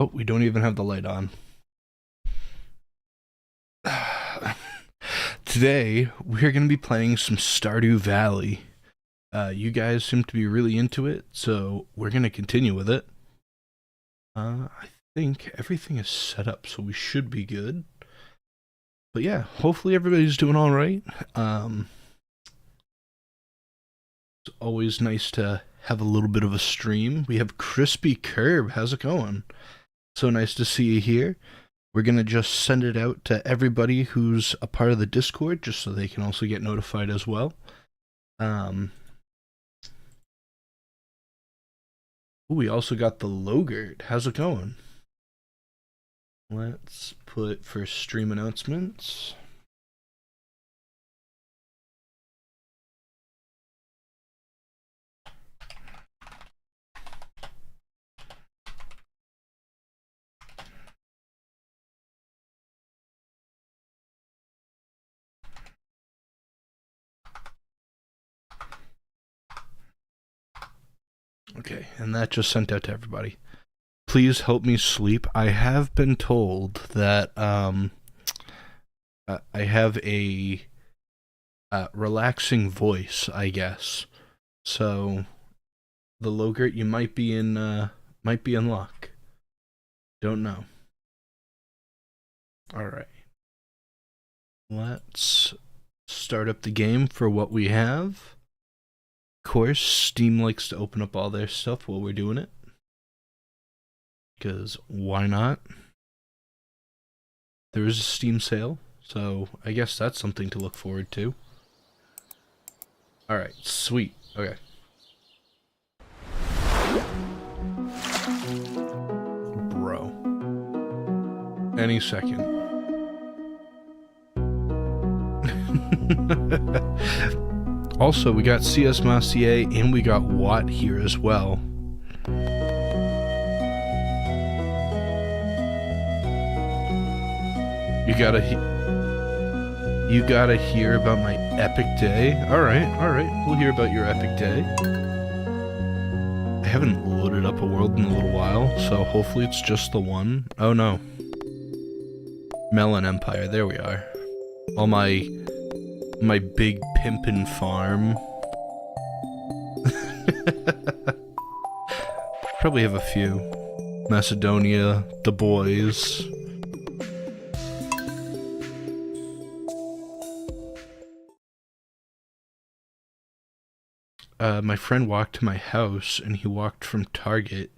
Oh, we don't even have the light on. Today, we're going to be playing some Stardew Valley. You guys seem to be really into it, so we're going to continue with it. I think everything is set up, so we should be good. But yeah, hopefully everybody's doing all right. It's always nice to have a little bit of a stream. We have Crispy Curb. How's it going? So nice to see you here. We're going to just send it out to everybody who's a part of the Discord, just so they can also get notified as well. We also got the Logurt. How's it going? Let's put for stream announcements. Okay, and that just sent out to everybody. Please help me sleep. I have been told that I have a relaxing voice, I guess. So the Logurt, you might be in luck. Don't know. All right. Let's start up the game for what we have. Of course, Steam likes to open up all their stuff while we're doing it. Because why not? There is a Steam sale, so I guess that's something to look forward to. Alright, sweet. Okay. Bro. Any second. Also, we got CS Massier and we got Watt here as well. You gotta hear about my epic day. Alright, we'll hear about your epic day. I haven't loaded up a world in a little while, so hopefully it's just the one. Oh no. Melon Empire, there we are. All my big pimpin' farm. Probably have a few. Macedonia, the boys. My friend walked to my house and he walked from Target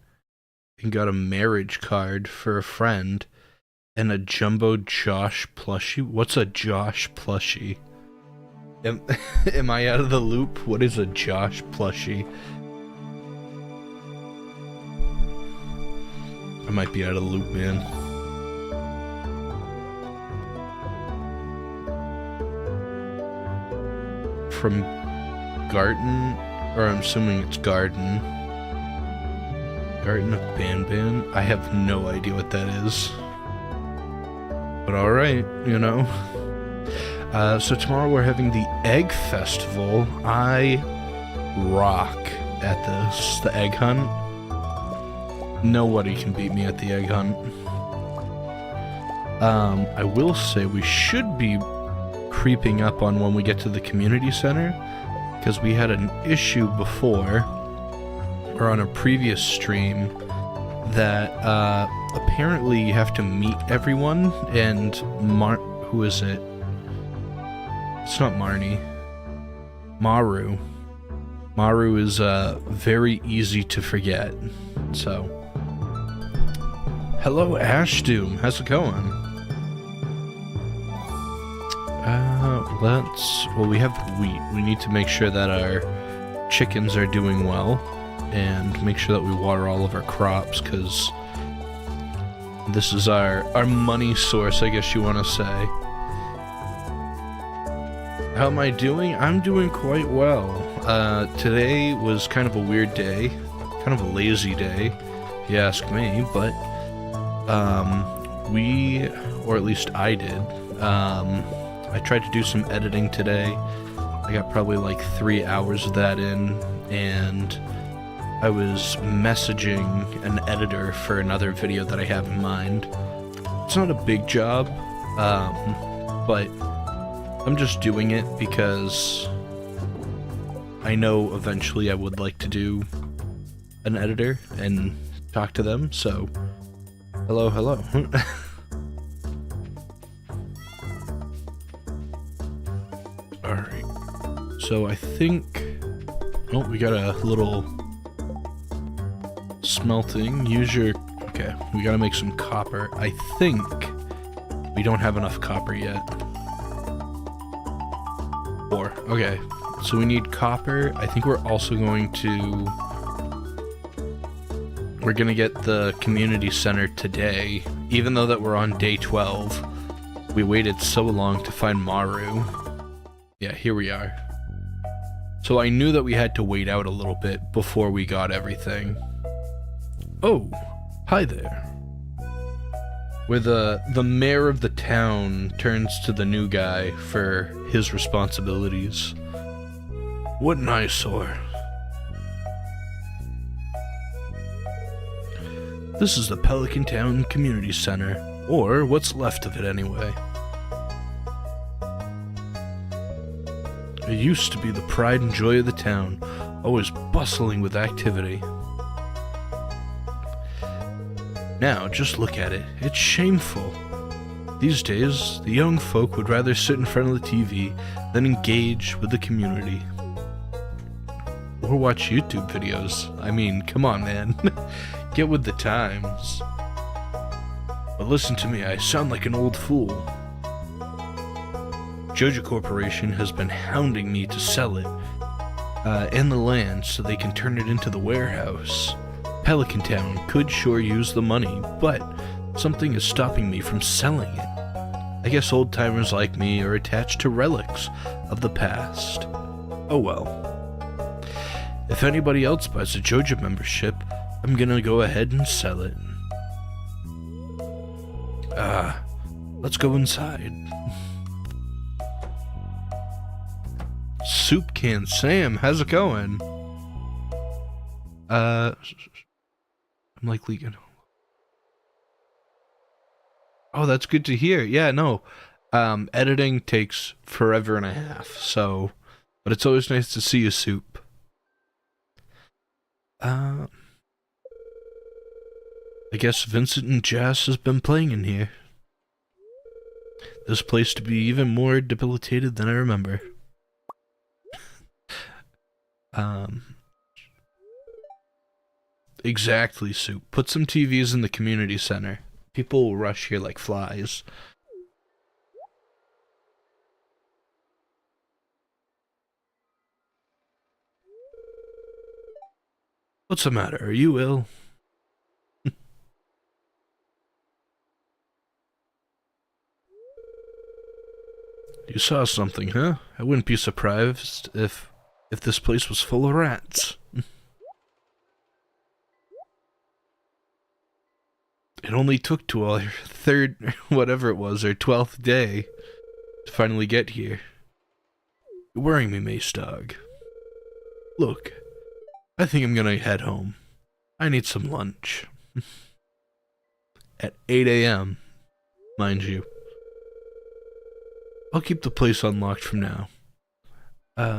and got a marriage card for a friend and a jumbo Josh plushie. What's a Josh plushie? Am I out of the loop? What is a Josh plushie? I might be out of the loop, man. From Garden, or I'm assuming it's Garden. Garden of Banban? I have no idea what that is. But alright, you know. So tomorrow we're having the Egg Festival. I rock at this. The egg hunt. Nobody can beat me at the egg hunt. I will say we should be creeping up on when we get to the community center, because we had an issue before, or on a previous stream, that apparently you have to meet everyone, and who is it? It's not Marnie. Maru. Maru is very easy to forget. So, hello Ashdoom, how's it going? Well, we have wheat. We need to make sure that our chickens are doing well, and make sure that we water all of our crops, because this is our money source, I guess you want to say. How am I doing? I'm doing quite well. Today was kind of a weird day, kind of a lazy day, if you ask me, but or at least I did, I tried to do some editing today. I got probably like 3 hours of that in, and I was messaging an editor for another video that I have in mind. It's not a big job, but I'm just doing it because I know eventually I would like to do an editor and talk to them, so hello. Alright, so I think, oh, we got a little smelting. Okay, we gotta make some copper. I think we don't have enough copper yet. Okay, so we need copper. I think we're also going to, we're gonna get the community center today, even though that we're on day 12. We waited so long to find Maru. Yeah, here we are. So I knew that we had to wait out a little bit before we got everything. Oh, hi there. Where the mayor of the town turns to the new guy for his responsibilities. What an eyesore. This is the Pelican Town Community Center, or what's left of it anyway. It used to be the pride and joy of the town, always bustling with activity. Now, just look at it. It's shameful. These days, the young folk would rather sit in front of the TV than engage with the community. Or watch YouTube videos. I mean, come on, man. Get with the times. But listen to me, I sound like an old fool. Jojo Corporation has been hounding me to sell it, and the land so they can turn it into the warehouse. Pelican Town could sure use the money, but something is stopping me from selling it. I guess old-timers like me are attached to relics of the past. Oh well. If anybody else buys a Jojo membership, I'm gonna go ahead and sell it. Let's go inside. Soup Can Sam, how's it going? I'm likely gonna... Oh, that's good to hear. Yeah, no. Editing takes forever and a half, so... But it's always nice to see you, Soup. I guess Vincent and Jas has been playing in here. This place to be even more debilitated than I remember. Exactly, Soup. Put some TVs in the community center. People will rush here like flies. What's the matter? Are you ill? You saw something, huh? I wouldn't be surprised if this place was full of rats. It only took to our third, whatever it was, or 12th day to finally get here. You're worrying me, Mace Dog. Look, I think I'm gonna head home. I need some lunch. At 8 a.m., mind you. I'll keep the place unlocked from now.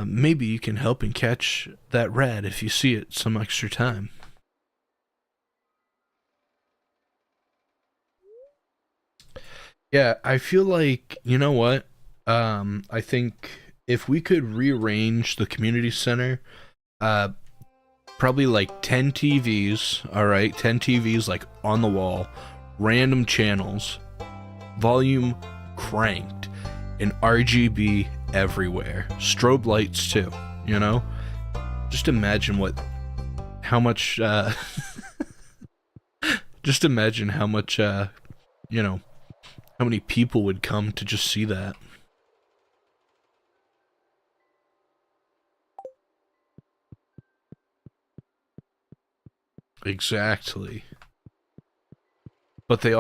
Maybe you can help and catch that rat if you see it some extra time. Yeah, I feel like, you know what? I think if we could rearrange the community center, probably like 10 TVs, alright? 10 TVs like on the wall, random channels, volume cranked, and RGB everywhere. Strobe lights too, you know? Just imagine how much, just imagine how much, you know, how many people would come to just see that. Exactly. But they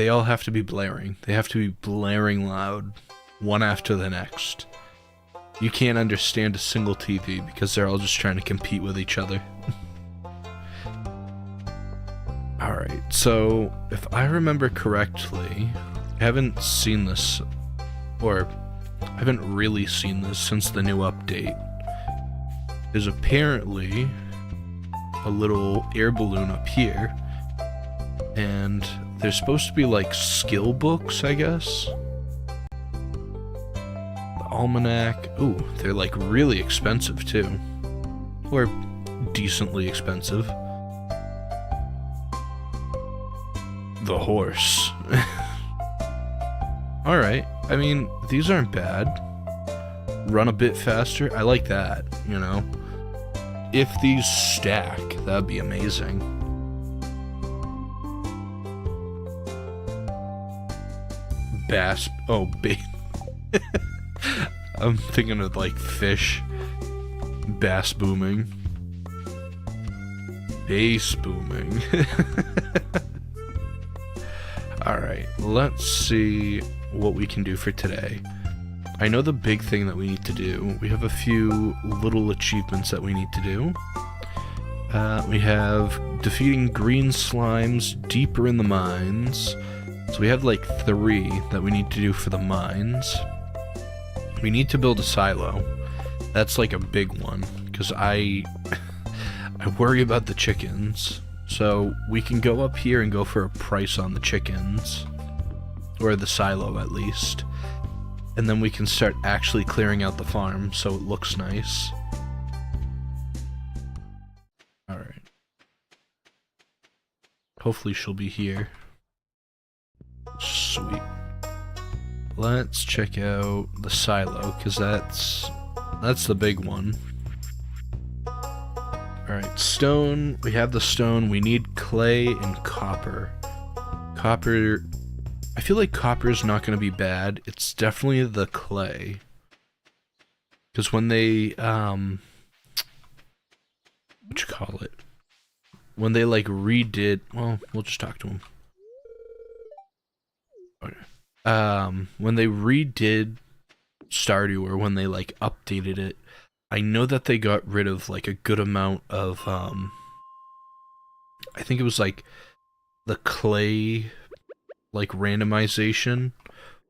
all have to be blaring. They have to be blaring loud, one after the next. You can't understand a single TV because they're all just trying to compete with each other. So, if I remember correctly, I haven't seen this, or I haven't really seen this since the new update. There's apparently a little air balloon up here, and there's supposed to be like skill books, I guess. The almanac. Ooh, they're like really expensive too, or decently expensive. The horse. Alright, I mean, these aren't bad. Run a bit faster, I like that, you know. If these stack, that'd be amazing. Bass, oh, bait. I'm thinking of like fish. Bass booming. Bass booming. Alright, let's see what we can do for today. I know the big thing that we need to do. We have a few little achievements that we need to do. We have defeating green slimes deeper in the mines. So we have like 3 that we need to do for the mines. We need to build a silo. That's like a big one, because I worry about the chickens. So we can go up here and go for a price on the chickens, or the silo at least, and then we can start actually clearing out the farm so it looks nice. Alright. Hopefully she'll be here. Sweet. Let's check out the silo, because that's the big one. Alright, stone. We have the stone. We need clay and copper. Copper. I feel like copper is not going to be bad. It's definitely the clay. Because when they, what you call it? When they, like, redid... Well, we'll just talk to them. Okay. When they redid Stardew, or when they, like, updated it, I know that they got rid of, like, a good amount of, I think it was, like, the clay, like, randomization,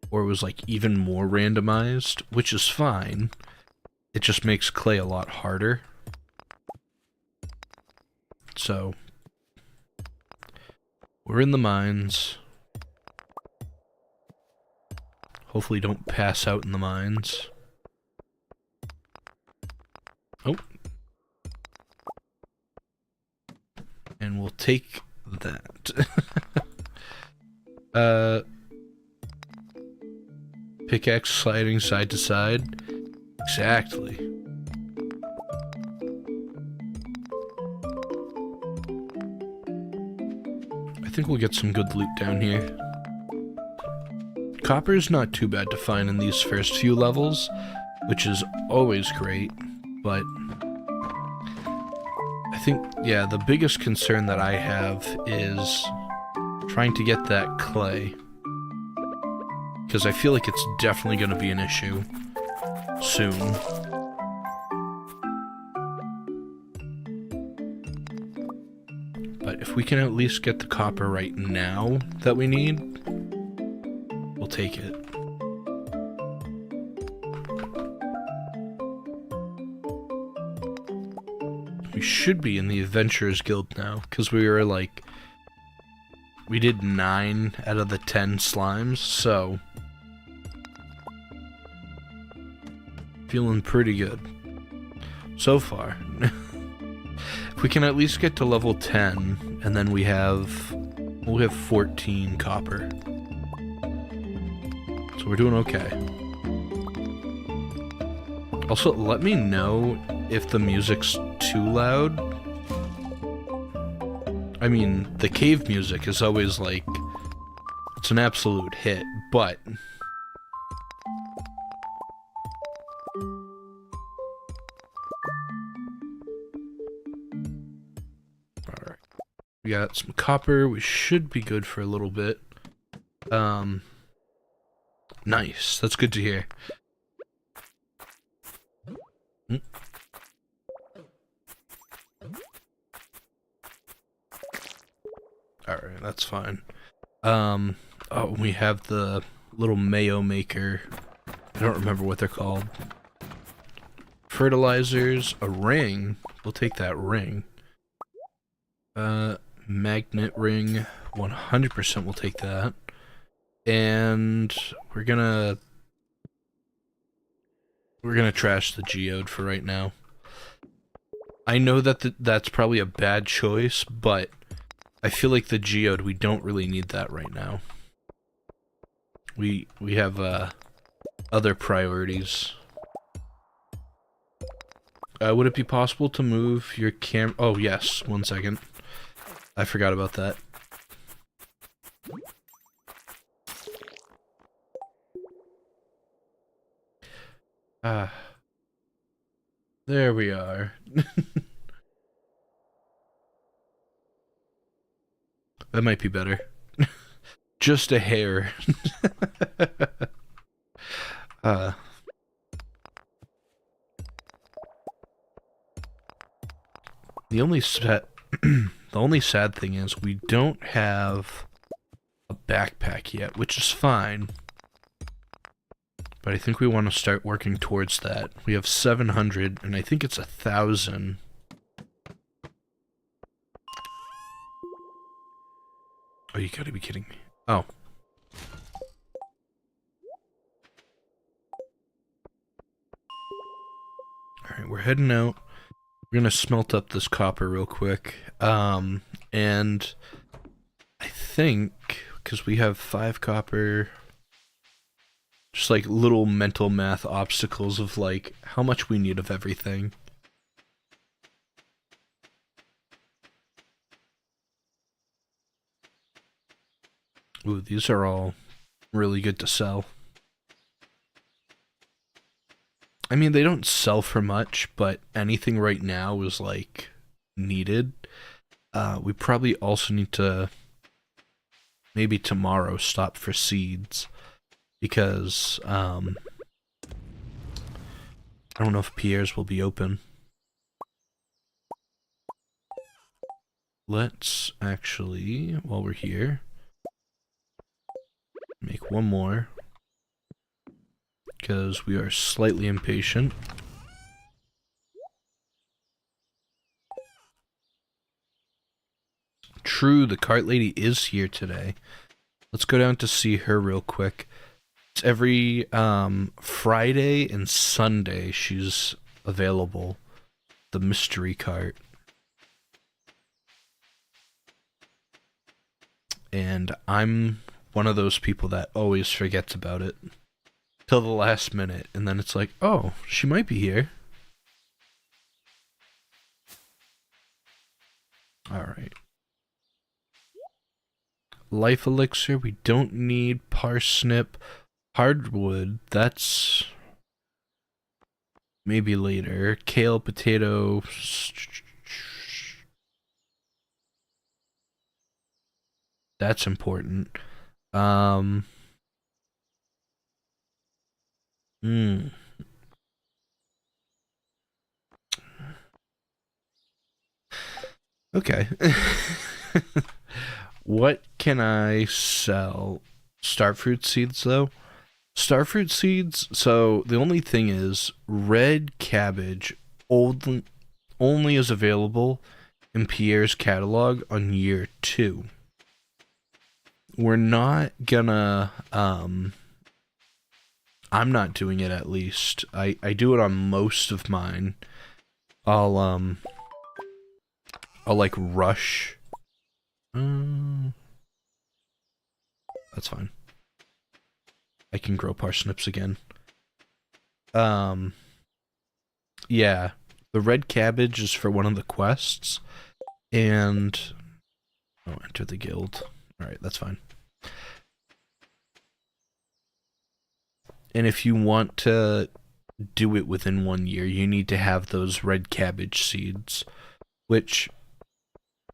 or it was, like, even more randomized, which is fine. It just makes clay a lot harder. So, we're in the mines. Hopefully don't pass out in the mines. Oh. And we'll take that. Pickaxe sliding side to side. Exactly. I think we'll get some good loot down here. Copper's not too bad to find in these first few levels, which is always great, but I think, yeah, the biggest concern that I have is trying to get that clay, because I feel like it's definitely going to be an issue soon. But if we can at least get the copper right now that we need, we'll take it. We should be in the Adventurers Guild now, because we were like... We did 9 out of the 10 slimes, so... Feeling pretty good. So far. If we can at least get to level 10, and then we'll have 14 copper. So we're doing okay. Also, let me know if the music's too loud. I mean, the cave music is always like, it's an absolute hit, but alright. We got some copper, we should be good for a little bit. Nice, that's good to hear. Alright, that's fine. Oh, we have the little mayo maker. I don't remember what they're called. Fertilizers, a ring. We'll take that ring. Magnet ring, 100% we'll take that. And we're gonna trash the geode for right now. I know that that's probably a bad choice, but I feel like the geode, we don't really need that right now. We have other priorities. Would it be possible to move your camera? Oh yes, 1 second. I forgot about that. There we are. That might be better. Just a hair. The only sad thing is we don't have a backpack yet, which is fine. But I think we want to start working towards that. We have 700, and I think it's 1,000. Oh, you gotta be kidding me. Oh. Alright, we're heading out. We're gonna smelt up this copper real quick. And I think, because we have 5 copper, just like little mental math obstacles of like how much we need of everything. Ooh, these are all really good to sell. I mean, they don't sell for much, but anything right now is like needed. We probably also need to maybe tomorrow stop for seeds because I don't know if Pierre's will be open. Let's actually, while we're here, make one more because we are slightly impatient. True, the cart lady is here today. Let's go down to see her real quick. It's every Friday and Sunday she's available. The mystery cart. And I'm one of those people that always forgets about it till the last minute, and then it's like, oh, she might be here. Alright. Life elixir, we don't need parsnip. Hardwood, that's maybe later. Kale, potato. That's important. Okay. What can I sell? Starfruit seeds, though? Starfruit seeds, so the only thing is, red cabbage only is available in Pierre's catalog on year 2. We're not gonna, I'm not doing it at least. I do it on most of mine. I'll like rush. That's fine. I can grow parsnips again. Yeah. The red cabbage is for one of the quests. And oh, enter the guild. Alright, that's fine. And if you want to do it within 1 year, you need to have those red cabbage seeds. Which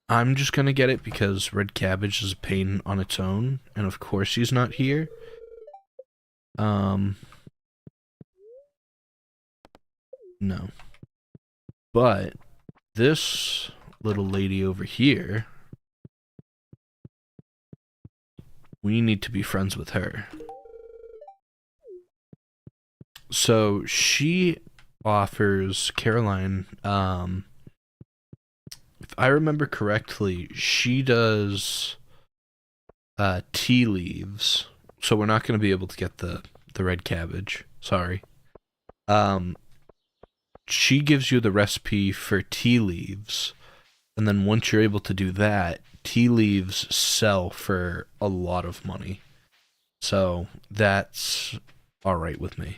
I'm just gonna get it because red cabbage is a pain on its own. And of course he's not here. No. But this little lady over here we need to be friends with her. So she offers Caroline, if I remember correctly, she does tea leaves. So we're not going to be able to get the red cabbage. Sorry. She gives you the recipe for tea leaves, and then once you're able to do that, tea leaves sell for a lot of money. So that's all right with me.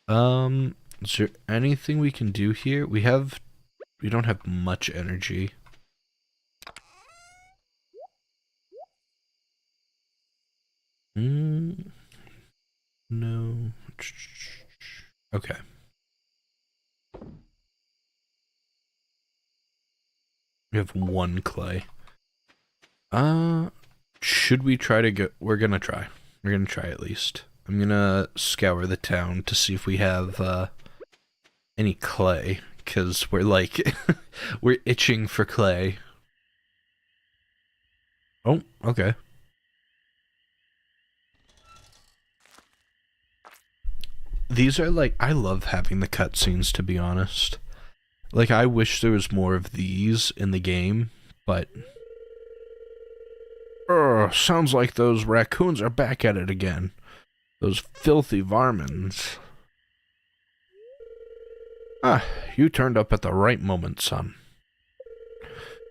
Is there anything we can do here? We don't have much energy. No. Okay. We have one clay. Should we try to go? We're gonna try. We're gonna try at least. I'm gonna scour the town to see if we have, any clay. Because we're like, we're itching for clay. Oh, okay. These are like, I love having the cutscenes, to be honest. Like, I wish there was more of these in the game, but... sounds like those raccoons are back at it again. Those filthy varmints. Ah, you turned up at the right moment, son.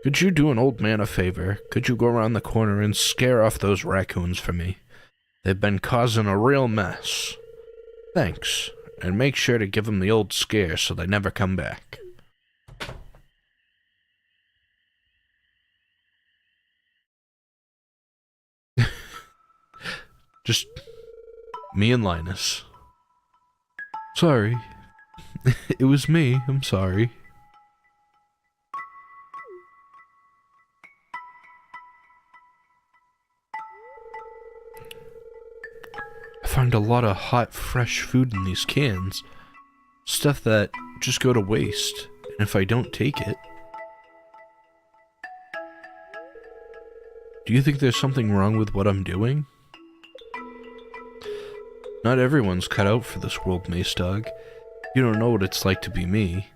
Could you do an old man a favor? Could you go around the corner and scare off those raccoons for me? They've been causing a real mess. Thanks, and make sure to give them the old scare so they never come back. Just me and Linus. Sorry. It was me, I'm sorry. I find a lot of hot, fresh food in these cans. Stuff that just go to waste, and if I don't take it... Do you think there's something wrong with what I'm doing? Not everyone's cut out for this world, Mace Dog. You don't know what it's like to be me.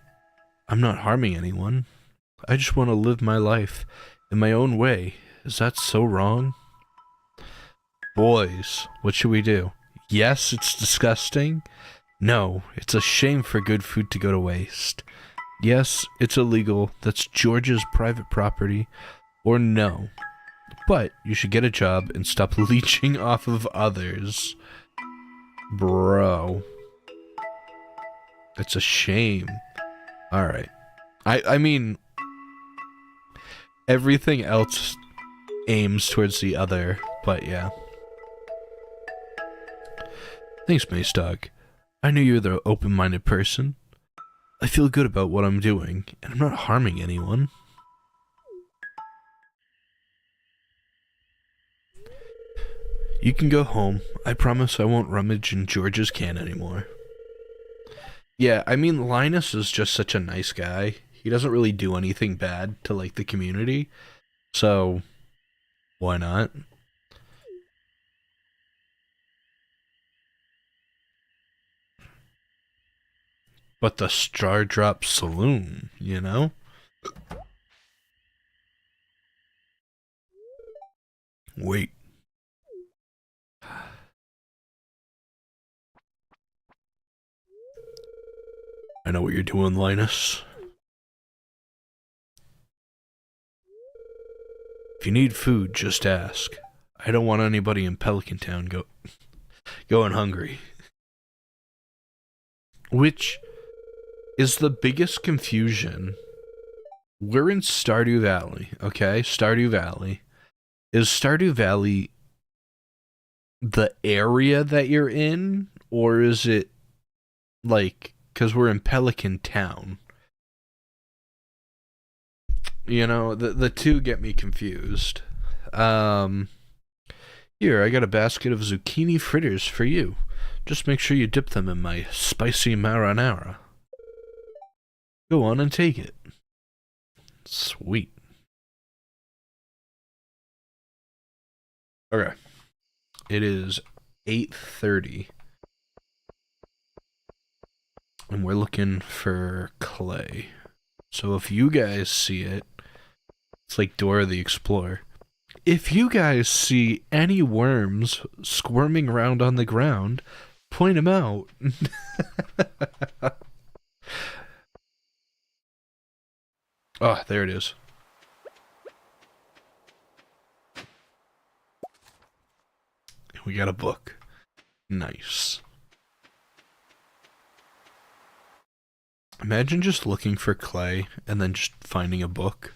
I'm not harming anyone. I just want to live my life in my own way. Is that so wrong? Boys, what should we do? Yes, it's disgusting. No, it's a shame for good food to go to waste. Yes, it's illegal. That's George's private property. Or no. But you should get a job and stop leeching off of others. Bro. It's a shame. Alright. I mean... Everything else aims towards the other, but yeah. Thanks, Mace Dog. I knew you were the open-minded person. I feel good about what I'm doing, and I'm not harming anyone. You can go home. I promise I won't rummage in George's can anymore. Yeah, I mean, Linus is just such a nice guy. He doesn't really do anything bad to, like, the community. So, why not? But the Stardrop Saloon, you know? Wait. I know what you're doing, Linus. If you need food, just ask. I don't want anybody in Pelican Town going hungry. Which is the biggest confusion. We're in Stardew Valley, okay? Stardew Valley. Is Stardew Valley the area that you're in? Or is it, like, because we're in Pelican Town? You know, the two get me confused. Here, I got a basket of zucchini fritters for you. Just make sure you dip them in my spicy marinara. Go on and take it. Sweet. Okay. It is 8:30. And we're looking for clay. So if you guys see it, it's like Dora the Explorer. If you guys see any worms squirming around on the ground, point them out. Oh, there it is. We got a book. Nice. Imagine just looking for clay and then just finding a book.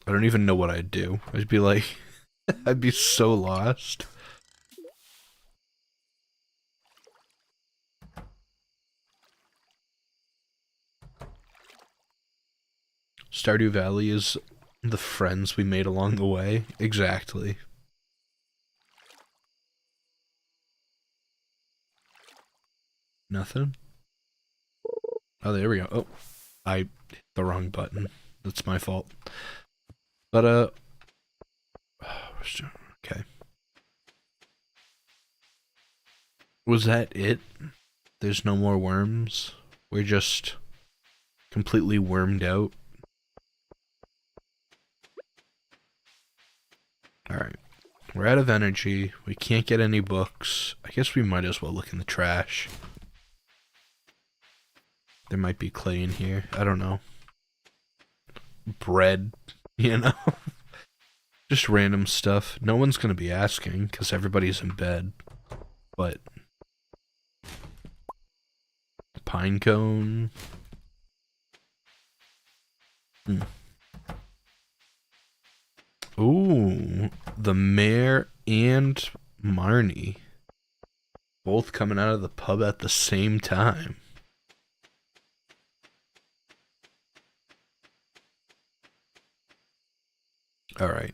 I don't even know what I'd do. I'd be like, I'd be so lost. Stardew Valley is the friends we made along the way. Exactly. Nothing? Oh, there we go. Oh, I hit the wrong button. That's my fault. But, okay. Was that it? There's no more worms? We're just completely wormed out? Alright. We're out of energy. We can't get any books. I guess we might as well look in the trash. There might be clay in here. I don't know. Bread, you know? Just random stuff. No one's gonna be asking, because everybody's in bed. But... pine cone... Ooh, the mayor and Marnie. Both coming out of the pub at the same time. Alright.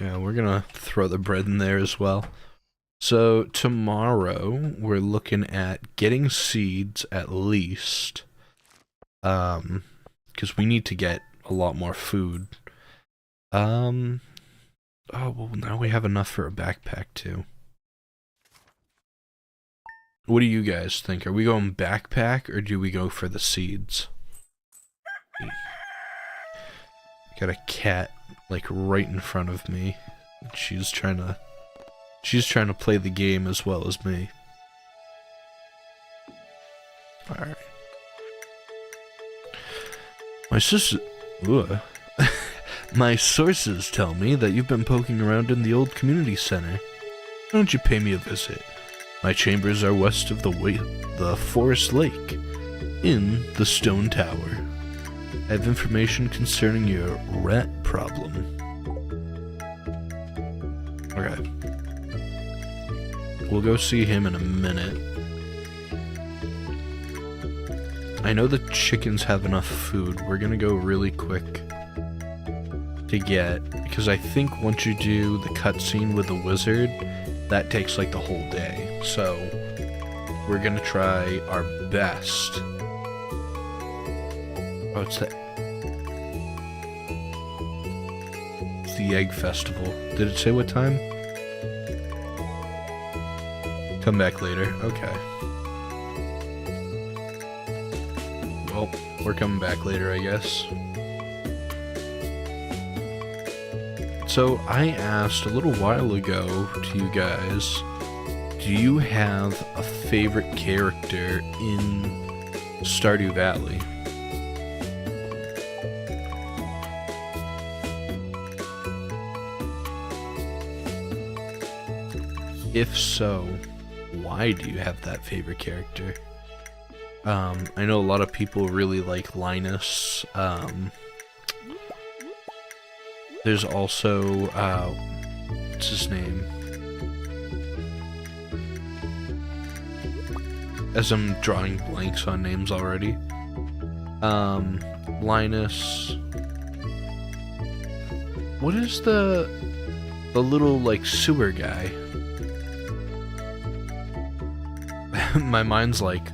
Yeah, we're gonna throw the bread in there as well. So, tomorrow, we're looking at getting seeds at least. Because we need to get a lot more food. Oh, well, now we have enough for a backpack, too. What do you guys think? Are we going backpack, or do we go for the seeds? Got a cat, like, right in front of me. She's trying to play the game as well as me. Alright. My sources tell me that you've been poking around in the old community center. Why don't you pay me a visit? My chambers are west of the forest lake, in the stone tower. I have information concerning your rat problem. Okay. We'll go see him in a minute. I know the chickens have enough food. We're gonna go really quick to get, because I think once you do the cutscene with the wizard, that takes like the whole day. So we're gonna try our best. Oh, it's the egg festival. Did it say what time? Come back later. Okay. Well, we're coming back later, I guess. So, I asked a little while ago to you guys, do you have a favorite character in Stardew Valley? If so, why do you have that favorite character? I know a lot of people really like Linus. There's also, what's his name? As I'm drawing blanks on names already. Linus. What is the little, like, sewer guy? My mind's like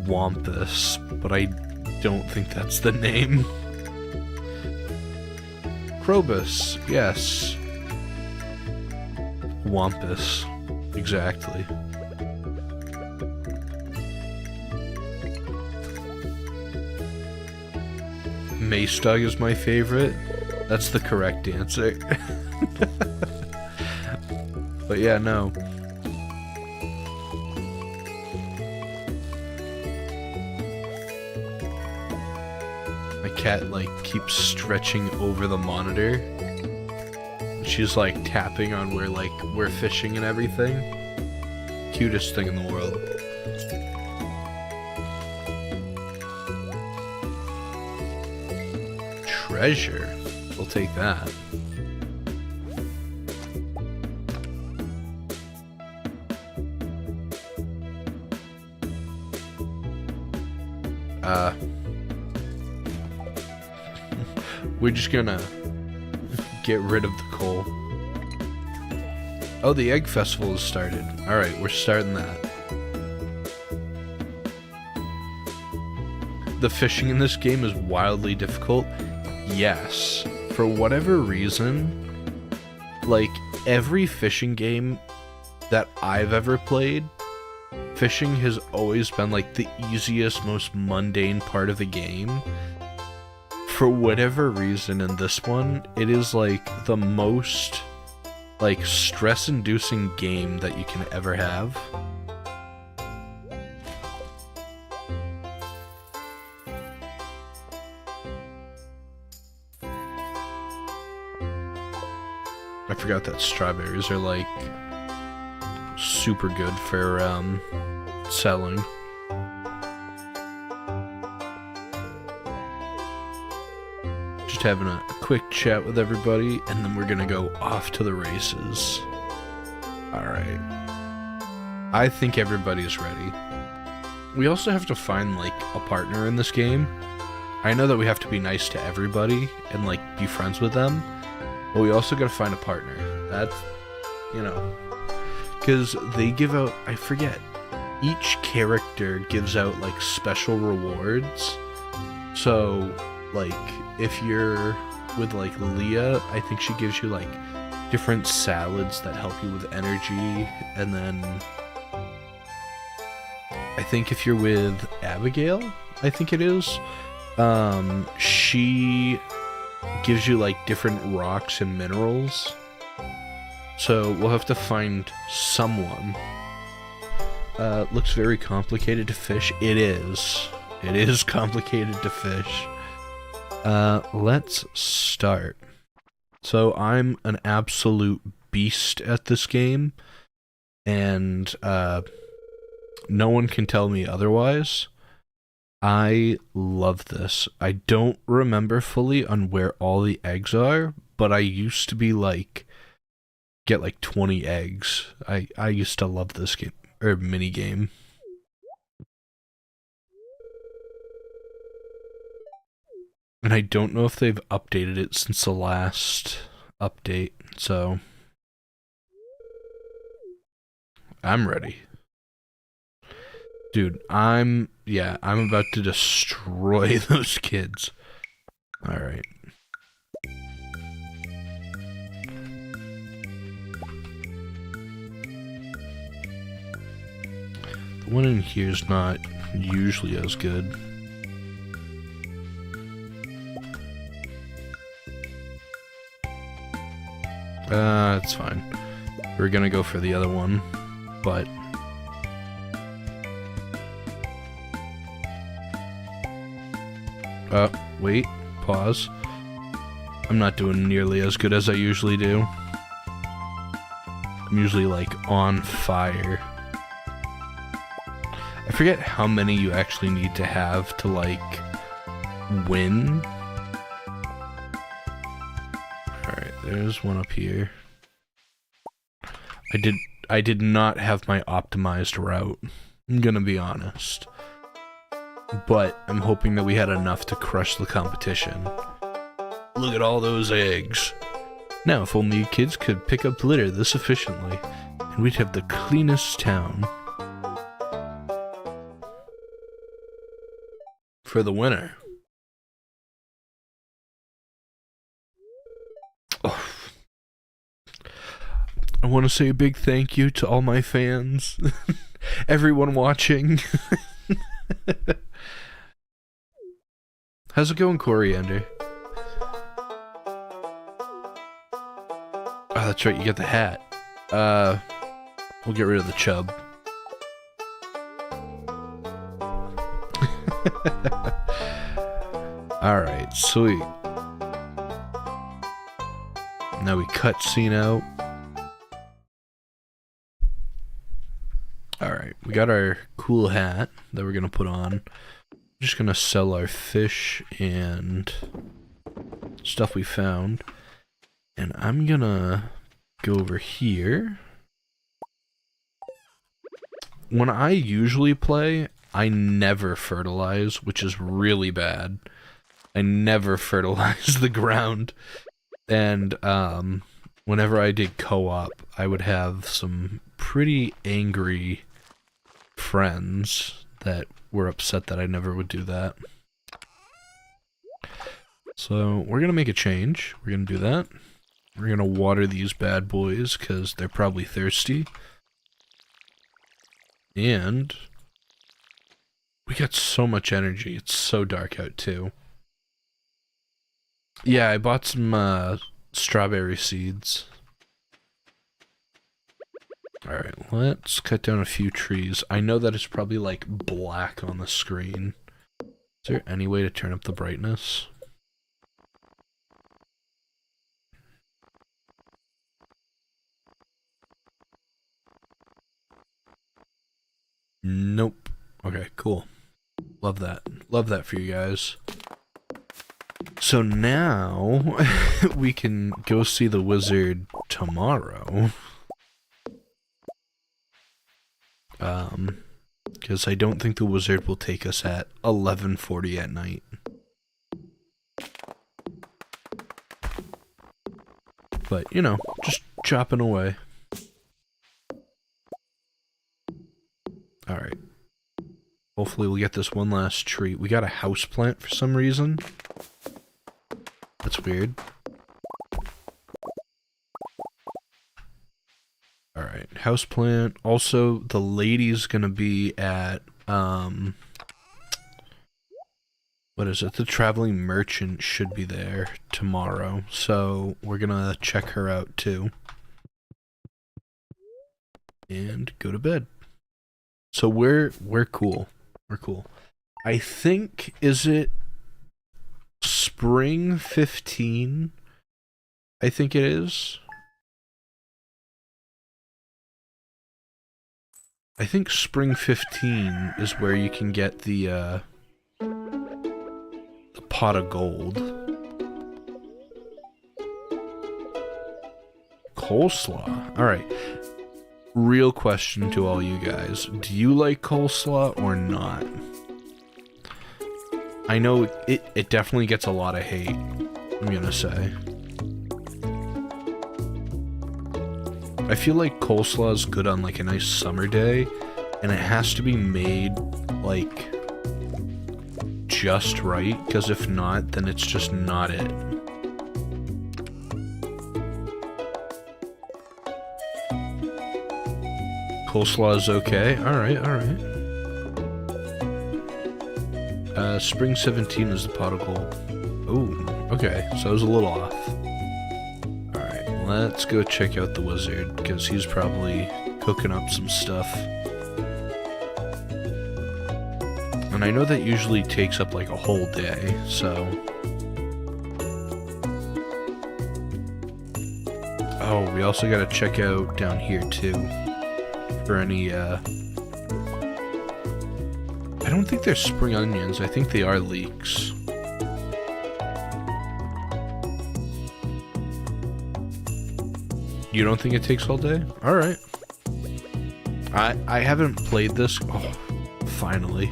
Wampus, but I don't think that's the name. Krobus, yes. Wampus, exactly. Mace Dog is my favorite. That's the correct answer. But yeah, no. My cat, like, keeps stretching over the monitor. She's, like, tapping on where, like, we're fishing and everything. Cutest thing in the world. Treasure. We'll take that. We're just gonna get rid of the coal. Oh, the egg festival has started. Alright, we're starting that. The fishing in this game is wildly difficult. Yes. For whatever reason, like, every fishing game that I've ever played, fishing has always been, like, the easiest, most mundane part of the game. For whatever reason in this one, it is, like, the most, like, stress-inducing game that you can ever have. I forgot that strawberries are, like, super good for, selling. Just having a quick chat with everybody, and then we're gonna go off to the races. Alright. I think everybody's ready. We also have to find, like, a partner in this game. I know that we have to be nice to everybody and, like, be friends with them, but we also gotta find a partner. That's, you know, because they give out, I forget, each character gives out, like, special rewards. So, like, if you're with, like, Leah, I think she gives you, like, different salads that help you with energy, and then I think if you're with Abigail, I think it is, she gives you, like, different rocks and minerals. So we'll have to find someone. Looks very complicated to fish. It is. It is complicated to fish. Let's start. So I'm an absolute beast at this game, and no one can tell me otherwise. I love this. I don't remember fully on where all the eggs are, but I used to be like, get like 20 eggs. I used to love this game, or mini game. And I don't know if they've updated it since the last update, so I'm ready. Dude, I'm about to destroy those kids. Alright. The one in here is not usually as good. It's fine. We're gonna go for the other one, but wait, pause. I'm not doing nearly as good as I usually do. I'm usually, like, on fire. I forget how many you actually need to have to, like, win. Alright, there's one up here. I did not have my optimized route, I'm gonna be honest. But I'm hoping that we had enough to crush the competition. Look at all those eggs. Now, if only kids could pick up litter this efficiently, and we'd have the cleanest town. for the winner. Oh. I want to say a big thank you to all my fans, everyone watching. How's it going, Coriander? Oh, that's right, you get the hat. We'll get rid of the chub. Alright, sweet. Now we cut scene out. Alright, we got our cool hat that we're gonna put on. We're just gonna sell our fish and stuff we found. And I'm gonna go over here. When I usually play, I never fertilize, which is really bad. I never fertilize the ground. And whenever I did co-op, I would have some pretty angry friends that were upset that I never would do that. So we're gonna make a change. We're gonna do that. We're gonna water these bad boys because they're probably thirsty. And we got so much energy. It's so dark out too. Yeah, I bought some strawberry seeds. Alright, let's cut down a few trees. I know that it's probably like black on the screen. Is there any way to turn up the brightness? Nope. Okay, cool. Love that. Love that for you guys. So now we can go see the wizard tomorrow. Because I don't think the wizard will take us at 11:40 at night. But, you know, just chopping away. Alright. Hopefully we'll get this one last treat. We got a house plant for some reason. That's weird. Alright, houseplant. Also, the lady's gonna be at, what is it? The traveling merchant should be there tomorrow. So, we're gonna check her out too. And go to bed. So, we're cool. We're cool. I think, is it Spring 15? I think it is. I think Spring 15 is where you can get the pot of gold. Coleslaw. Alright. Real question to all you guys. Do you like coleslaw or not? I know it definitely gets a lot of hate, I'm gonna say. I feel like coleslaw is good on like a nice summer day, and it has to be made like just right, because if not, then it's just not it. Coleslaw is okay. Alright, alright. Spring 17 is the pot of gold. Oh, okay, so I was a little off. Let's go check out the wizard, because he's probably cooking up some stuff. And I know that usually takes up like a whole day, so... Oh, we also gotta check out down here too, for any, I don't think they're spring onions, I think they are leeks. You don't think it takes all day? Alright. I haven't played this... Oh, finally.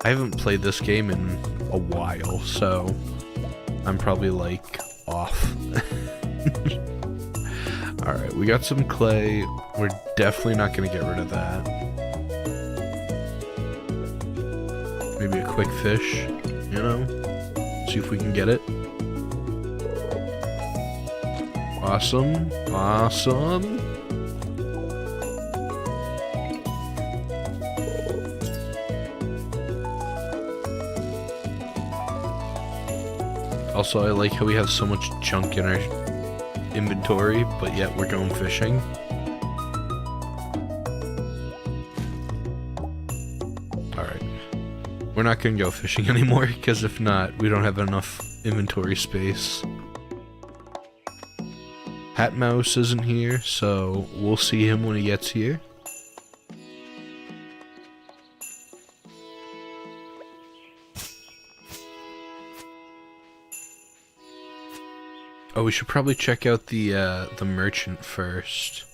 I haven't played this game in a while, so... I'm probably, like, off. Alright, we got some clay. We're definitely not gonna get rid of that. Maybe a quick fish. you know? See if we can get it. Awesome. Awesome. Also, I like how we have so much junk in our inventory, but yet we're going fishing. Alright. We're not going to go fishing anymore, because if not, we don't have enough inventory space. Hat Mouse isn't here, so we'll see him when he gets here. Oh, we should probably check out the merchant first.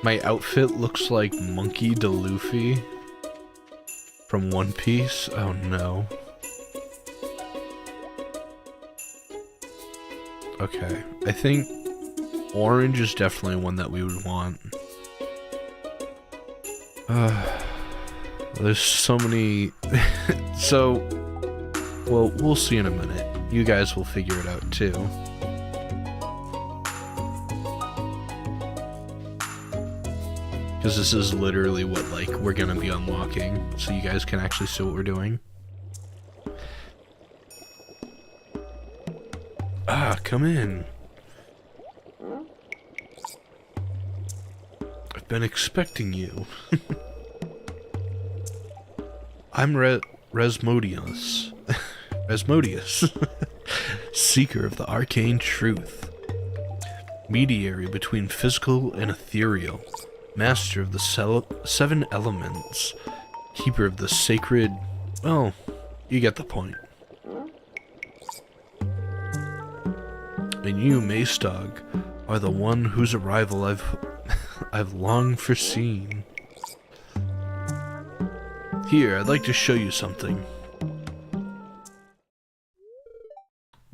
My outfit looks like Monkey D. Luffy from One Piece. Oh no. Okay, I think orange is definitely one that we would want. There's so many... Well, we'll see in a minute. You guys will figure it out too. Because this is literally what, like, we're gonna be unlocking, so you guys can actually see what we're doing. Ah, come in. I've been expecting you. I'm Resmodius. Resmodius, seeker of the arcane truth, mediator between physical and ethereal, master of the seven elements, keeper of the sacred... Well, you get the point. And you, Maestog, are the one whose arrival I've long foreseen. Here, I'd like to show you something.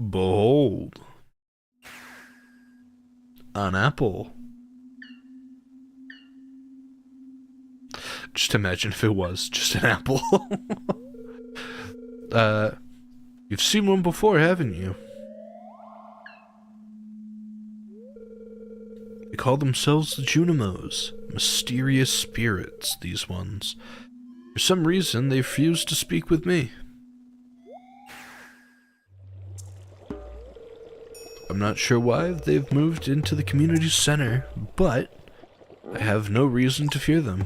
Behold. An apple. Just imagine if it was just an apple. You've seen one before, haven't you? They call themselves the Junimos. Mysterious spirits, these ones. For some reason, they refuse to speak with me. I'm not sure why they've moved into the community center, but I have no reason to fear them.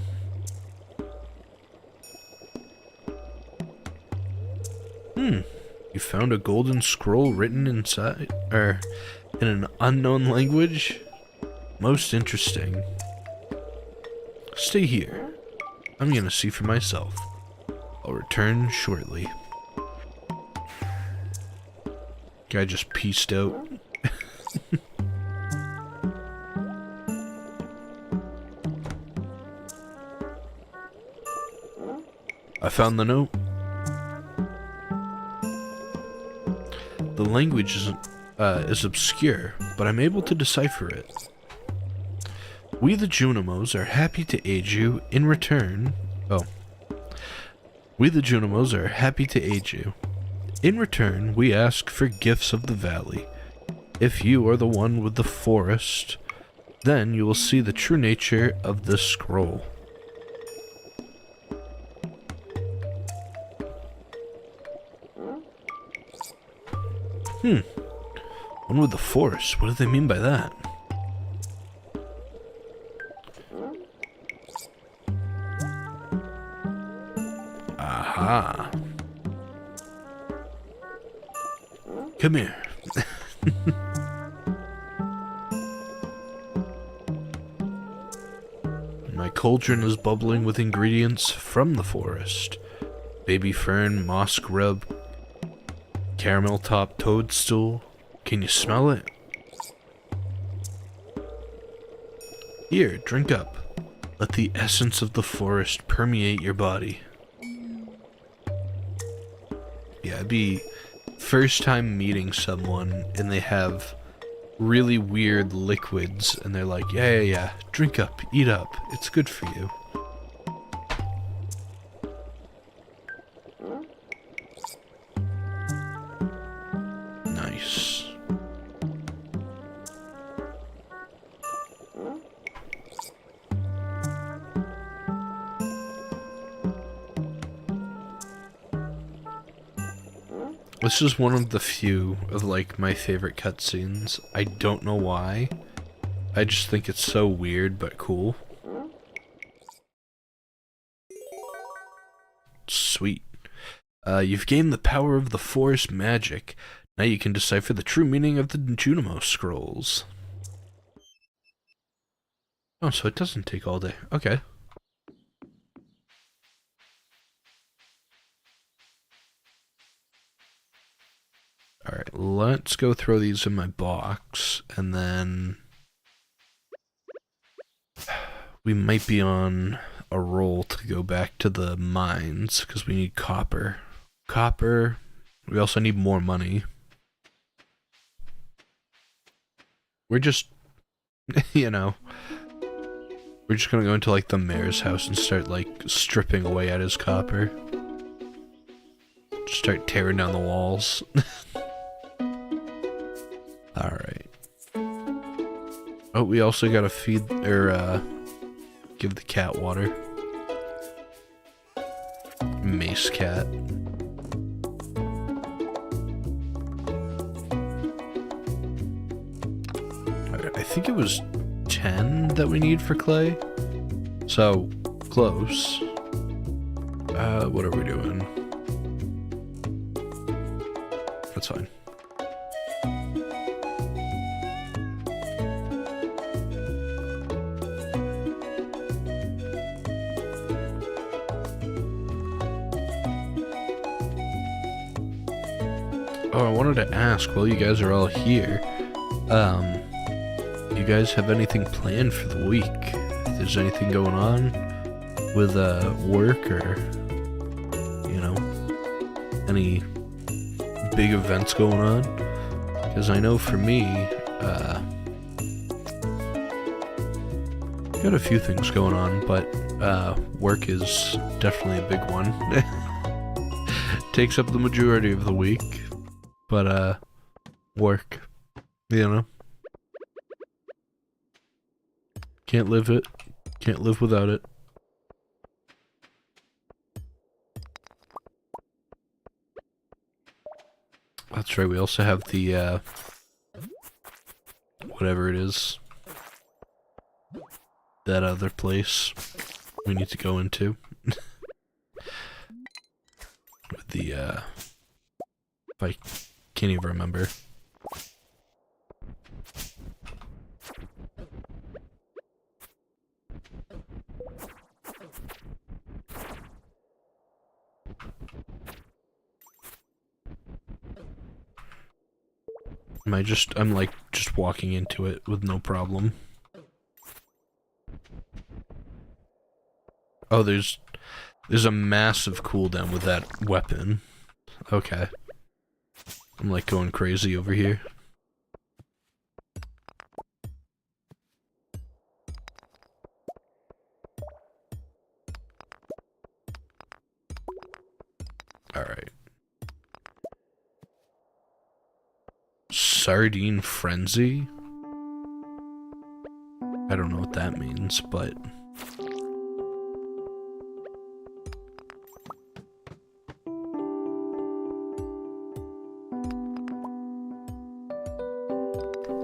You found a golden scroll written inside, in an unknown language? Most interesting. Stay here. I'm gonna see for myself. I'll return shortly. Guy just peaced out. I found the note. The language is obscure, but I'm able to decipher it. We the Junimos are happy to aid you in return. We the Junimos are happy to aid you. In return, we ask for gifts of the valley. If you are the one with the forest, then you will see the true nature of this scroll. One with the forest, what do they mean by that? Aha. Come here. My cauldron is bubbling with ingredients from the forest. Baby fern, moss grub, caramel top toadstool. Can you smell it? Here, drink up. Let the essence of the forest permeate your body. Yeah, it'd be first time meeting someone and they have really weird liquids and they're like, yeah, drink up, eat up, it's good for you. This is one of the few of, like, my favorite cutscenes. I don't know why. I just think it's so weird but cool. Sweet. You've gained the power of the forest magic. Now you can decipher the true meaning of the Junimo scrolls. Oh, so it doesn't take all day. Okay. Alright, let's go throw these in my box, and then we might be on a roll to go back to the mines, because we need copper. Copper. We also need more money. We're just, you know, we're just gonna go into, like, the mayor's house and start, like, stripping away at his copper. Just start tearing down the walls. Alright. Oh, we also gotta feed, or, give the cat water. Mace cat. Alright, I think it was 10 that we need for clay. So, close. What are we doing? That's fine. Oh, I wanted to ask, while you guys are all here, you guys have anything planned for the week? If there's anything going on with, work or, you know, any big events going on? Because I know for me, got a few things going on, but, work is definitely a big one. Takes up the majority of the week. But, work, you know? Can't live without it. That's right, we also have the, whatever it is. That other place we need to go into. With the, if I can't even remember. I'm like just walking into it with no problem. Oh, there's a massive cooldown with that weapon. Okay. I'm like going crazy over here. Alright. Sardine Frenzy? I don't know what that means, but...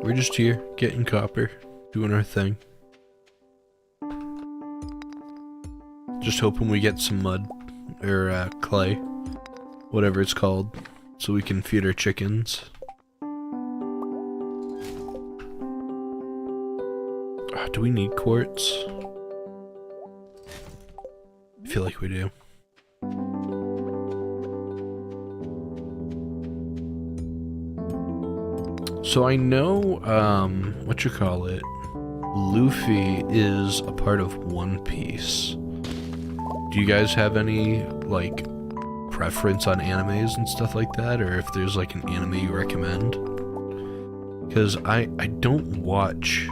We're just here, getting copper, doing our thing. Just hoping we get some mud, or clay, whatever it's called, so we can feed our chickens. Do we need quartz? I feel like we do. So I know, what you call it, Luffy is a part of One Piece. Do you guys have any, like, preference on animes and stuff like that? Or if there's, like, an anime you recommend? Because I don't watch...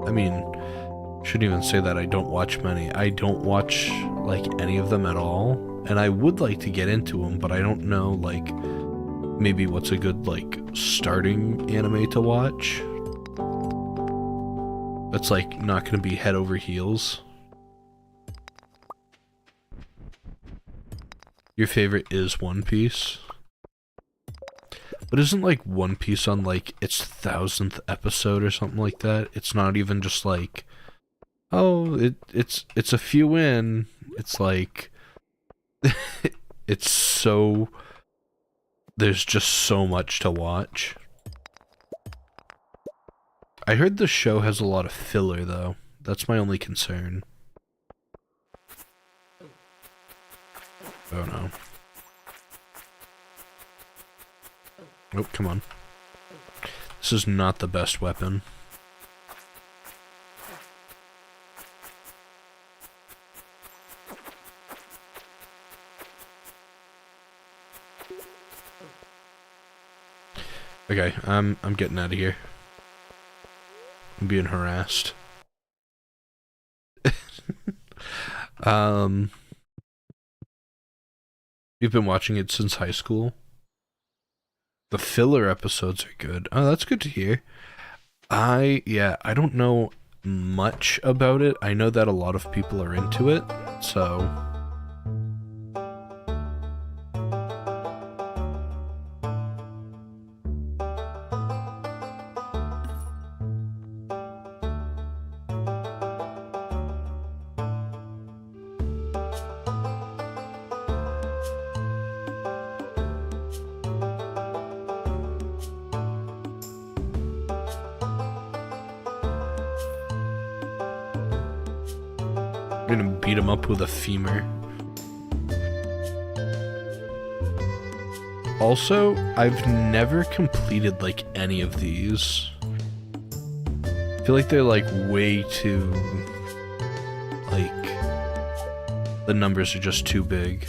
I mean, shouldn't even say that I don't watch many. I don't watch, like, any of them at all. And I would like to get into them, but I don't know, like... maybe what's a good, like, starting anime to watch? That's, like, not gonna be head over heels. Your favorite is One Piece? But isn't like One Piece on like its 1000th episode or something like that? It's not even just like, oh, it's a few in. It's like it's so there's just so much to watch. I heard the show has a lot of filler though. That's my only concern. Oh no. Oh, come on. This is not the best weapon. Okay, I'm getting out of here. I'm being harassed. We've been watching it since high school. The filler episodes are good. Oh, that's good to hear. I don't know much about it. I know that a lot of people are into it, so... I'm gonna beat him up with a femur. Also, I've never completed like any of these. I feel like they're like way too... like... the numbers are just too big.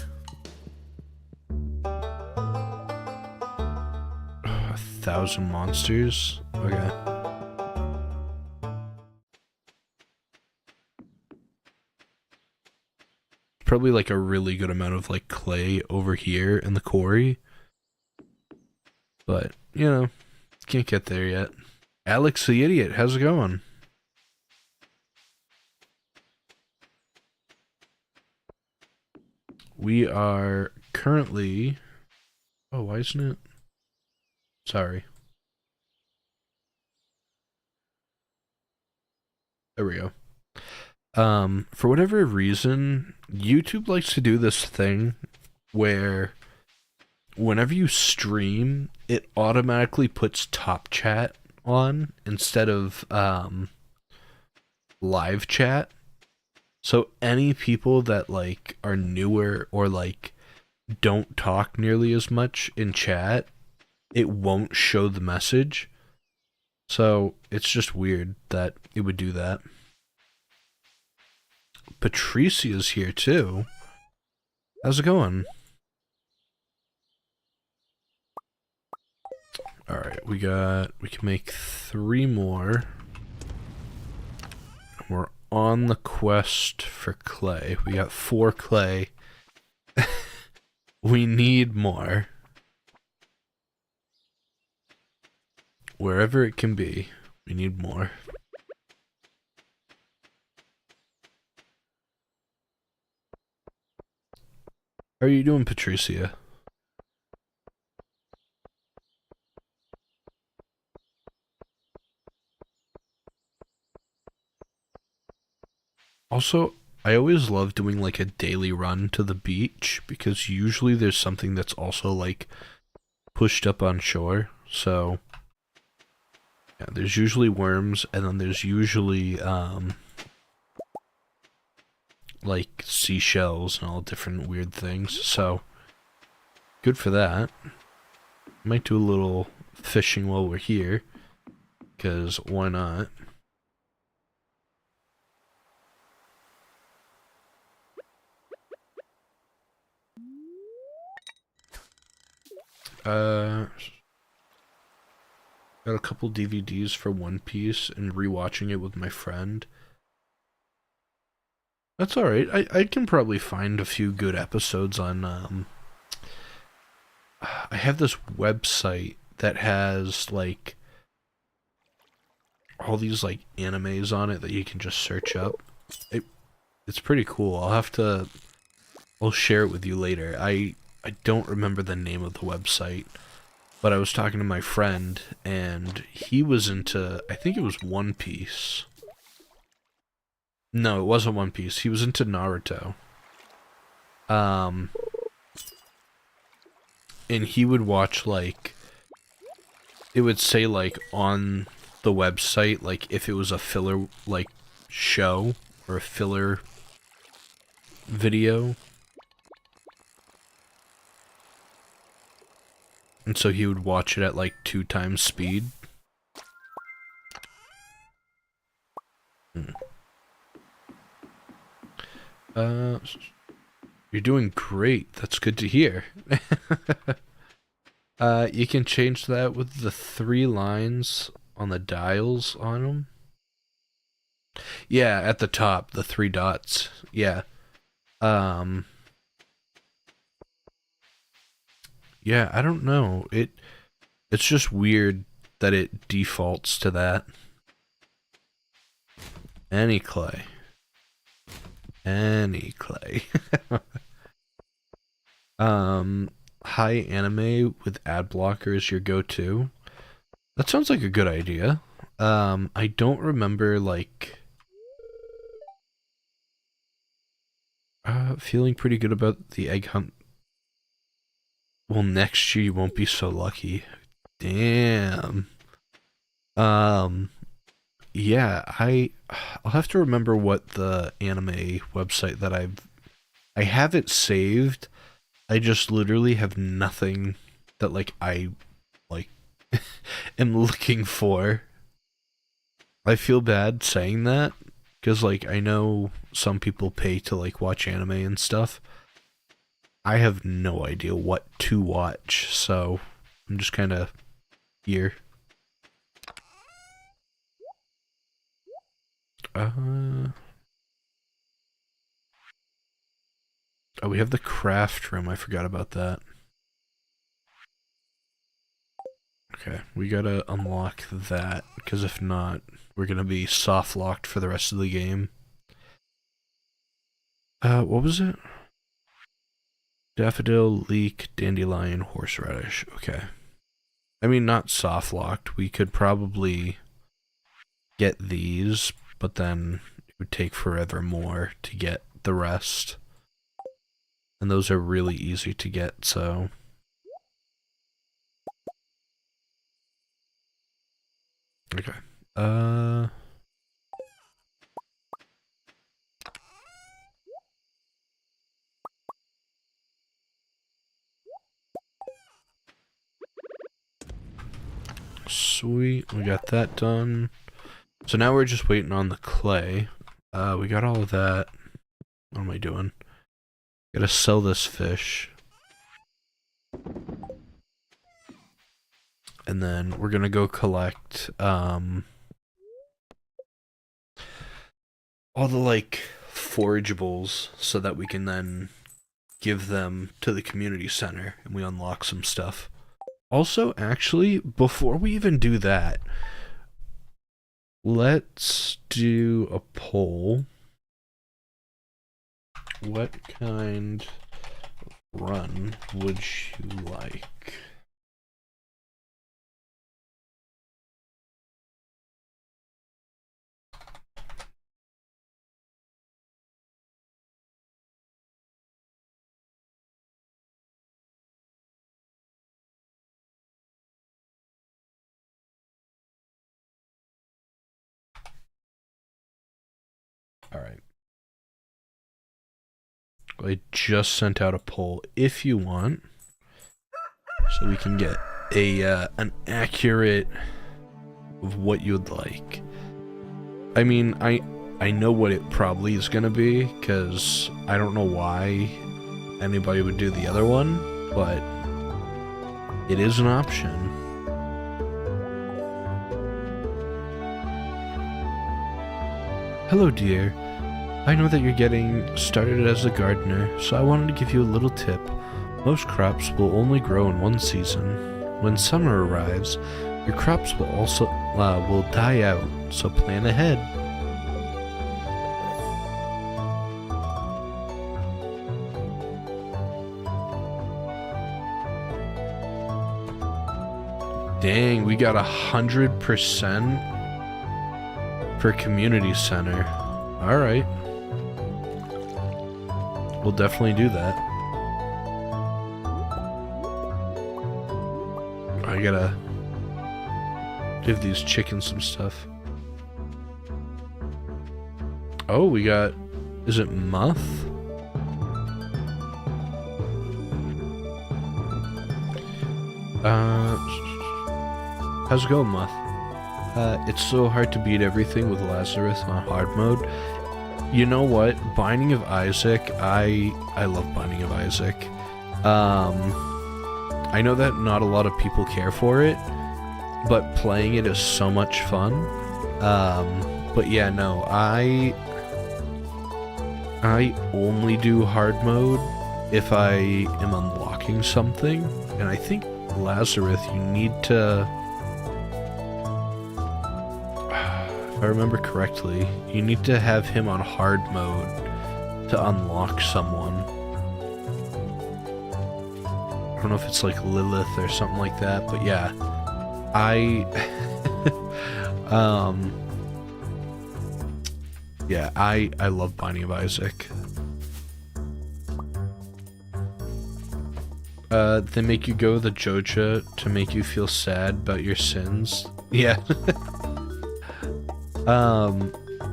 1,000 monsters? Okay. Probably like a really good amount of like clay over here in the quarry. But, you know, can't get there yet. Alex the Idiot, how's it going? We are currently... oh, why isn't it? Sorry. There we go. For whatever reason, YouTube likes to do this thing where whenever you stream, it automatically puts top chat on instead of live chat. So any people that like are newer or like don't talk nearly as much in chat, it won't show the message. So it's just weird that it would do that. Patricia's here too. How's it going? Alright, we can make 3 more. We're on the quest for clay. We got 4 clay. We need more. Wherever it can be, we need more. How are you doing, Patricia? Also, I always love doing like a daily run to the beach because usually there's something that's also like pushed up on shore. So yeah, there's usually worms and then there's usually like seashells and all different weird things. So good for that. Might do a little fishing while we're here because why not? Got a couple DVDs for One Piece and rewatching it with my friend. That's alright. I can probably find a few good episodes on, I have this website that has, like, all these, like, animes on it that you can just search up. It's pretty cool. I'll share it with you later. I don't remember the name of the website, but I was talking to my friend, and he was into, I think it was One Piece. No, it wasn't One Piece. He was into Naruto. And he would watch, like, it would say, like, on the website, like, if it was a filler, like, show, or a filler video. And so he would watch it at, like, 2 times speed. You're doing great. That's good to hear. You can change that with the 3 lines on the dials on them. Yeah, at the top, the 3 dots. Yeah. Yeah, I don't know. It's just weird that it defaults to that. Any clay. Any clay. High anime with ad blocker is your go-to. That sounds like a good idea. I don't remember, like, feeling pretty good about the egg hunt. Well, next year you won't be so lucky. Damn. Yeah, I'll have to remember what the anime website that I have it saved. I just literally have nothing that, like, I, like, am looking for. I feel bad saying that, because, like, I know some people pay to, like, watch anime and stuff. I have no idea what to watch, so I'm just kind of here. Oh, we have the craft room. I forgot about that. Okay, we gotta unlock that, because if not, we're gonna be soft locked for the rest of the game. What was it? Daffodil, leek, dandelion, horseradish. Okay. I mean, not soft locked. We could probably get these, but then it would take forever more to get the rest. And those are really easy to get, so... Okay. Sweet, we got that done. So now we're just waiting on the clay. We got all of that. What am I doing? Gotta sell this fish. And then we're gonna go collect, all the, like, forageables so that we can then give them to the community center and we unlock some stuff. Also, actually, before we even do that, let's do a poll. What kind of run would you like? Alright. I just sent out a poll if you want, so we can get a an accurate of what you'd like. I mean, I know what it probably is gonna be, because I don't know why anybody would do the other one, but it is an option. Hello, dear. I know that you're getting started as a gardener, so I wanted to give you a little tip. Most crops will only grow in one season. When summer arrives, your crops will also will die out, so plan ahead. Dang, we got 100% for community center. Alright. We'll definitely do that. I gotta give these chickens some stuff. Oh, we got... Is it Muff? How's it going, Muff? It's so hard to beat everything with Lazarus on hard mode. You know what? Binding of Isaac, I love Binding of Isaac. I know that not a lot of people care for it, but playing it is so much fun. But yeah, no, I only do hard mode if I am unlocking something, and I think Lazarus, you need to... If I remember correctly, you need to have him on hard mode to unlock someone. I don't know if it's like Lilith or something like that, but yeah. Yeah, I love Binding of Isaac. They make you go the Joja to make you feel sad about your sins. Yeah.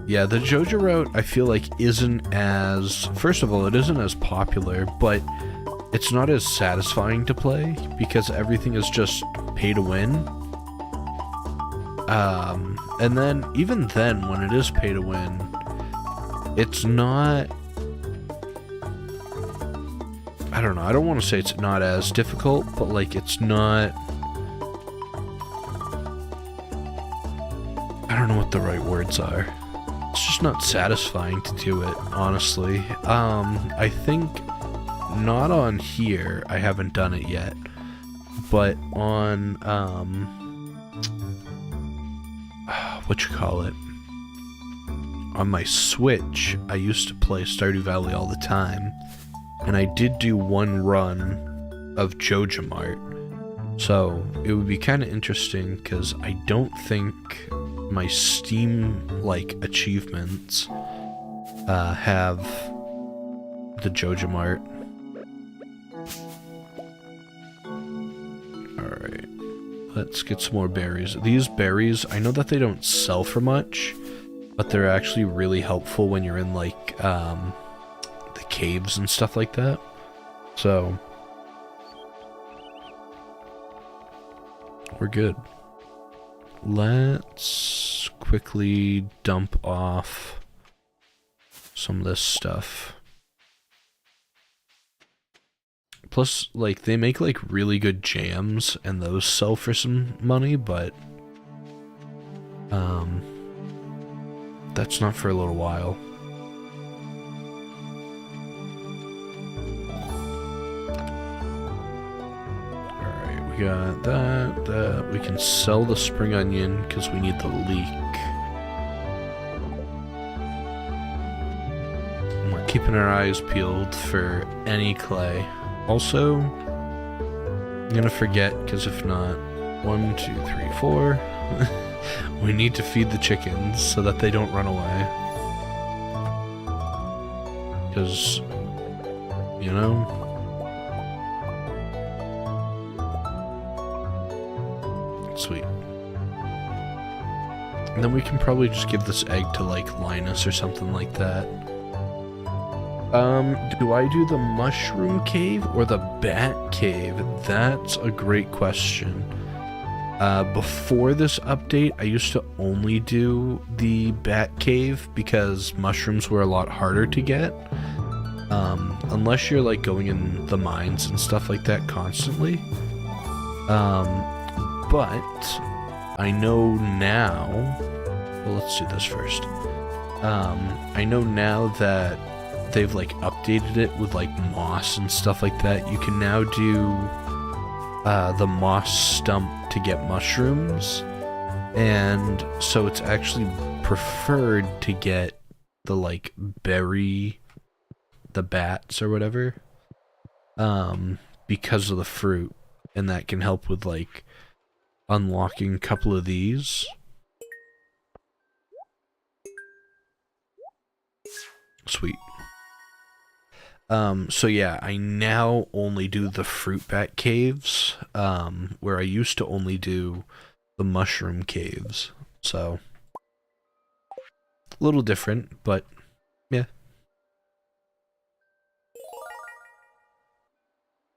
Yeah, the Joja route, I feel like, isn't as... First of all, it isn't as popular, but it's not as satisfying to play, because everything is just pay to win. And then, even then, when it is pay to win, it's not... I don't know, I don't want to say it's not as difficult, but, like, it's not... I don't know what the right words are. It's just not satisfying to do it, honestly. I think not on here, I haven't done it yet, but on, on my Switch, I used to play Stardew Valley all the time, and I did do one run of Joja Mart, so it would be kind of interesting, because I don't think my Steam, like, achievements, have the Joja Mart. Alright, let's get some more berries. These berries, I know that they don't sell for much, but they're actually really helpful when you're in, like, the caves and stuff like that. So, we're good. Let's quickly dump off some of this stuff. Plus, like, they make, like, really good jams, and those sell for some money, but that's not for a little while. We got that. We can sell the spring onion because we need the leek. And we're keeping our eyes peeled for any clay. Also, I'm gonna forget because if not, 1, 2, 3, 4. We need to feed the chickens so that they don't run away. Because, you know. Sweet. And then we can probably just give this egg to, like, Linus or something like that. Do I do the mushroom cave or the bat cave? That's a great question. Before this update, I used to only do the bat cave because mushrooms were a lot harder to get. Unless you're, like, going in the mines and stuff like that constantly. But I know now, well, let's do this first. I know now that they've, like, updated it with, like, moss and stuff like that. You can now do the moss stump to get mushrooms, and so it's actually preferred to get the, like, berry, the bats or whatever, because of the fruit, and that can help with, like, unlocking a couple of these. Sweet. So yeah, I now only do the fruit bat caves, where I used to only do the mushroom caves. So, a little different, but yeah.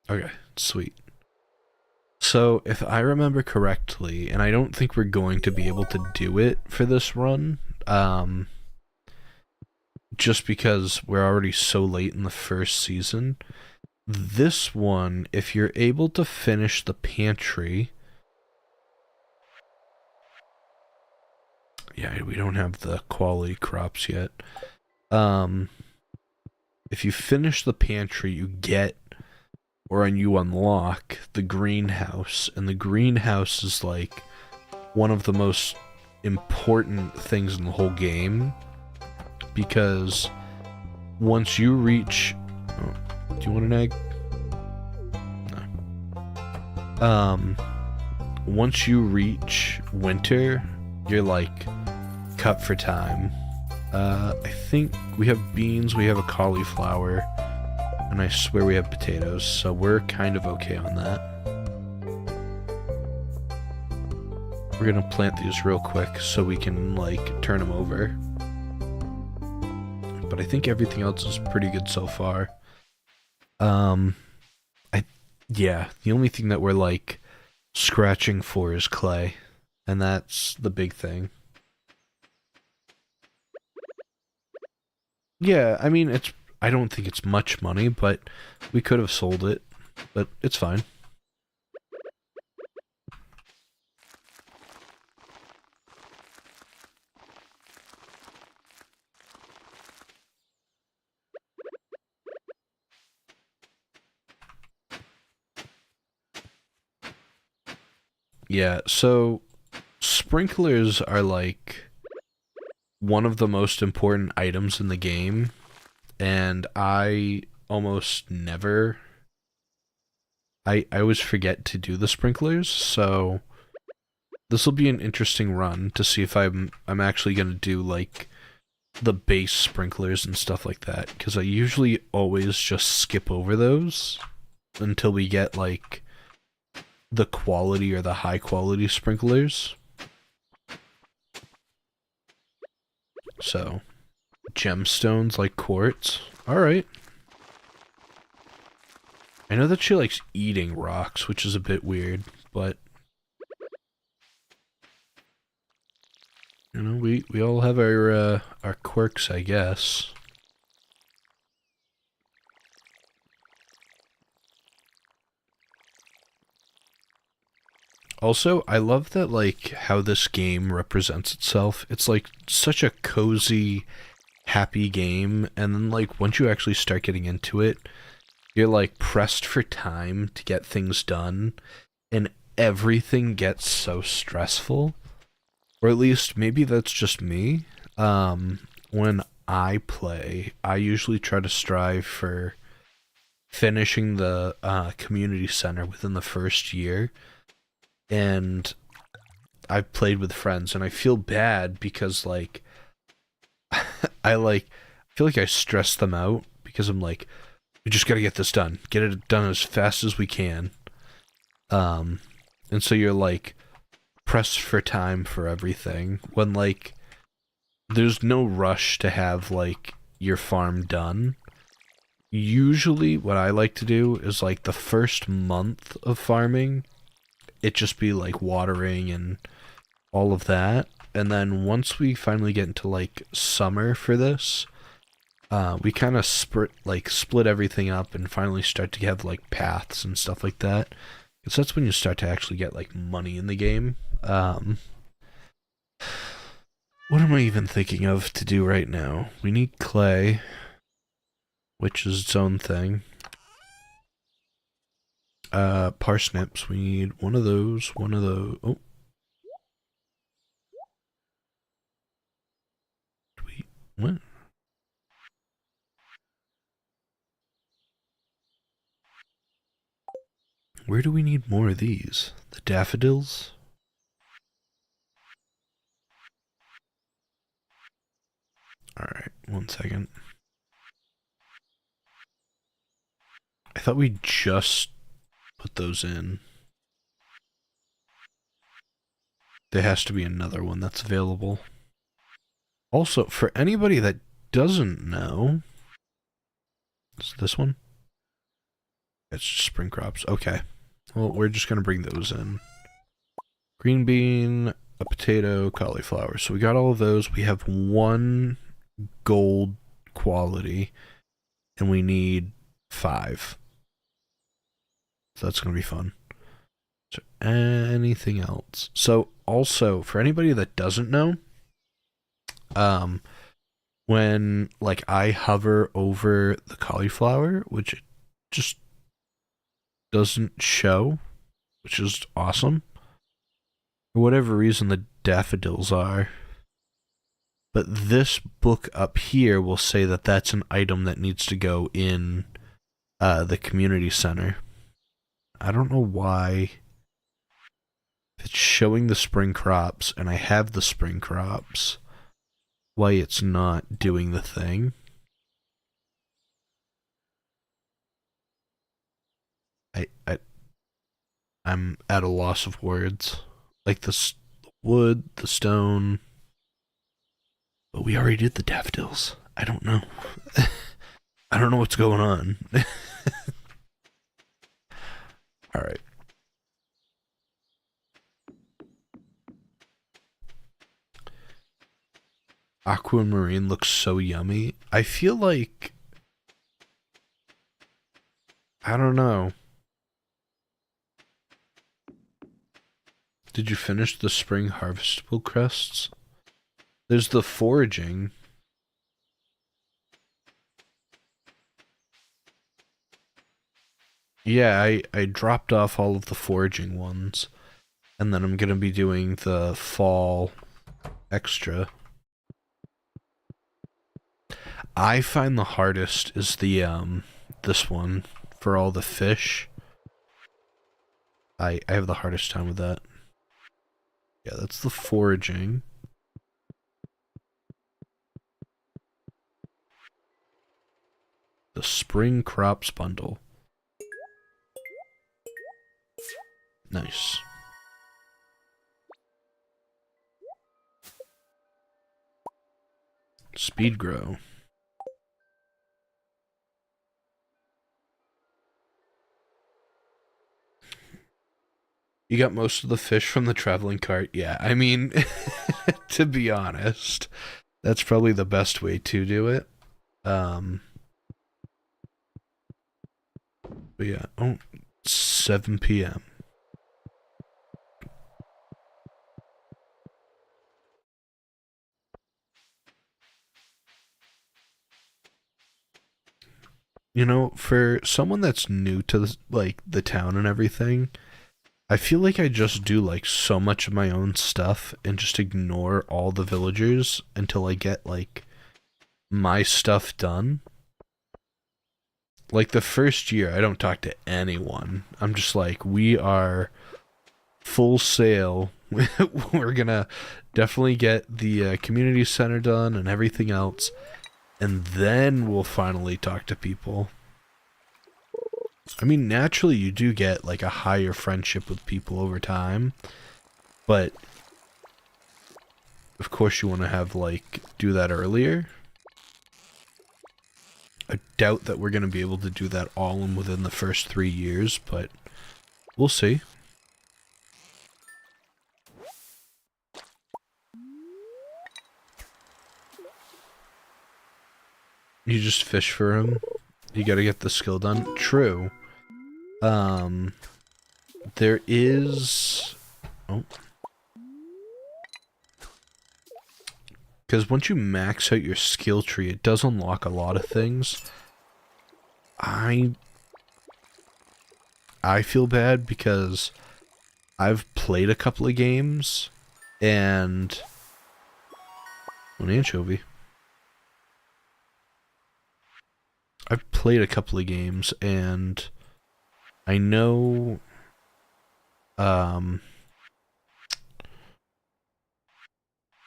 Okay, sweet. So, if I remember correctly, and I don't think we're going to be able to do it for this run, just because we're already so late in the first season. This one, if you're able to finish the pantry... Yeah, we don't have the quality crops yet. If you finish the pantry, you get, or you unlock, the greenhouse. And the greenhouse is like one of the most important things in the whole game. Because once you reach... Oh, do you want an egg? No. Once you reach winter, you're like cut for time. I think we have beans, we have a cauliflower, and I swear we have potatoes, so we're kind of okay on that. We're gonna plant these real quick so we can, like, turn them over. But I think everything else is pretty good so far. Yeah, the only thing that we're, like, scratching for is clay, and that's the big thing. Yeah, I mean, I don't think it's much money, but we could have sold it, but it's fine. Yeah, so sprinklers are like one of the most important items in the game, and I almost never... I always forget to do the sprinklers, so this will be an interesting run to see if I'm actually going to do, like, the base sprinklers and stuff like that, because I usually always just skip over those until we get, like, the quality or the high quality sprinklers. So, gemstones like quartz. Alright. I know that she likes eating rocks, which is a bit weird, but... You know, we all have our quirks, I guess. Also, I love that, like, how this game represents itself. It's, like, such a cozy, happy game, and then, like, once you actually start getting into it, you're, like, pressed for time to get things done, and everything gets so stressful. Or at least, maybe that's just me. When I play, I usually try to strive for finishing the community center within the first year. And I've played with friends, and I feel bad because, like, I feel like I stress them out because I'm like, we just gotta get this done. Get it done as fast as we can. And so you're, like, pressed for time for everything, when, like, there's no rush to have, like, your farm done. Usually, what I like to do is, like, the first month of farming, it just be, like, watering and all of that. And then once we finally get into, like, summer for this, we kind of split everything up and finally start to have, like, paths and stuff like that. Because that's when you start to actually get, like, money in the game. What am I even thinking of to do right now? We need clay, which is its own thing. Parsnips, we need one of those, one of those. Oh. What? Where do we need more of these? The daffodils? 1 second. I thought we just put those in. There has to be another one that's available. Also, for anybody that doesn't know, is this one? It's just spring crops. Okay. Well, we're just gonna bring those in. Green bean, a potato, cauliflower. So we got all of those. We have 1 gold quality, and we need 5. So that's gonna be fun. So anything else? So also, for anybody that doesn't know, when like I hover over the cauliflower, which it just doesn't show, which is awesome. For whatever reason, the daffodils are. But this book up here will say that that's an item that needs to go in the community center. I don't know why. If it's showing the spring crops, and I have the spring crops, why it's not doing the thing. I'm at a loss of words. Like the wood, the stone. But we already did the daffodils. I don't know. I don't know what's going on. Alright. Aquamarine looks so yummy. I feel like... I don't know. Did you finish the spring harvestable crests? There's the foraging. Yeah, I dropped off all of the foraging ones. And then I'm gonna be doing the fall extra. I find the hardest is the, this one, for all the fish. I have the hardest time with that. Yeah, that's the foraging. The spring crops bundle. Nice. Speed grow. You got most of the fish from the traveling cart? Yeah, I mean, to be honest, that's probably the best way to do it. But yeah, oh, 7 p.m. You know, for someone that's new to this, like the town and everything, I feel like I just do like so much of my own stuff and just ignore all the villagers until I get like my stuff done. Like the first year, I don't talk to anyone. I'm just like, we are full sail. We're gonna definitely get the community center done and everything else, and then we'll finally talk to people. I mean, naturally you do get like a higher friendship with people over time, but of course you want to have like do that earlier. I doubt that we're going to be able to do that all in within the first 3 years, but we'll see. You just fish for him. You gotta get the skill done. True. There is... Oh. Because once you max out your skill tree, it does unlock a lot of things. I feel bad because I've played a couple of games, and... An anchovy. I've played a couple of games, and I know,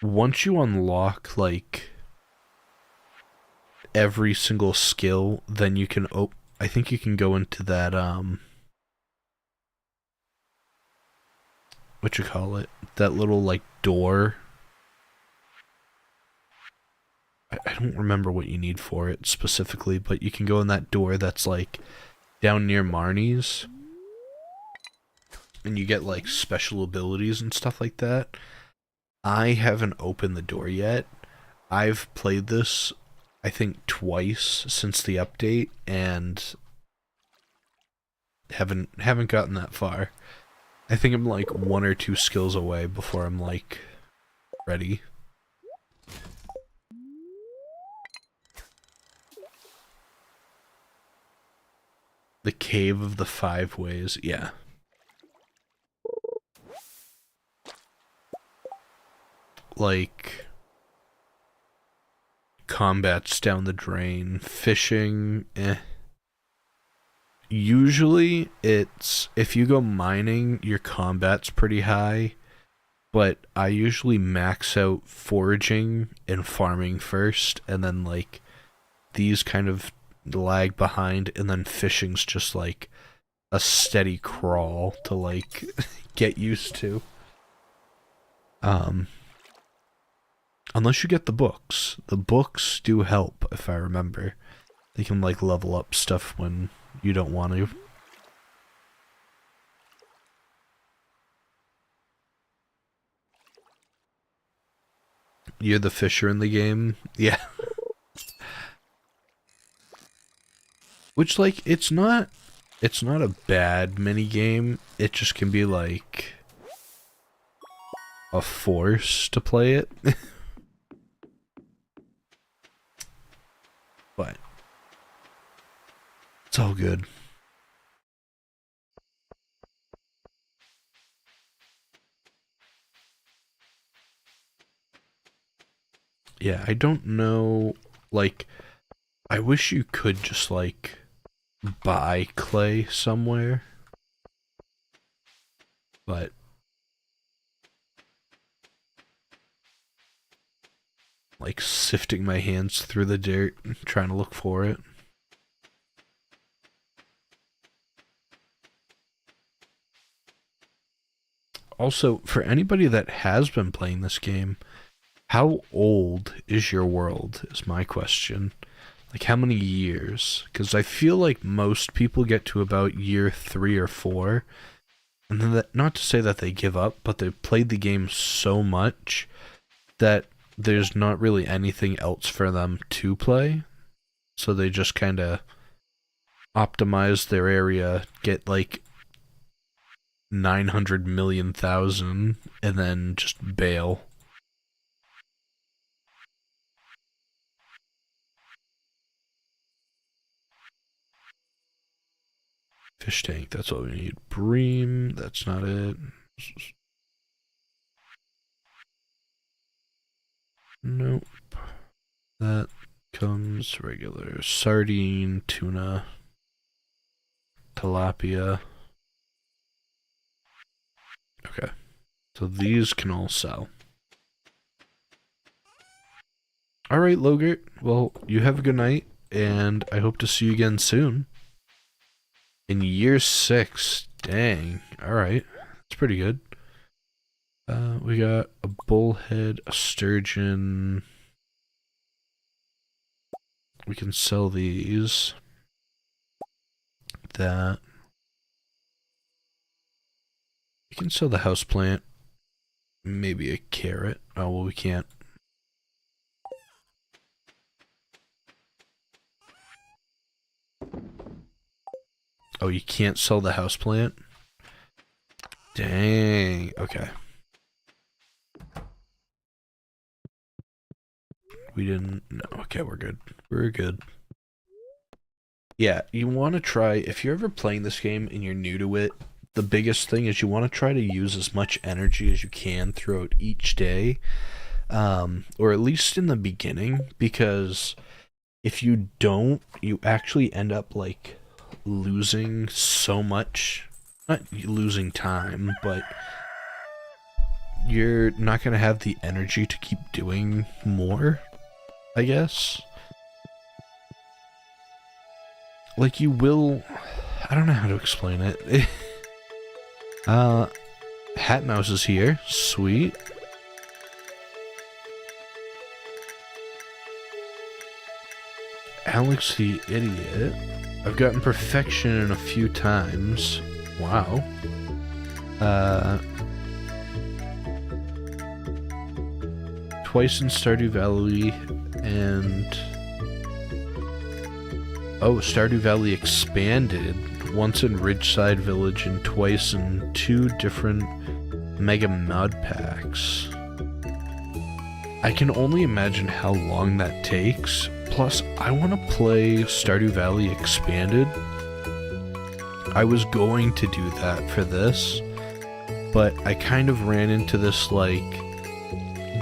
once you unlock, like, every single skill, then you can I think you can go into that what you call it? That little like door. I don't remember what you need for it specifically, but you can go in that door that's like down near Marnie's. And you get like special abilities and stuff like that. I haven't opened the door yet. I've played this, I think, twice since the update, and haven't gotten that far. I think I'm like 1 or 2 skills away before I'm like ready. The Cave of the 5 Ways, yeah. Like combats down the drain, fishing, Usually it's, if you go mining, your combat's pretty high, but I usually max out foraging and farming first, and then like these kind of lag behind, and then fishing's just like a steady crawl to like get used to. Unless you get the books. The books do help, if I remember. They can like level up stuff when you don't want to. You're the fisher in the game? Yeah. Which, like, it's not a bad mini game. It just can be like a force to play it. But it's all good. Yeah, I don't know, like, I wish you could just, like, buy clay somewhere. But like sifting my hands through the dirt, trying to look for it. Also, for anybody that has been playing this game, how old is your world, is my question. Like, how many years? Because I feel like most people get to about year 3 or 4, and then not to say that they give up, but they've played the game so much that there's not really anything else for them to play. So they just kind of optimize their area, get like 900 million thousand, and then just bail. Fish tank, that's what we need. Bream, that's not it. Nope. That comes regular. Sardine, tuna, tilapia. Okay. So these can all sell. Alright, Logert. Well, you have a good night, and I hope to see you again soon. In year 6. Dang. Alright. That's pretty good. We got a bullhead, a sturgeon. We can sell these. That. We can sell the houseplant. Maybe a carrot. Oh, well, we can't. Oh, you can't sell the houseplant? Dang. Okay. We didn't... No, okay, we're good. We're good. Yeah, you want to try... If you're ever playing this game and you're new to it, the biggest thing is you want to try to use as much energy as you can throughout each day. Or at least in the beginning, because if you don't, you actually end up, like, losing so much. Not losing time, but you're not going to have the energy to keep doing more, I guess. like, you will... I don't know how to explain it. Hat Mouse is here. Sweet. Alex the Idiot. I've gotten perfection in a few times. Wow. Twice in Stardew Valley and... Oh, Stardew Valley expanded. Once in Ridgeside Village and twice in 2 different Mega Mod Packs. I can only imagine how long that takes. Plus, I want to play Stardew Valley Expanded. I was going to do that for this, but I kind of ran into this, like,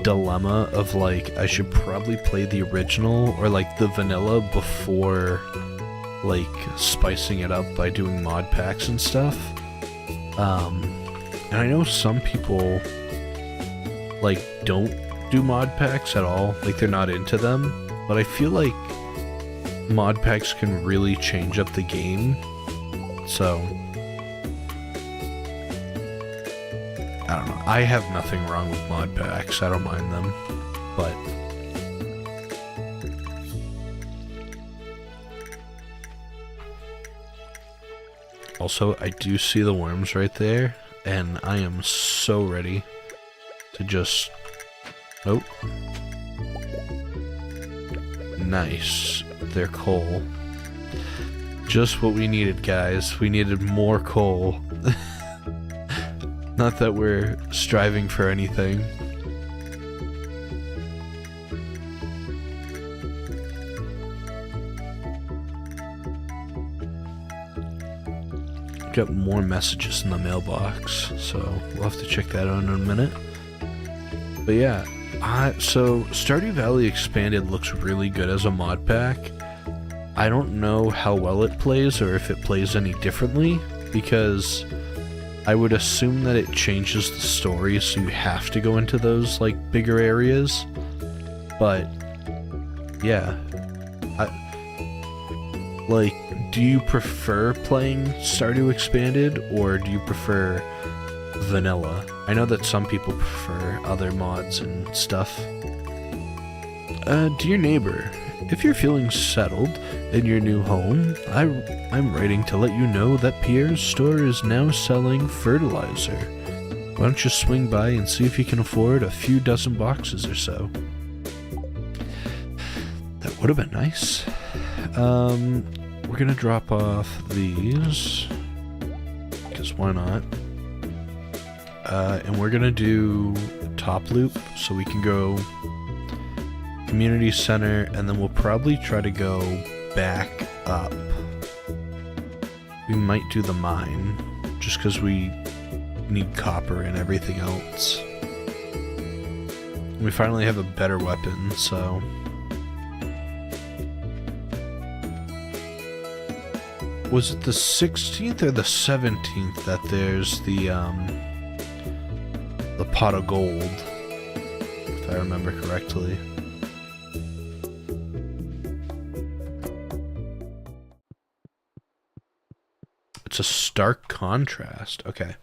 dilemma of, like, I should probably play the original or, like, the vanilla before, like, spicing it up by doing mod packs and stuff. And I know some people, like, don't do mod packs at all. Like, they're not into them. But I feel like mod packs can really change up the game. So, I don't know. I have nothing wrong with mod packs. I don't mind them. But also, I do see the worms right there, and I am so ready to just... Nope. Nice. They're coal. Just what we needed, guys. We needed more coal. Not that we're striving for anything. Got more messages in the mailbox, so we'll have to check that out in a minute. But yeah, so Stardew Valley Expanded looks really good as a mod pack. I don't know how well it plays or if it plays any differently, because I would assume that it changes the story, so you have to go into those, like, bigger areas. But yeah, like, do you prefer playing Stardew Expanded, or do you prefer vanilla? I know that some people prefer other mods and stuff. Dear neighbor, if you're feeling settled in your new home, I'm writing to let you know that Pierre's store is now selling fertilizer. Why don't you swing by and see if you can afford a few dozen boxes or so? That would have been nice. We're gonna drop off these, because why not? And we're gonna do a top loop, so we can go community center, and then we'll probably try to go back up. We might do the mine, just because we need copper and everything else. We finally have a better weapon, so... Was it the 16th or the 17th that there's the pot of gold, if I remember correctly? It's a stark contrast. Okay.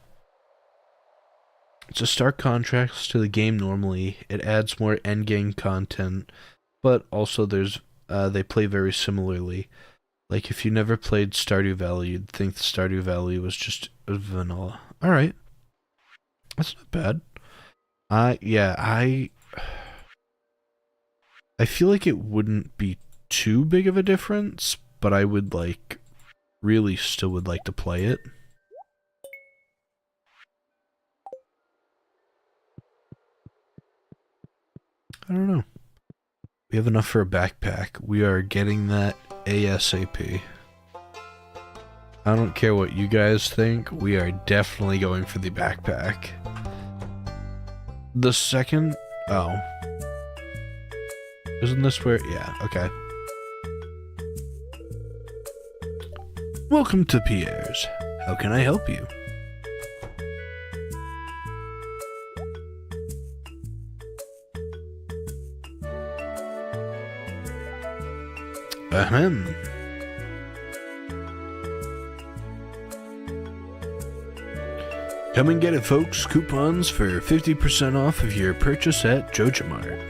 It's a stark contrast to the game normally. It adds more endgame content, but also there's they play very similarly. Like, if you never played Stardew Valley, you'd think Stardew Valley was just vanilla. Alright. That's not bad. Yeah, I feel like it wouldn't be too big of a difference, but I would, like, really still would like to play it. I don't know. We have enough for a backpack. We are getting that ASAP. I don't care what you guys think, we are definitely going for the backpack. The second... Oh. Isn't this where... Yeah, okay. Welcome to Pierre's. How can I help you? Ahem. Come and get it, folks. Coupons for 50% off of your purchase at JojaMart.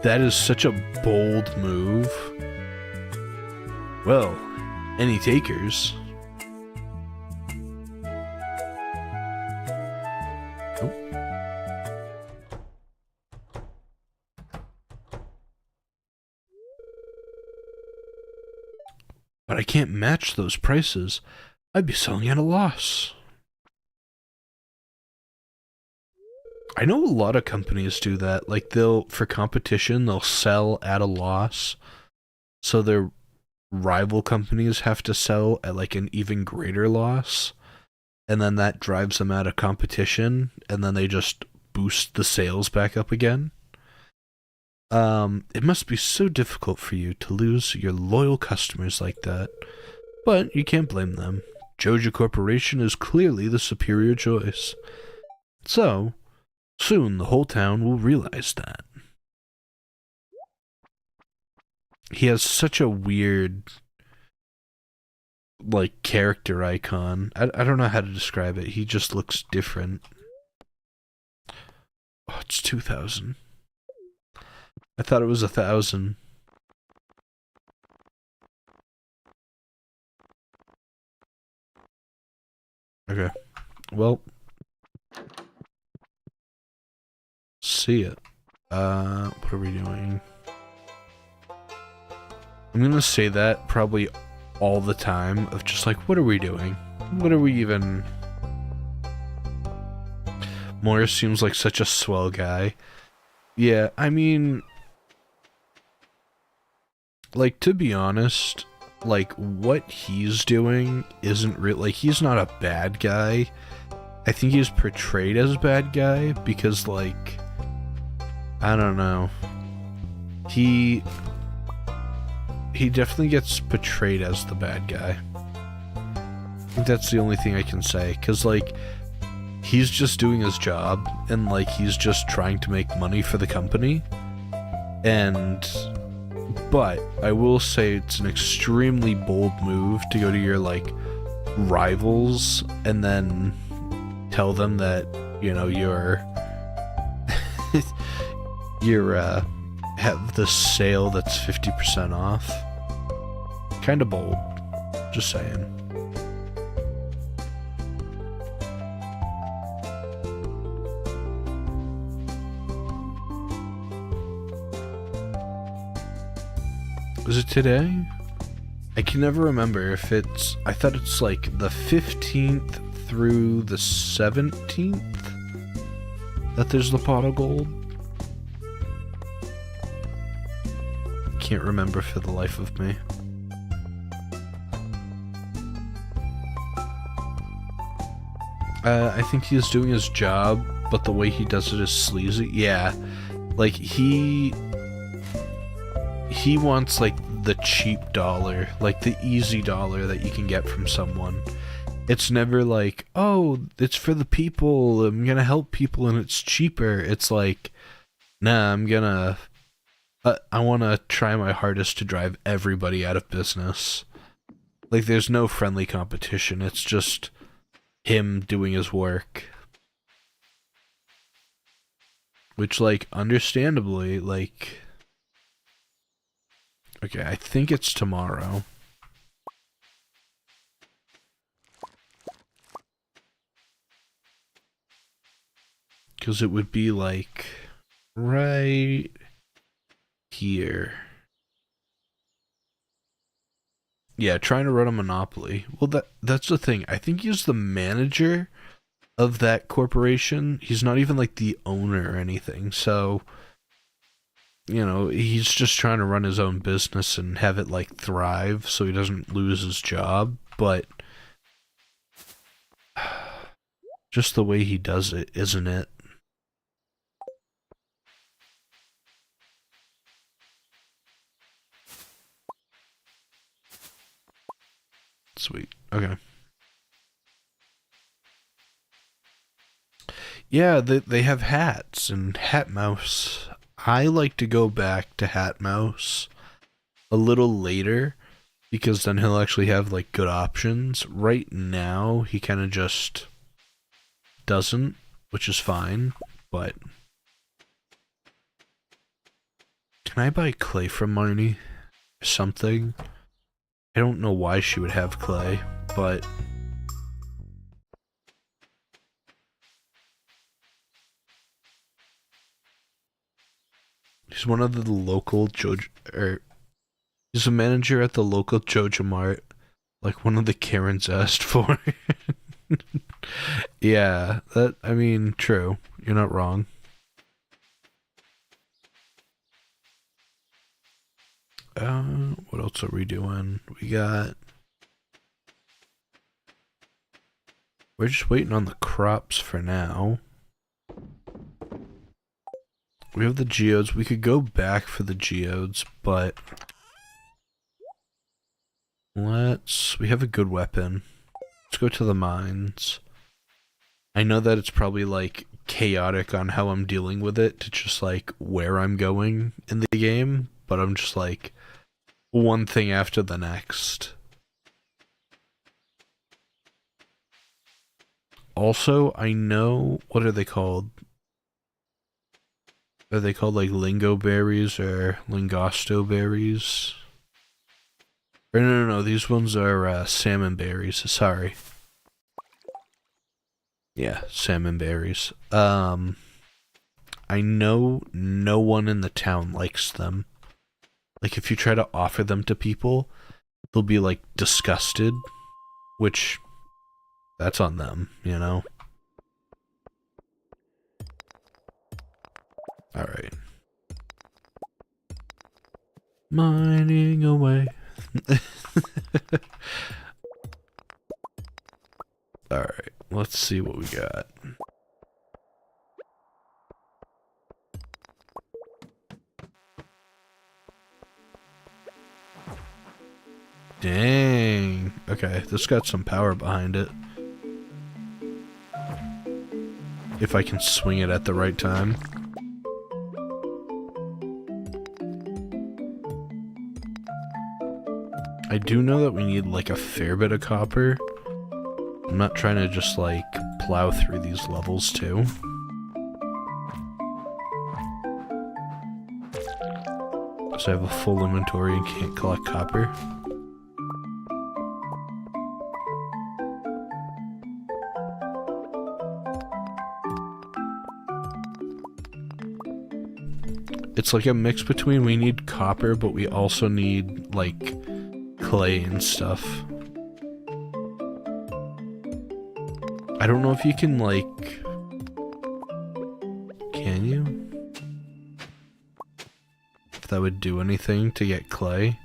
That is such a bold move. Well, any takers? Nope. But I can't match those prices. I'd be selling at a loss. I know a lot of companies do that. Like, for competition, they'll sell at a loss. So their rival companies have to sell at like an even greater loss. And then that drives them out of competition. And then they just boost the sales back up again. It must be so difficult for you to lose your loyal customers like that. But you can't blame them. Joja Corporation is clearly the superior choice. So, soon the whole town will realize that. He has such a weird, like, character icon. I don't know how to describe it. He just looks different. Oh, it's 2,000. I thought it was 1,000. Okay. Well. See it. What are we doing? I'm gonna say that probably all the time of just like, what are we doing? What are we even... Morris seems like such a swell guy. Yeah, I mean... Like, to be honest, like, what he's doing isn't real. Like, he's not a bad guy. I think he's portrayed as a bad guy because, like... I don't know. He definitely gets portrayed as the bad guy. I think that's the only thing I can say. Because, like, he's just doing his job. And, like, he's just trying to make money for the company. But I will say it's an extremely bold move to go to your, like, rivals and then tell them that, you know, you're have the sale that's 50% off. Kind of bold. Just saying. Is it today? I can never remember if it's... I thought it's like the 15th through the 17th that there's the pot of gold. Can't remember for the life of me. I think he's doing his job, but the way he does it is sleazy. Yeah, like he wants like the cheap dollar, like the easy dollar that you can get from someone. It's never like, oh, it's for the people, I'm gonna help people and it's cheaper. It's like, nah, I want to try my hardest to drive everybody out of business. Like, there's no friendly competition. It's just him doing his work. Which, like, understandably, like... Okay, I think it's tomorrow. Because it would be, like, right... here. Yeah, trying to run a monopoly. Well, that's the thing. I think he's the manager of that corporation. He's not even like the owner or anything. So, you know, he's just trying to run his own business and have it like thrive so he doesn't lose his job. But just the way he does it, isn't it? Sweet. Okay. Yeah, they have hats and Hat Mouse. I like to go back to Hat Mouse a little later because then he'll actually have like good options. Right now, he kind of just doesn't, which is fine, but can I buy clay from Marnie or something? I don't know why she would have clay, but he's one of the local he's a manager at the local Joja Mart, like one of the Karens asked for. Yeah, I mean, true. You're not wrong. What else are we doing? We're just waiting on the crops for now. We have the geodes. We could go back for the geodes, but we have a good weapon. Let's go to the mines. I know that it's probably like chaotic on how I'm dealing with it to just like where I'm going in the game, but I'm just like one thing after the next. Also, I know, what are they called? Are they called like lingo berries or lingosto berries? Or no, these ones are salmon berries, sorry. Yeah, salmon berries. I know no one in the town likes them. Like, if you try to offer them to people, they'll be, like, disgusted. Which, that's on them, you know? Alright. Mining away. Alright, let's see what we got. Dang. Okay, this got some power behind it. If I can swing it at the right time. I do know that we need like a fair bit of copper. I'm not trying to just like plow through these levels too. Because I have a full inventory and can't collect copper. It's like a mix between we need copper, but we also need like clay and stuff. I don't know if you can like... Can you? If that would do anything to get clay.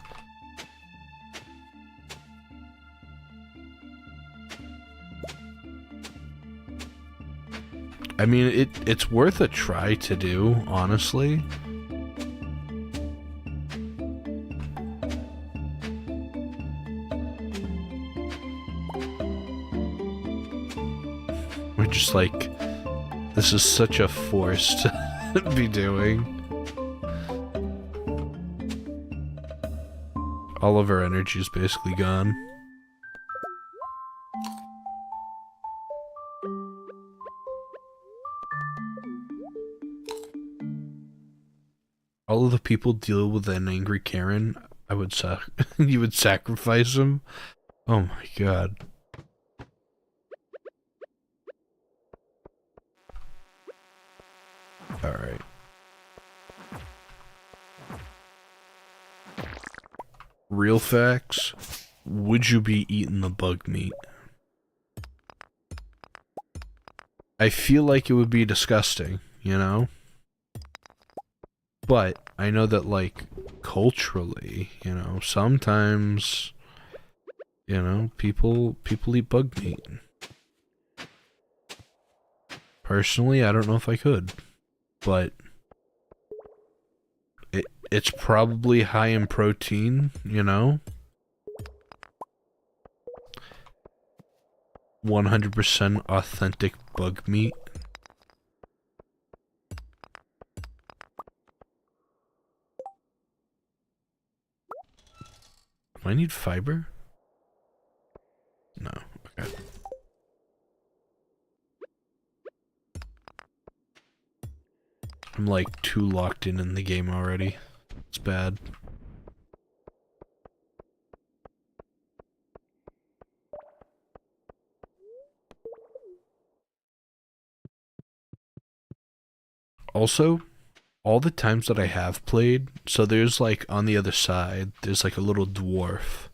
I mean, it's worth a try to do, honestly. We're just like, this is such a force to be doing. All of our energy is basically gone. All of the people deal with an angry Karen. I would you would sacrifice them? Oh my god. Alright. Real facts. Would you be eating the bug meat? I feel like it would be disgusting, you know? But I know that, like, culturally, you know, sometimes, you know, people eat bug meat. Personally, I don't know if I could, but it's probably high in protein, you know? 100% authentic bug meat. Am I I need fiber? No, okay. I'm like too locked in the game already. It's bad. Also, all the times that I have played, so there's like on the other side, there's like a little dwarf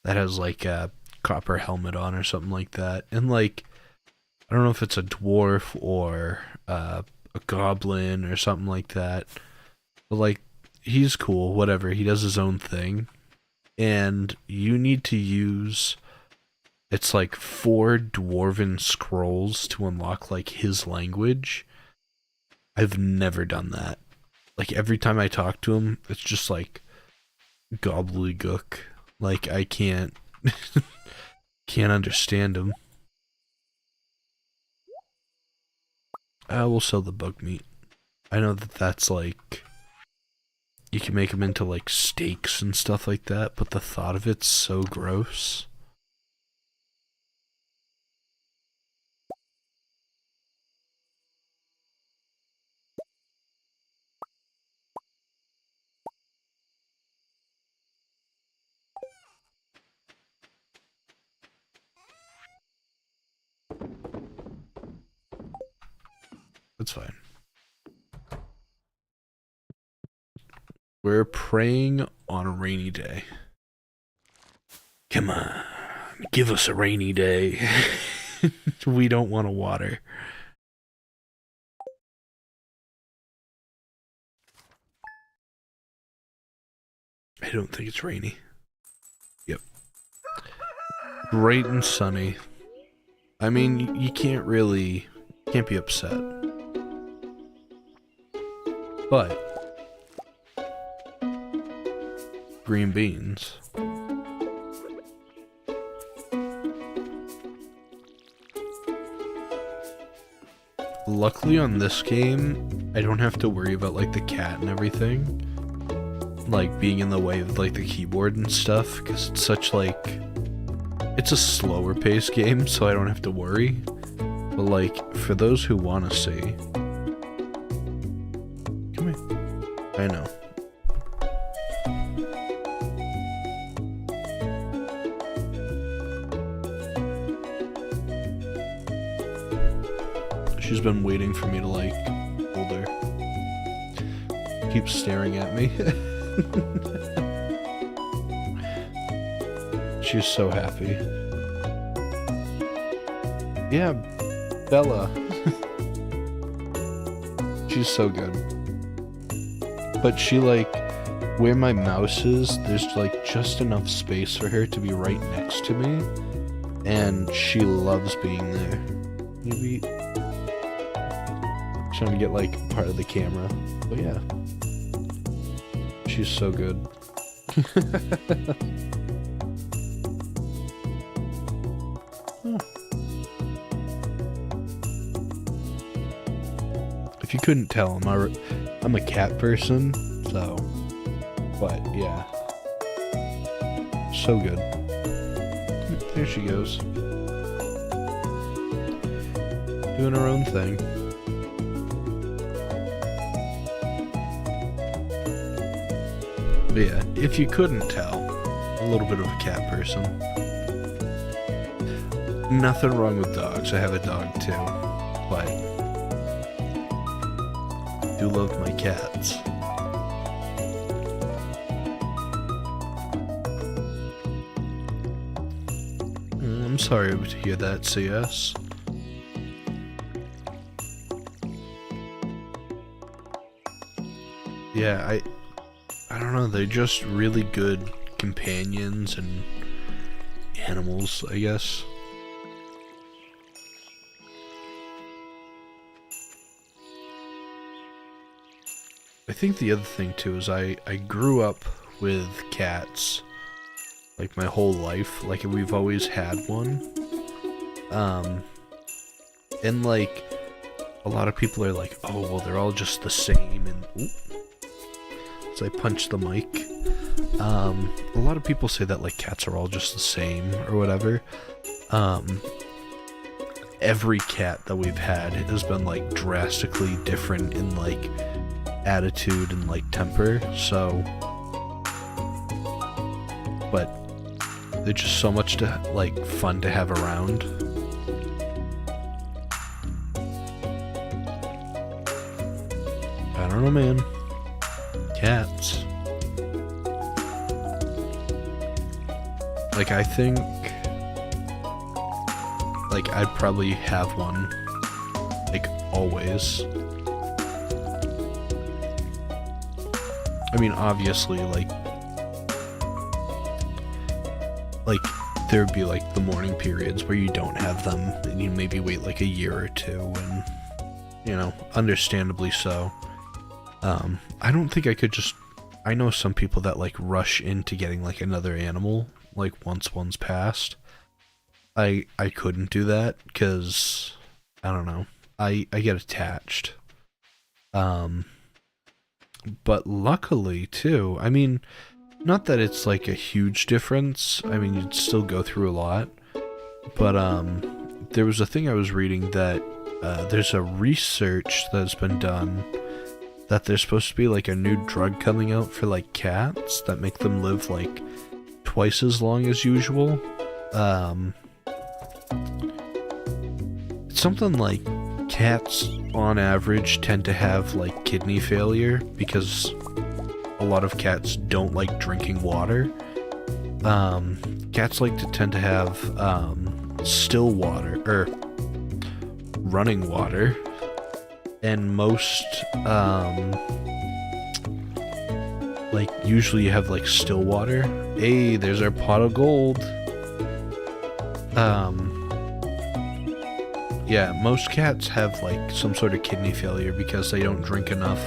that has like a copper helmet on or something like that. And like, I don't know if it's a dwarf or a goblin or something like that. But like, he's cool, whatever. He does his own thing. And you need to use, it's like 4 dwarven scrolls to unlock like his language. I've never done that. Like every time I talk to him, it's just like gobbledygook. Like I can't understand him. I will sell the bug meat. I know that that's like, you can make them into like steaks and stuff like that, but the thought of it's so gross. That's fine. We're praying on a rainy day. Come on, give us a rainy day. We don't want to water. I don't think it's rainy. Yep. Bright and sunny. I mean, you can't be upset. But green beans. Luckily on this game, I don't have to worry about like the cat and everything, like being in the way of like the keyboard and stuff, because it's such like, it's a slower paced game, so I don't have to worry. But like, for those who want to see, come here. I know. She's been waiting for me to like hold her. Keeps staring at me. She's so happy. Yeah, Bella. She's so good. But she like, where my mouse is, there's like just enough space for her to be right next to me. And she loves being there. Maybe trying to get like part of the camera. But yeah. She's so good. Huh. If you couldn't tell, I'm a cat person, so, but yeah. So good. There she goes. Doing her own thing. But yeah, if you couldn't tell, a little bit of a cat person. Nothing wrong with dogs. I have a dog too. But I do love my cats. I'm sorry to hear that, CS. Yeah, I don't know, they're just really good companions and animals, I guess. I think the other thing too is I grew up with cats like my whole life. Like we've always had one. And like a lot of people are like, oh well, they're all just the same, and ooh, so I punched the mic. A lot of people say that like cats are all just the same or whatever. Every cat that we've had has been like drastically different in like attitude and like temper, so but they're just so much to like fun to have around. I don't know, man. Cats. Like, I think like I'd probably have one like always. I mean, obviously, like there'd be like the morning periods where you don't have them and you maybe wait like a year or two, and you know, understandably so. I don't think I could just, I know some people that like rush into getting like another animal like once one's passed. I couldn't do that because I don't know, I get attached. But luckily too, I mean, not that it's like a huge difference. I mean, you'd still go through a lot. But there was a thing I was reading that there's a research that's been done that there's supposed to be like a new drug coming out for like cats that make them live like twice as long as usual. It's something like cats on average tend to have like kidney failure because a lot of cats don't like drinking water. Cats like to tend to have still water or running water, and most like usually you have like still water. Hey, there's our pot of gold. Yeah, most cats have like some sort of kidney failure because they don't drink enough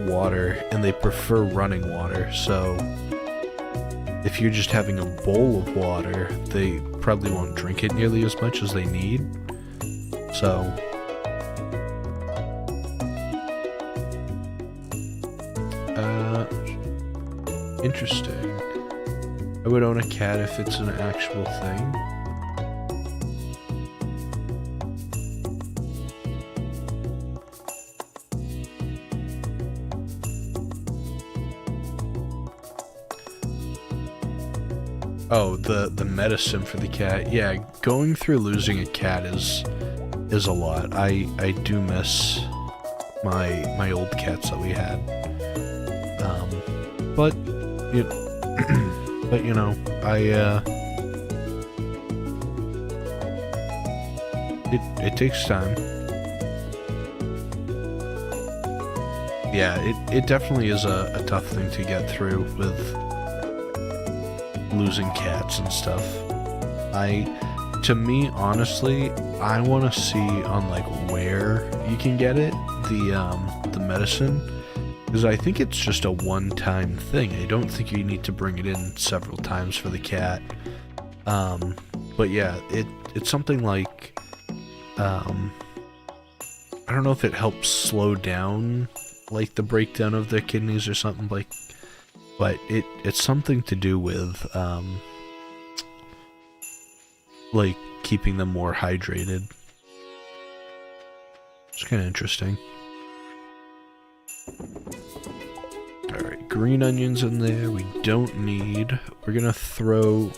water, and they prefer running water. So if you're just having a bowl of water, they probably won't drink it nearly as much as they need. So interesting. I would own a cat if it's an actual thing. Oh, the medicine for the cat. Yeah, going through losing a cat is a lot. I do miss my old cats that we had. But but you know, it takes time. Yeah, it definitely is a tough thing to get through with losing cats and stuff. To me, honestly, I want to see on like where you can get it, the medicine, because I think it's just a one-time thing. I don't think you need to bring it in several times for the cat. But yeah, it's something like, I don't know if it helps slow down like the breakdown of their kidneys or something like. But it's something to do with, like, keeping them more hydrated. It's kind of interesting. Alright, green onions in there we don't need. We're gonna throw...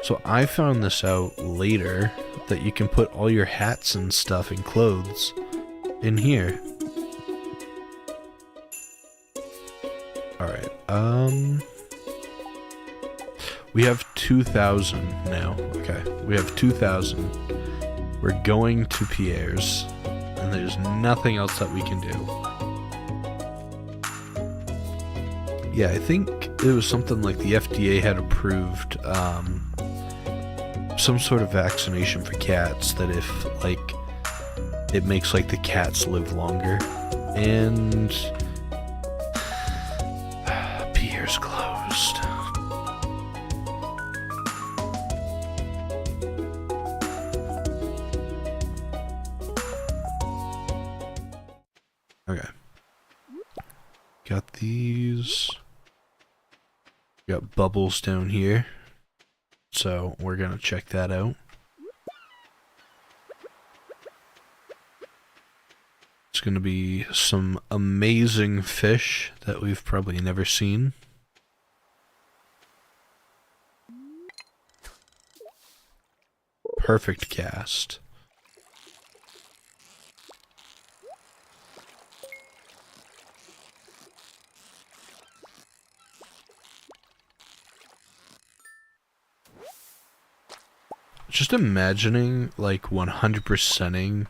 So I found this out later, that you can put all your hats and stuff and clothes in here. Alright, we have 2,000 now. Okay, we have 2,000. We're going to Pierre's, and there's nothing else that we can do. Yeah, I think it was something like the FDA had approved, some sort of vaccination for cats that if, like, it makes, like, the cats live longer. And... Pierre's closed. Okay. got these. We got bubbles down here. So we're gonna check that out. It's gonna be some amazing fish that we've probably never seen. Perfect cast. Just imagining, like, 100%ing...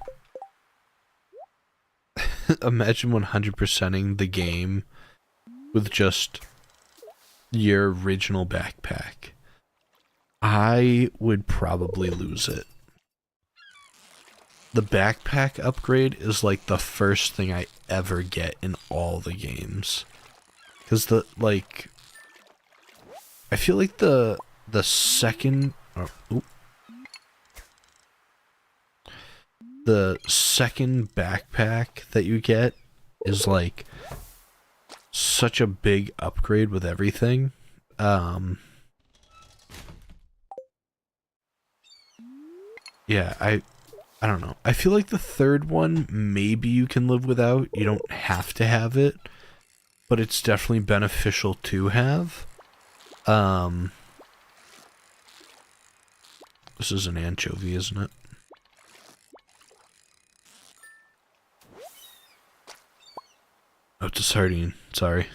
Imagine 100%ing the game with just your original backpack. I would probably lose it. The backpack upgrade is, like, the first thing I ever get in all the games. Because like... I feel like the second... the second backpack that you get is like such a big upgrade with everything. Yeah, I don't know. I feel like the third one maybe you can live without. You don't have to have it, but it's definitely beneficial to have. This is an anchovy, isn't it? Oh, it's a sardine. Sorry.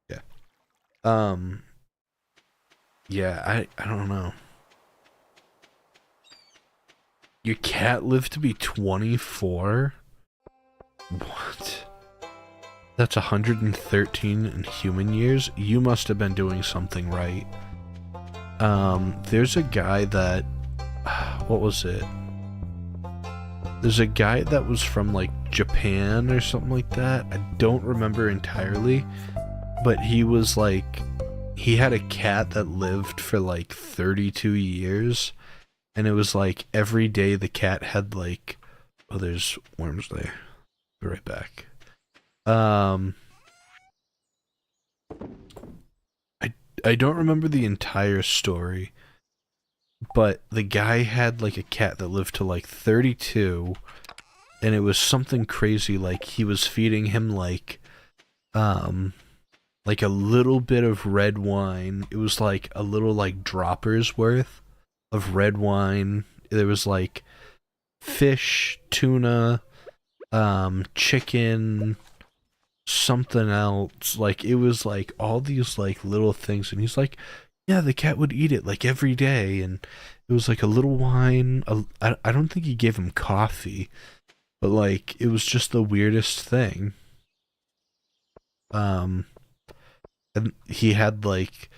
Yeah. Yeah, I don't know. Your cat lived to be 24? What? That's 113 in human years? You must have been doing something right. There's a guy that... What was it? There's a guy that was from, like, Japan or something like that. I don't remember entirely. But he was, like... He had a cat that lived for, like, 32 years. And it was, like, every day the cat had, like... Oh, there's worms there. Be right back. I don't remember the entire story. But the guy had, like, a cat that lived to, like, 32, and it was something crazy, like, he was feeding him, like a little bit of red wine. It was, like, a little, like, dropper's worth of red wine. There was, like, fish, tuna, chicken, something else. Like, it was, like, all these, like, little things, and he's like... Yeah, the cat would eat it, like, every day, and it was, like, a little wine. I don't think he gave him coffee, but, like, it was just the weirdest thing. And he had, like,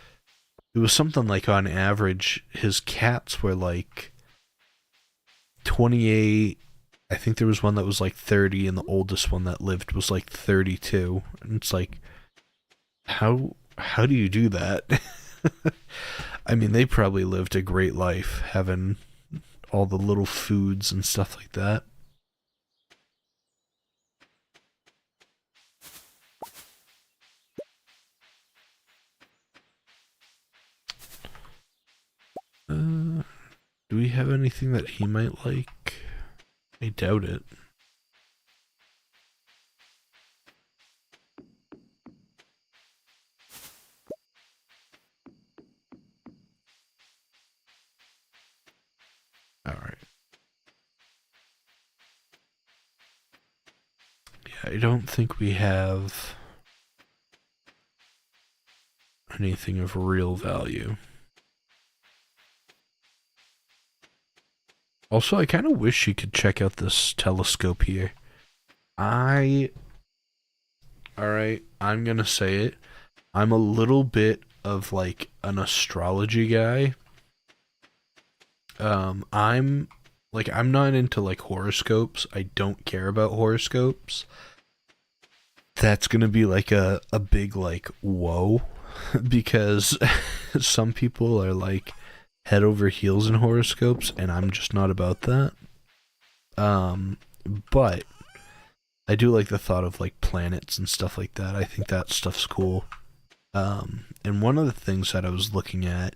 it was something like, on average, his cats were, like, 28. I think there was one that was, like, 30, and the oldest one that lived was, like, 32. And it's like, how do you do that? I mean, they probably lived a great life, having all the little foods and stuff like that. Do we have anything that he might like? I doubt it. Alright. Yeah, I don't think we have anything of real value. Also, I kind of wish you could check out this telescope here. Alright, I'm gonna say it. I'm a little bit of, like, an astrology guy. I'm not into, like, horoscopes. I don't care about horoscopes. That's gonna be, like, a big, like, whoa. Because some people are, like, head over heels in horoscopes, and I'm just not about that. But I do like the thought of like planets and stuff like that. I think that stuff's cool. And one of the things that I was looking at,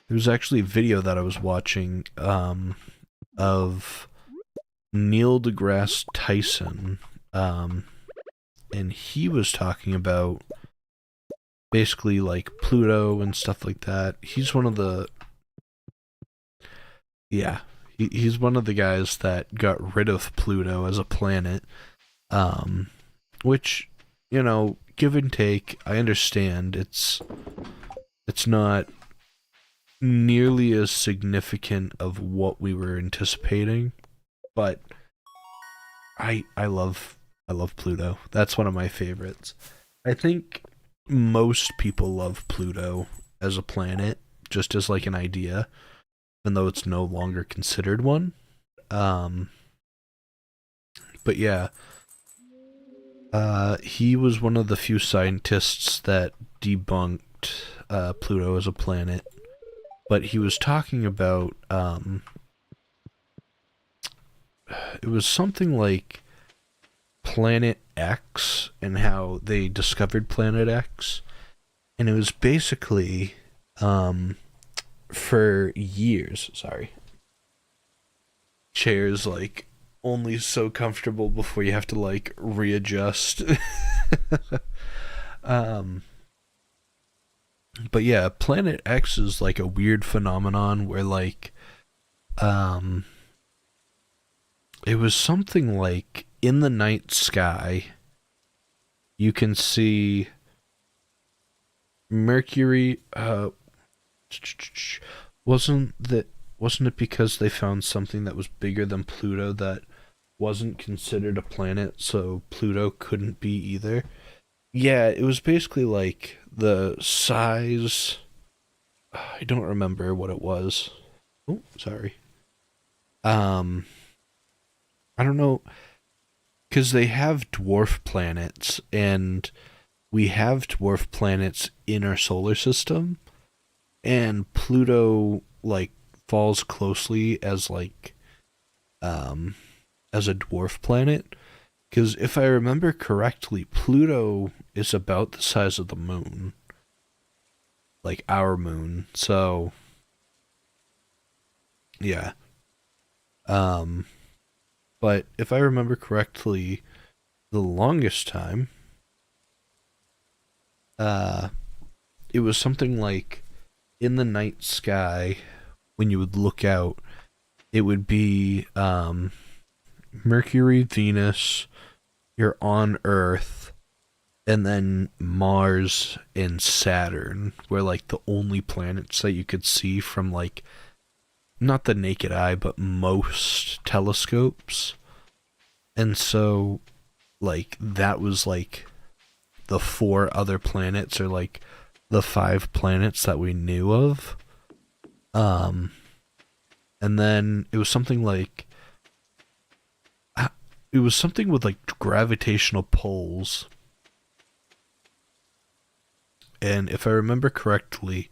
there was actually a video that I was watching of Neil deGrasse Tyson, and he was talking about basically like Pluto and stuff like that. He's one of the he's one of the guys that got rid of Pluto as a planet, which, you know, give and take. I understand it's not nearly as significant of what we were anticipating, but I love Pluto. That's one of my favorites. I think most people love Pluto as a planet, just as like an idea, even though it's no longer considered one. Um, but yeah, he was one of the few scientists that debunked Pluto as a planet. But he was talking about it was something like Planet X and how they discovered Planet X, and it was basically for years. Sorry, chairs like only so comfortable before you have to like readjust. um, but yeah, Planet X is like a weird phenomenon where like um it was something like in the night sky you can see Mercury. Wasn't it because they found something that was bigger than Pluto that wasn't considered a planet, so Pluto couldn't be either? Yeah, it was basically like the size. I don't remember what it was. Oh, sorry. Um, I don't know, because they have dwarf planets, and we have dwarf planets in our solar system, and Pluto like falls closely as like um as a dwarf planet. Because if I remember correctly, Pluto is about the size of the moon, like our moon. So yeah. Um, but if I remember correctly, the longest time, uh, it was something like in the night sky when you would look out, it would be Mercury, Venus, you're on Earth, and then Mars and Saturn were like the only planets that you could see from like not the naked eye, but most telescopes. And so like that was like the four other planets, or like the five planets that we knew of. Um and then it was something like it was something with like gravitational pulls. And if I remember correctly,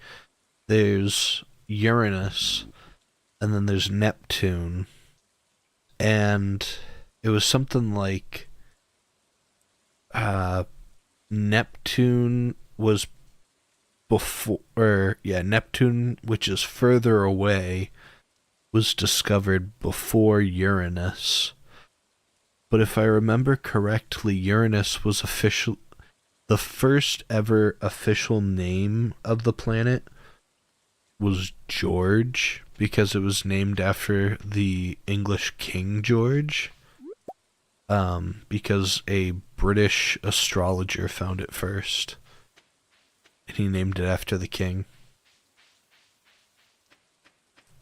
there's Uranus, and then there's Neptune, and it was something like Neptune was before, or yeah, Neptune, which is further away, was discovered before Uranus. But if I remember correctly, Uranus was the first ever official name of the planet was George, because it was named after the English King George. Because a British astrologer found it first, and he named it after the king.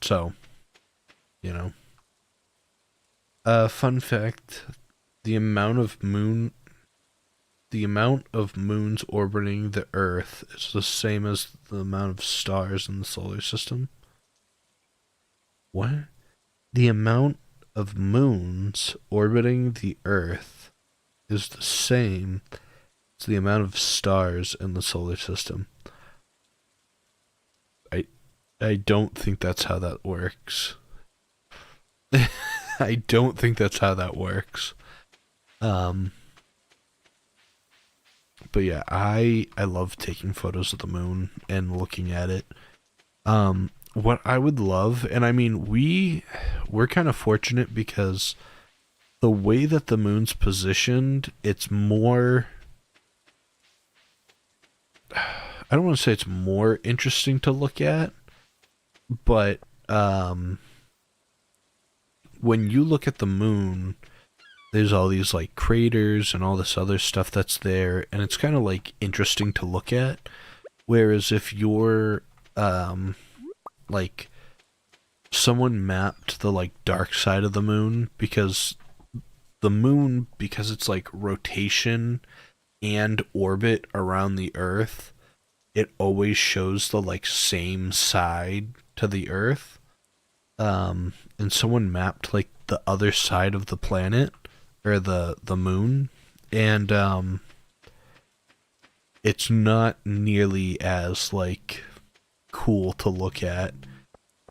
So, you know. Fun fact: the amount of moons orbiting the Earth is the same as the amount of stars in the solar system. What? The amount of moons orbiting the Earth is the same as the amount of stars in the solar system. I don't think that's how that works. I don't think that's how that works. Um, but yeah, I love taking photos of the moon and looking at it. What I would love, and I mean we're kind of fortunate because the way that the moon's positioned, it's more, I don't want to say it's more interesting to look at, but when you look at the moon, there's all these like craters and all this other stuff that's there, and it's kind of like interesting to look at. Whereas if you're like someone mapped the like dark side of the moon, because the moon, because it's like rotation and orbit around the earth, it always shows the like same side to the earth. And someone mapped like the other side of the planet, or the moon, and it's not nearly as like cool to look at.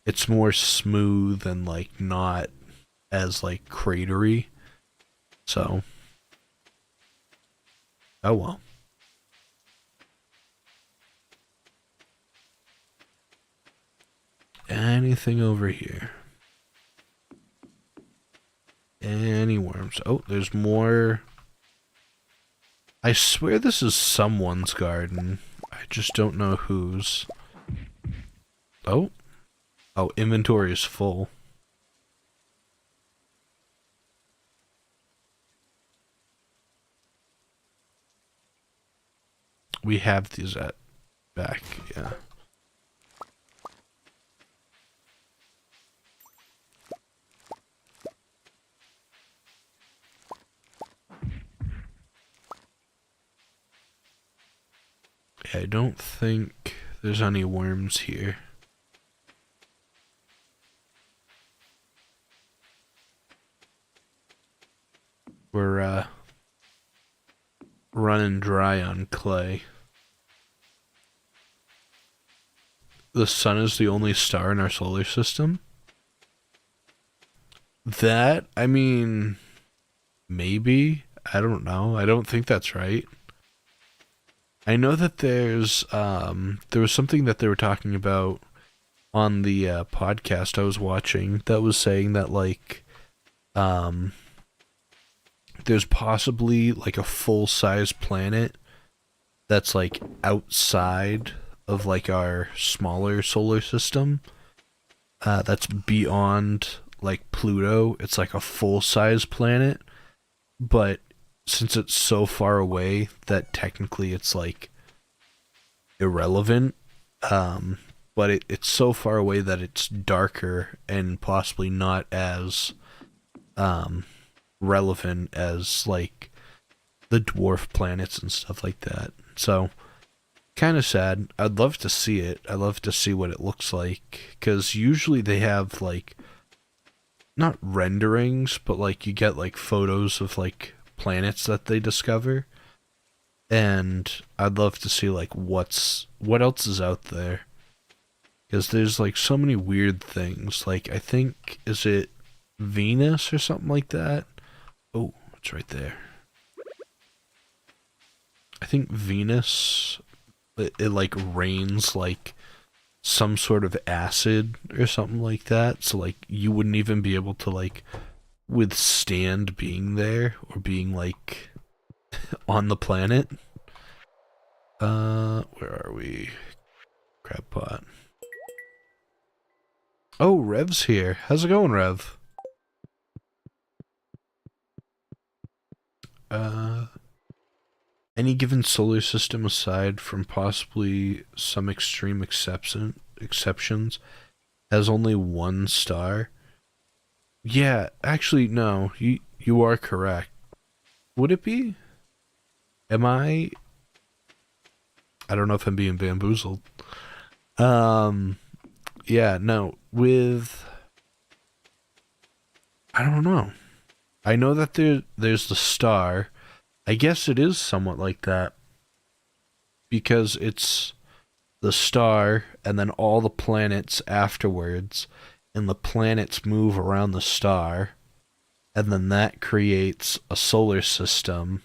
It's more smooth and like not as like cratery. So, oh well. Anything over here? Any worms? Oh, there's more. I swear this is someone's garden. I just don't know whose. Oh. Oh, inventory is full. We have these at back, yeah. I don't think there's any worms here. We're running dry on clay. The sun is the only star in our solar system? That, I mean, maybe. I don't know. I don't think that's right. I know that there was something that they were talking about on the podcast I was watching that was saying that like um there's possibly like a full size planet that's like outside of like our smaller solar system, that's beyond like Pluto. It's like a full size planet, but since it's so far away that technically it's like irrelevant. But it's so far away that it's darker and possibly not as um, relevant as like the dwarf planets and stuff like that. So kind of sad. I'd love to see it. I'd love to see what it looks like, because usually they have like not renderings, but like you get like photos of like planets that they discover, and I'd love to see like what else is out there, because there's like so many weird things. Like I think, is it Venus or something like that? Oh, it's right there. I think Venus, it like rains like some sort of acid or something like that, so like you wouldn't even be able to like withstand being there or being like on the planet. Where are we? Crab pot. Oh, Rev's here. How's it going, Rev? Uh, any given solar system aside from possibly some extreme exceptions has only one star. Yeah, actually, no. You are correct. Would it be? Am I? I don't know if I'm being bamboozled. Um, yeah, no. With, I don't know. I know that there's the star. I guess it is somewhat like that, because it's the star and then all the planets afterwards, and the planets move around the star. and then that creates a solar system.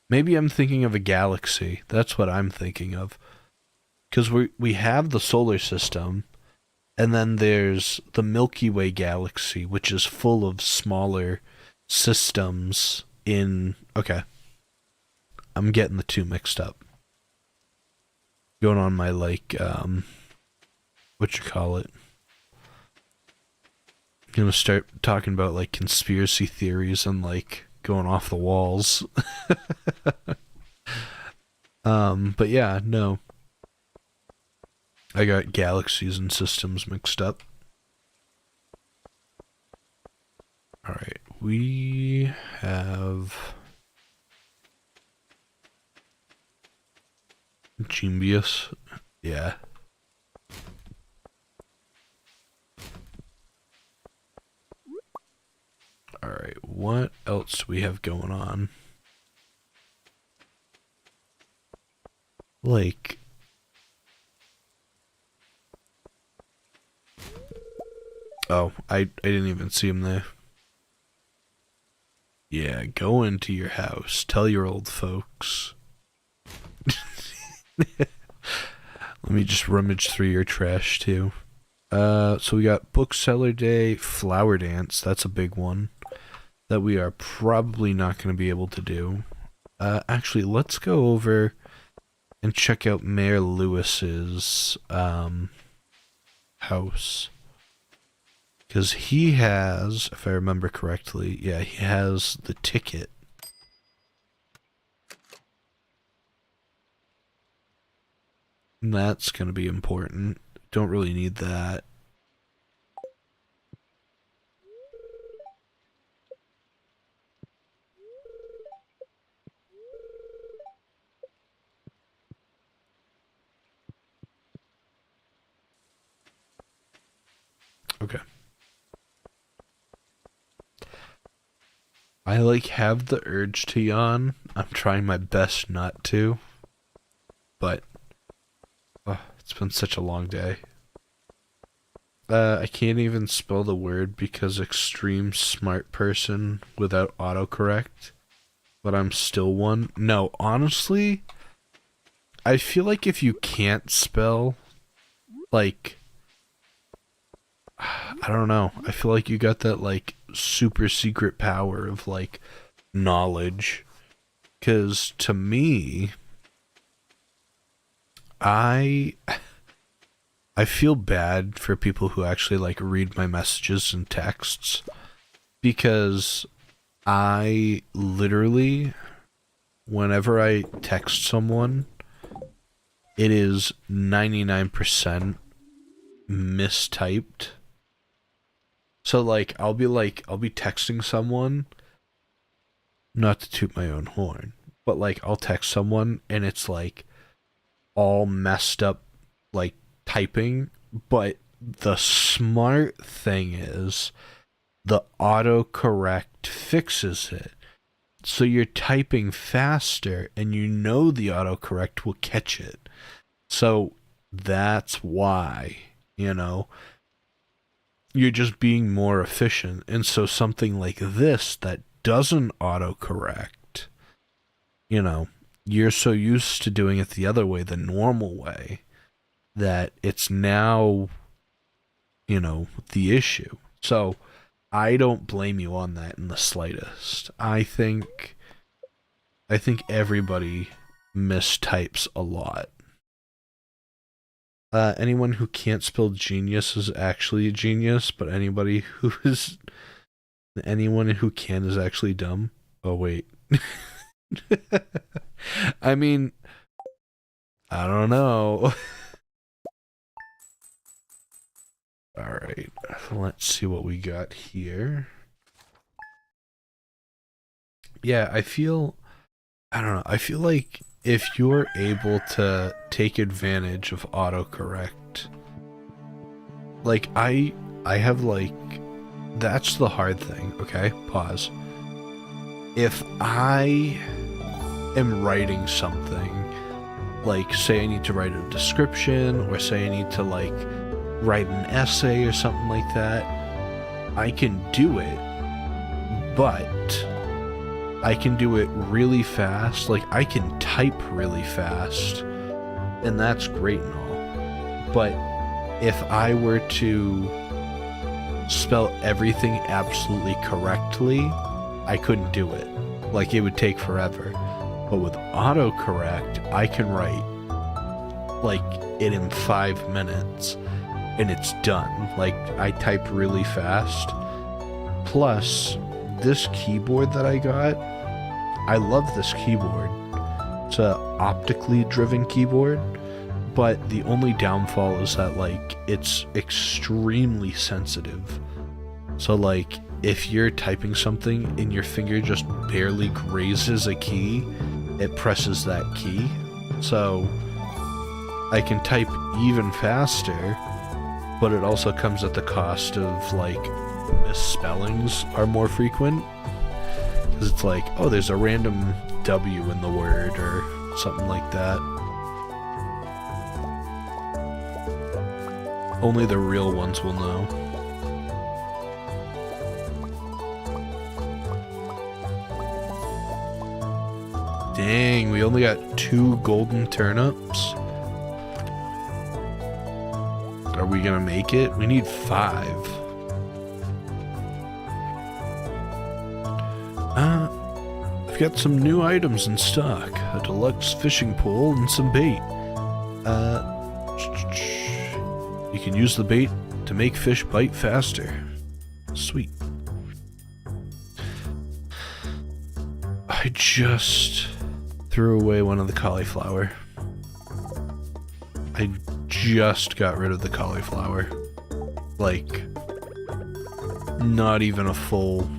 Maybe I'm thinking of a galaxy. That's what I'm thinking of. Because we have the solar system, and then there's the Milky Way galaxy, which is full of smaller systems in... Okay. I'm getting the two mixed up. Going on my, like, what you call it? I'm gonna start talking about, like, conspiracy theories and, like, going off the walls. But yeah, no. I got galaxies and systems mixed up. Alright, we have... Genius. Yeah. Alright, what else do we have going on? Like... Oh, I didn't even see him there. Yeah, go into your house. Tell your old folks. Let me just rummage through your trash, too. So we got Bookseller Day, Flower Dance. That's a big one that we are probably not going to be able to do. Actually, let's go over and check out Mayor Lewis's house. Because he has, if I remember correctly, yeah, he has the ticket. And that's going to be important. Don't really need that. Okay. I like have the urge to yawn. I'm trying my best not to. But it's been such a long day. I can't even spell the word because extreme smart person without autocorrect. But I'm still one. No, honestly, I feel like if you can't spell, like, I don't know. I feel like you got that, like, super secret power of, like, knowledge. Because to me, I feel bad for people who actually, like, read my messages and texts. Because I literally, whenever I text someone, it is 99% mistyped. So, like, I'll be texting someone, not to toot my own horn, but, like, I'll text someone and it's, like, all messed up, like, typing, but the smart thing is the autocorrect fixes it. So you're typing faster and you know the autocorrect will catch it. So that's why, you know, you're just being more efficient. And so something like this that doesn't autocorrect, you know, you're so used to doing it the other way, the normal way, that it's now, you know, the issue. So I don't blame you on that in the slightest. I think everybody mistypes a lot. Anyone who can't spell genius is actually a genius, but anyone who can is actually dumb. Oh wait. I mean, I don't know. Alright, let's see what we got here. Yeah, I don't know, I feel like if you're able to take advantage of autocorrect, like, I have, like, that's the hard thing, okay? Pause. If I am writing something, like, say I need to write a description, or say I need to, like, write an essay or something like that, I can do it, but I can do it really fast. Like, I can type really fast, and that's great and all. But if I were to spell everything absolutely correctly, I couldn't do it. Like, it would take forever. But with autocorrect, I can write like it in 5 minutes and it's done. Like, I type really fast. Plus, this keyboard that I got, I love this keyboard. It's a optically driven keyboard, but the only downfall is that, like, it's extremely sensitive. So, like, if you're typing something and your finger just barely grazes a key, it presses that key. So I can type even faster, but it also comes at the cost of, like, misspellings are more frequent. Because it's like, oh, there's a random W in the word or something like that. Only the real ones will know. Dang, we only got 2 golden turnips. Are we gonna make it? We need 5. I've got some new items in stock. A deluxe fishing pole and some bait. You can use the bait to make fish bite faster. Sweet. I just threw away one of the cauliflower. I just got rid of the cauliflower. Like, not even a full...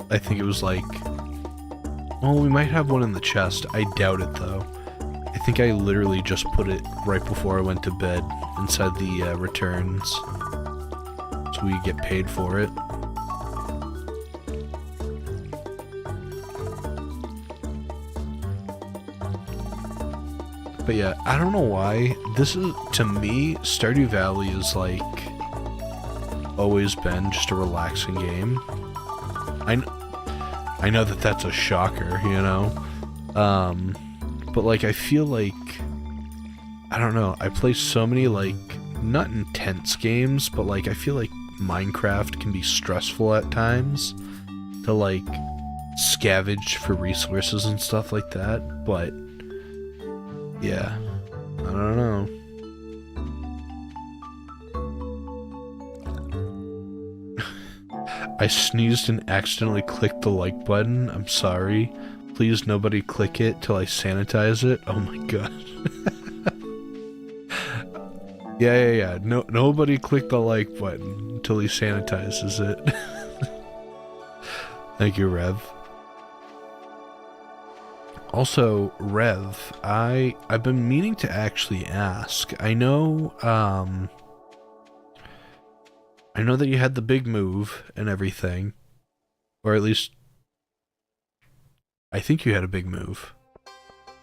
I think it was like... Oh, we might have one in the chest. I doubt it, though. I think I literally just put it right before I went to bed inside the returns. So we get paid for it. But yeah, I don't know why. This is, to me, Stardew Valley is like always been just a relaxing game. I know that that's a shocker, you know? But like, I feel like, I don't know, I play so many, like, not intense games, but like, I feel like Minecraft can be stressful at times to like scavenge for resources and stuff like that, but yeah, I don't know. I sneezed and accidentally clicked the like button. I'm sorry. Please nobody click it till I sanitize it. Oh my god. Yeah. Nobody click the like button until he sanitizes it. Thank you, Rev. Also, Rev, I've been meaning to actually ask. I know that you had the big move and everything. Or at least I think you had a big move.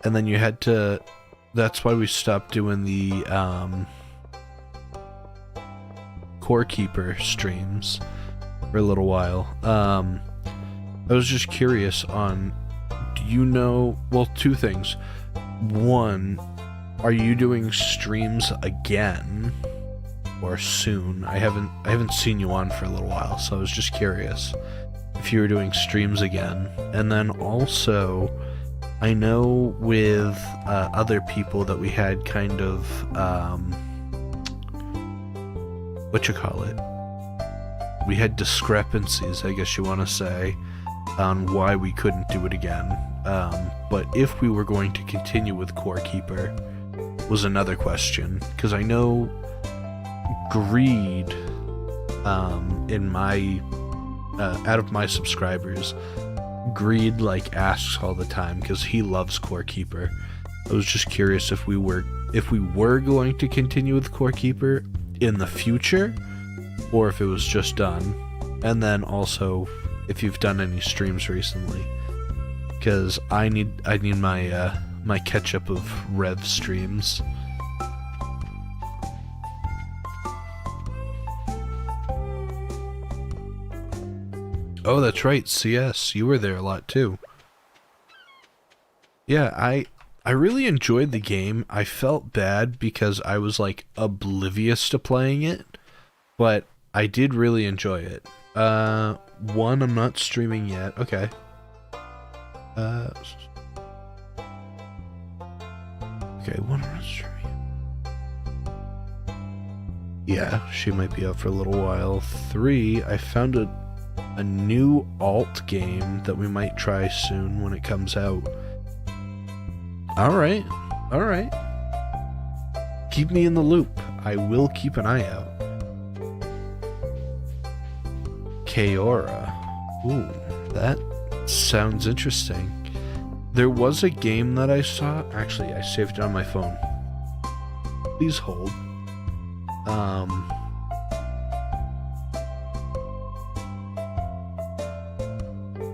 And then you had to, that's why we stopped doing the Core Keeper streams for a little while. I was just curious on, do you know, well, 2 things. 1, are you doing streams again or soon? I haven't seen you on for a little while, so I was just curious if you were doing streams again. And then also, I know with other people that we had kind of we had discrepancies, I guess you want to say, on why we couldn't do it again. But if we were going to continue with Core Keeper was another question, because I know Greed, in my out of my subscribers, Greed like asks all the time because he loves Core Keeper. I was just curious if we were going to continue with Core Keeper in the future, or if it was just done. And then also if you've done any streams recently, because I need my my catch-up of Rev streams. Oh, that's right, CS. You were there a lot too. Yeah, I really enjoyed the game. I felt bad because I was like oblivious to playing it, but I did really enjoy it. One, I'm not streaming yet. Okay. Okay, one, I'm not streaming yet. Yeah, she might be out for a little while. 3, I found a new alt game that we might try soon when it comes out. Alright, alright. Keep me in the loop. I will keep an eye out. Kaora. Ooh, that sounds interesting. There was a game that I saw. Actually, I saved it on my phone. Please hold.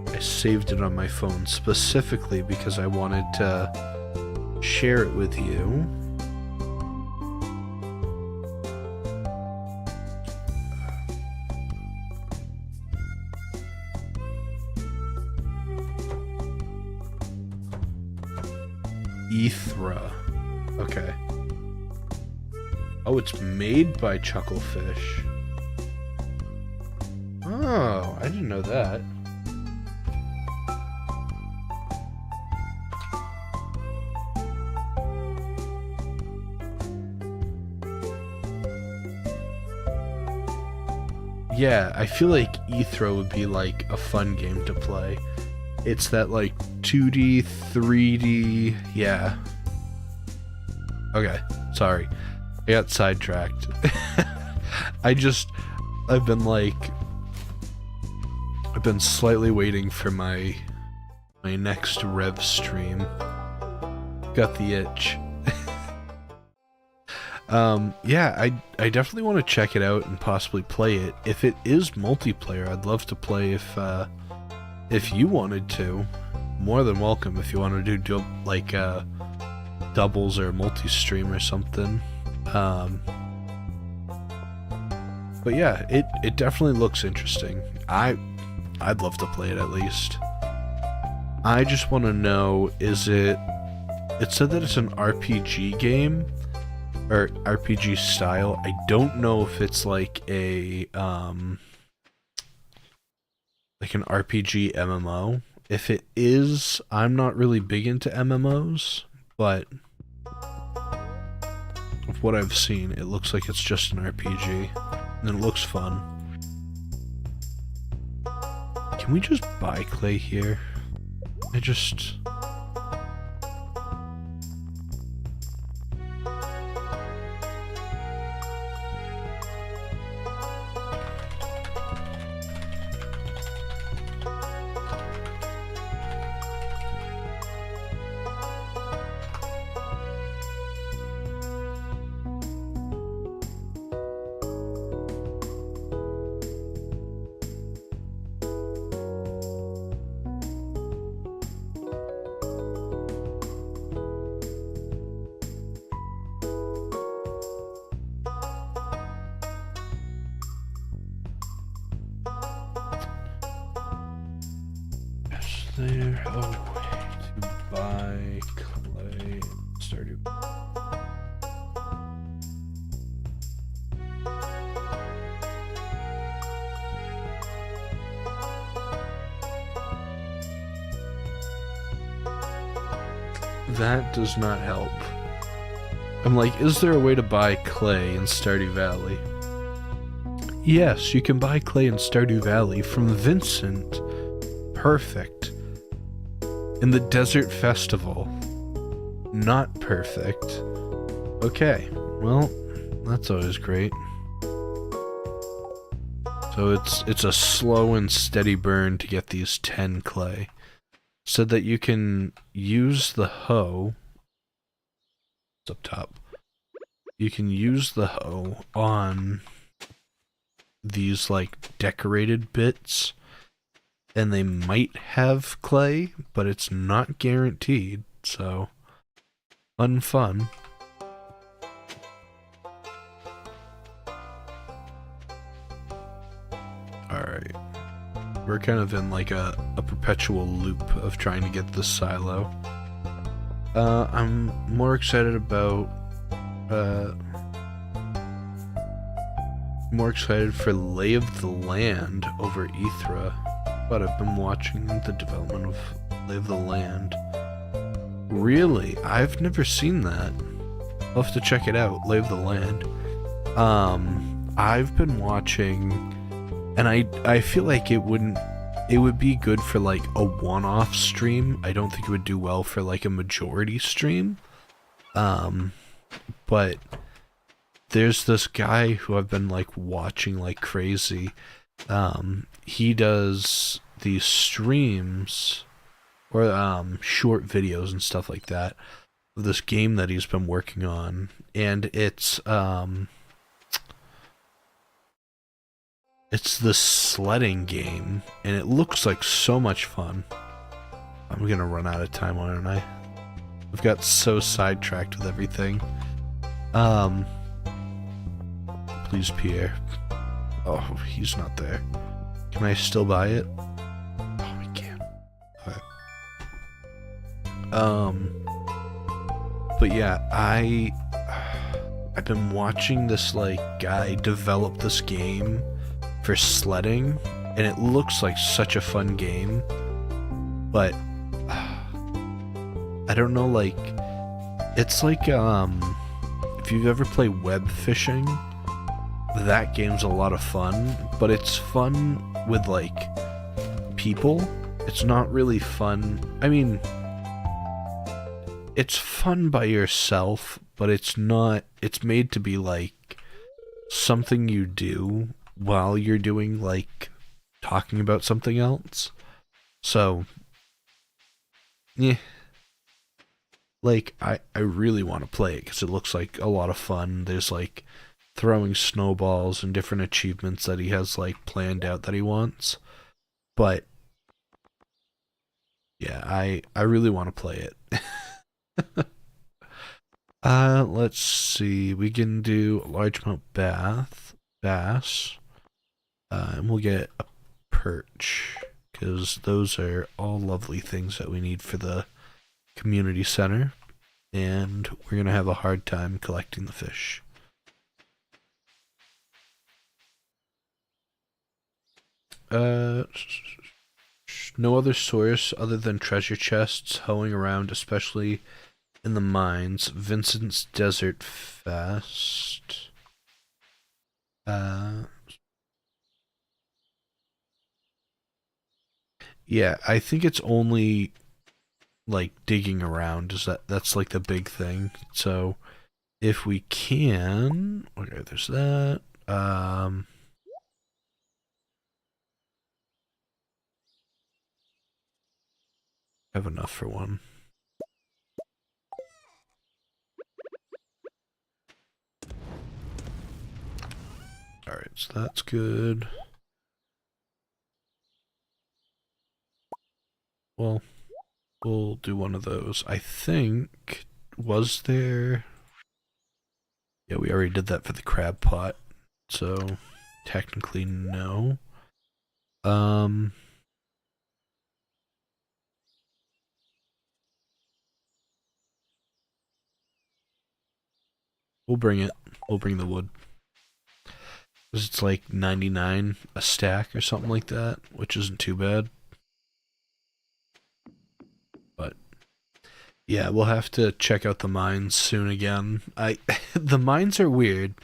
I saved it on my phone specifically because I wanted to share it with you. Ethra. Okay. Oh, it's made by Chucklefish. Oh, I didn't know that. Yeah, I feel like Ethra would be like a fun game to play. It's that like 2D, 3D, yeah. Okay, sorry. I got sidetracked. I've been slightly waiting for my next Rev stream. Got the itch. Yeah, I definitely want to check it out and possibly play it. If it is multiplayer, I'd love to play if you wanted to. More than welcome if you want to do doubles or multi-stream or something. But yeah, it definitely looks interesting. I'd love to play it at least. I just want to know, it said that it's an RPG game, or RPG style. I don't know if it's like an RPG MMO. If it is, I'm not really big into MMOs, but of what I've seen, it looks like it's just an RPG, and it looks fun. Can we just buy clay here? There. Oh, to buy clay. Stardew. That does not help. I'm like, is there a way to buy clay in Stardew Valley? Yes, you can buy clay in Stardew Valley from Vincent. Perfect. In the Desert Festival. Not perfect. Okay, well, that's always great. So it's a slow and steady burn to get these 10 clay. Said that you can use the hoe. It's up top. You can use the hoe on these like decorated bits, and they might have clay, but it's not guaranteed, so fun. Alright. we're kind of in like a perpetual loop of trying to get this silo. I'm more excited about, more excited for Lay of the Land over Ethra, but I've been watching the development of Lay of the Land. Really? I've never seen that. I'll have to check it out, Lay of the Land. I've been watching, and I feel like it would be good for like a one-off stream. I don't think it would do well for like a majority stream. But there's this guy who I've been like watching like crazy. He does these streams or short videos and stuff like that of this game that he's been working on, and it's the sledding game, and it looks like so much fun. I'm gonna run out of time, aren't I? I've got so sidetracked with everything. Please, Pierre. Oh, he's not there. Can I still buy it? Oh, I can. Okay. But yeah, I've been watching this like guy develop this game for sledding, and it looks like such a fun game, but I don't know, like, it's like if you've ever played web fishing, that game's a lot of fun, but it's fun with like people. It's not really fun. I mean, it's fun by yourself, but it's not, it's made to be like something you do while you're doing like talking about something else. So yeah, like I really want to play it because it looks like a lot of fun. There's like throwing snowballs and different achievements that he has like planned out that he wants. But yeah, I really want to play it. Let's see. We can do a largemouth bass. And we'll get a perch, because those are all lovely things that we need for the community center, and we're gonna have a hard time collecting the fish. No other source other than treasure chests hoeing around, especially in the mines. Vincent's Desert Fast. Yeah, I think it's only like digging around. That's like the big thing. So if we can, okay, there's that. Have enough for one. Alright, so that's good. Well, we'll do one of those. I think, was there... Yeah, we already did that for the crab pot, so technically no. We'll bring it. We'll bring the wood. Because it's like 99 a stack or something like that, which isn't too bad. But yeah, we'll have to check out the mines soon again. The mines are weird.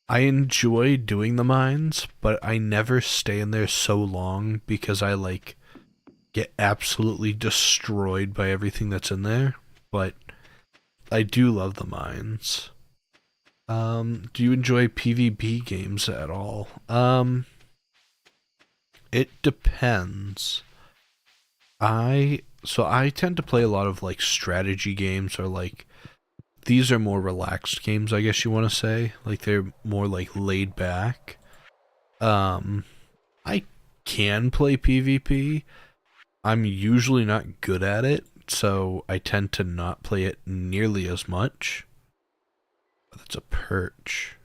I enjoy doing the mines, but I never stay in there so long because I like get absolutely destroyed by everything that's in there. But I do love the mines. Do you enjoy PvP games at all? It depends. So I tend to play a lot of like strategy games, or like these are more relaxed games, I guess you want to say. Like they're more like laid back. I can play PvP. I'm usually not good at it, so I tend to not play it nearly as much. That's a perch.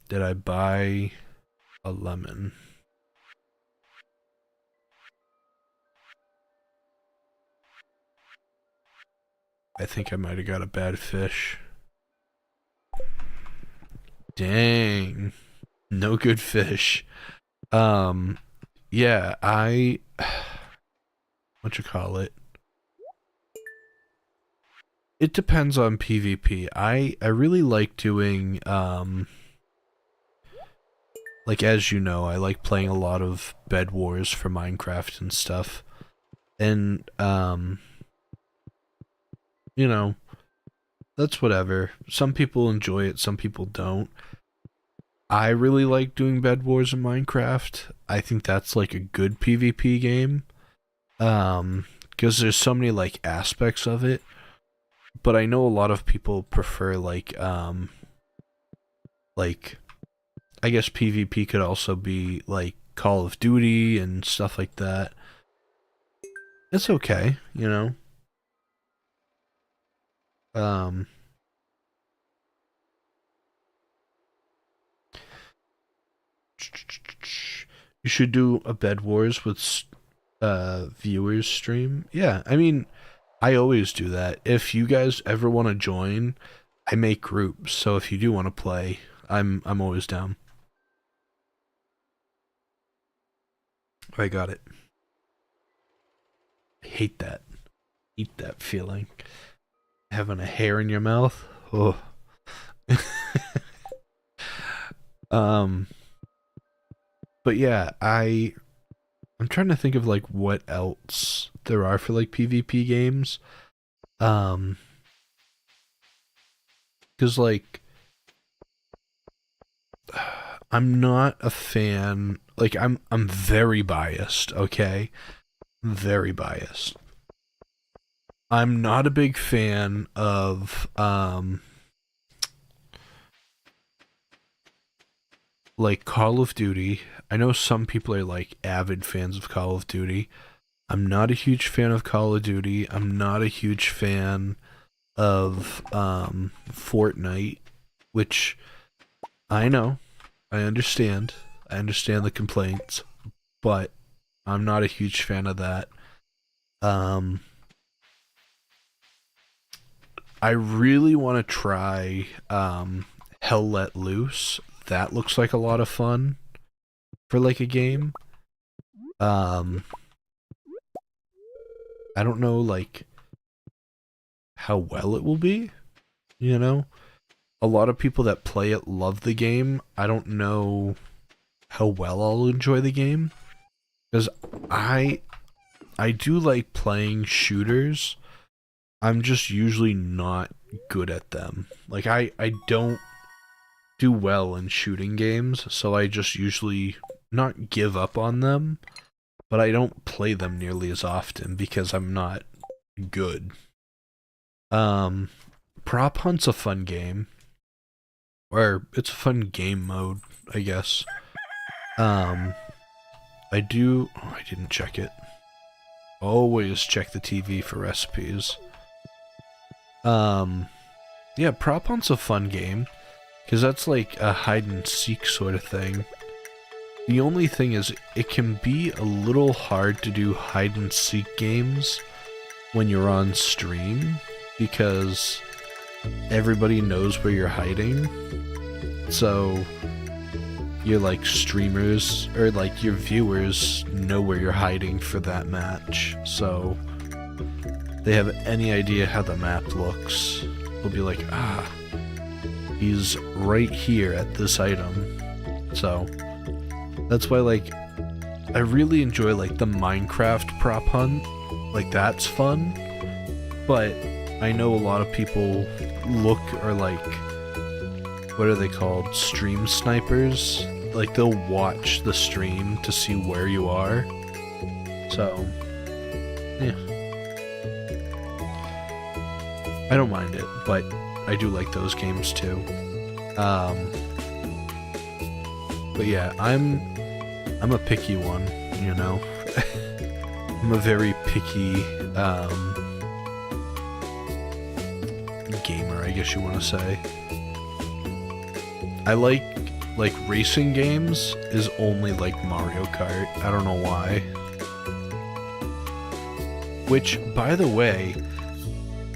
Did I buy... a lemon. I think I might have got a bad fish. Dang. No good fish. Yeah, what you call it? It depends on PvP. I really like doing, like, as you know, I like playing a lot of Bed Wars for Minecraft and stuff. And, you know, that's whatever. Some people enjoy it, some people don't. I really like doing Bed Wars in Minecraft. I think that's like a good PvP game. Because there's so many like aspects of it. But I know a lot of people prefer like I guess PvP could also be like Call of Duty and stuff like that. It's okay, you know. You should do a Bed Wars with viewers stream. Yeah, I mean, I always do that. If you guys ever want to join, I make groups. So if you do want to play, I'm always down. I got it. I hate that. Hate that feeling. Having a hair in your mouth. Oh. But yeah, I'm trying to think of like what else there are for like PvP games. Because like I'm not a fan. Like I'm very biased. Okay, very biased. I'm not a big fan of like Call of Duty. I know some people are like avid fans of Call of Duty. I'm not a huge fan of Call of Duty. I'm not a huge fan of Fortnite, which I know, I understand. I understand the complaints, but I'm not a huge fan of that. I really want to try Hell Let Loose. That looks like a lot of fun for like a game. I don't know like how well it will be, you know? A lot of people that play it love the game. I don't know how well I'll enjoy the game because I do like playing shooters. I'm just usually not good at them. Like I don't do well in shooting games, so I just usually not give up on them, but I don't play them nearly as often because I'm not good. Prop Hunt's a fun game. Or it's a fun game mode, I guess. I didn't check it. Always check the TV for recipes. Yeah, Prop Hunt's a fun game. Because that's like a hide and seek sort of thing. The only thing is, it can be a little hard to do hide and seek games when you're on stream. Because everybody knows where you're hiding. So your like streamers or like your viewers know where you're hiding for that match. So they have any idea how the map looks. They'll be like, ah, he's right here at this item. So that's why like I really enjoy like the Minecraft prop hunt. Like that's fun. But I know a lot of people look or like, what are they called? Stream snipers? Like they'll watch the stream to see where you are. So, yeah. I don't mind it, but I do like those games too. But yeah, I'm a picky one, you know. I'm a very picky gamer, I guess you want to say. I like like racing games is only like Mario Kart. I don't know why. Which, by the way,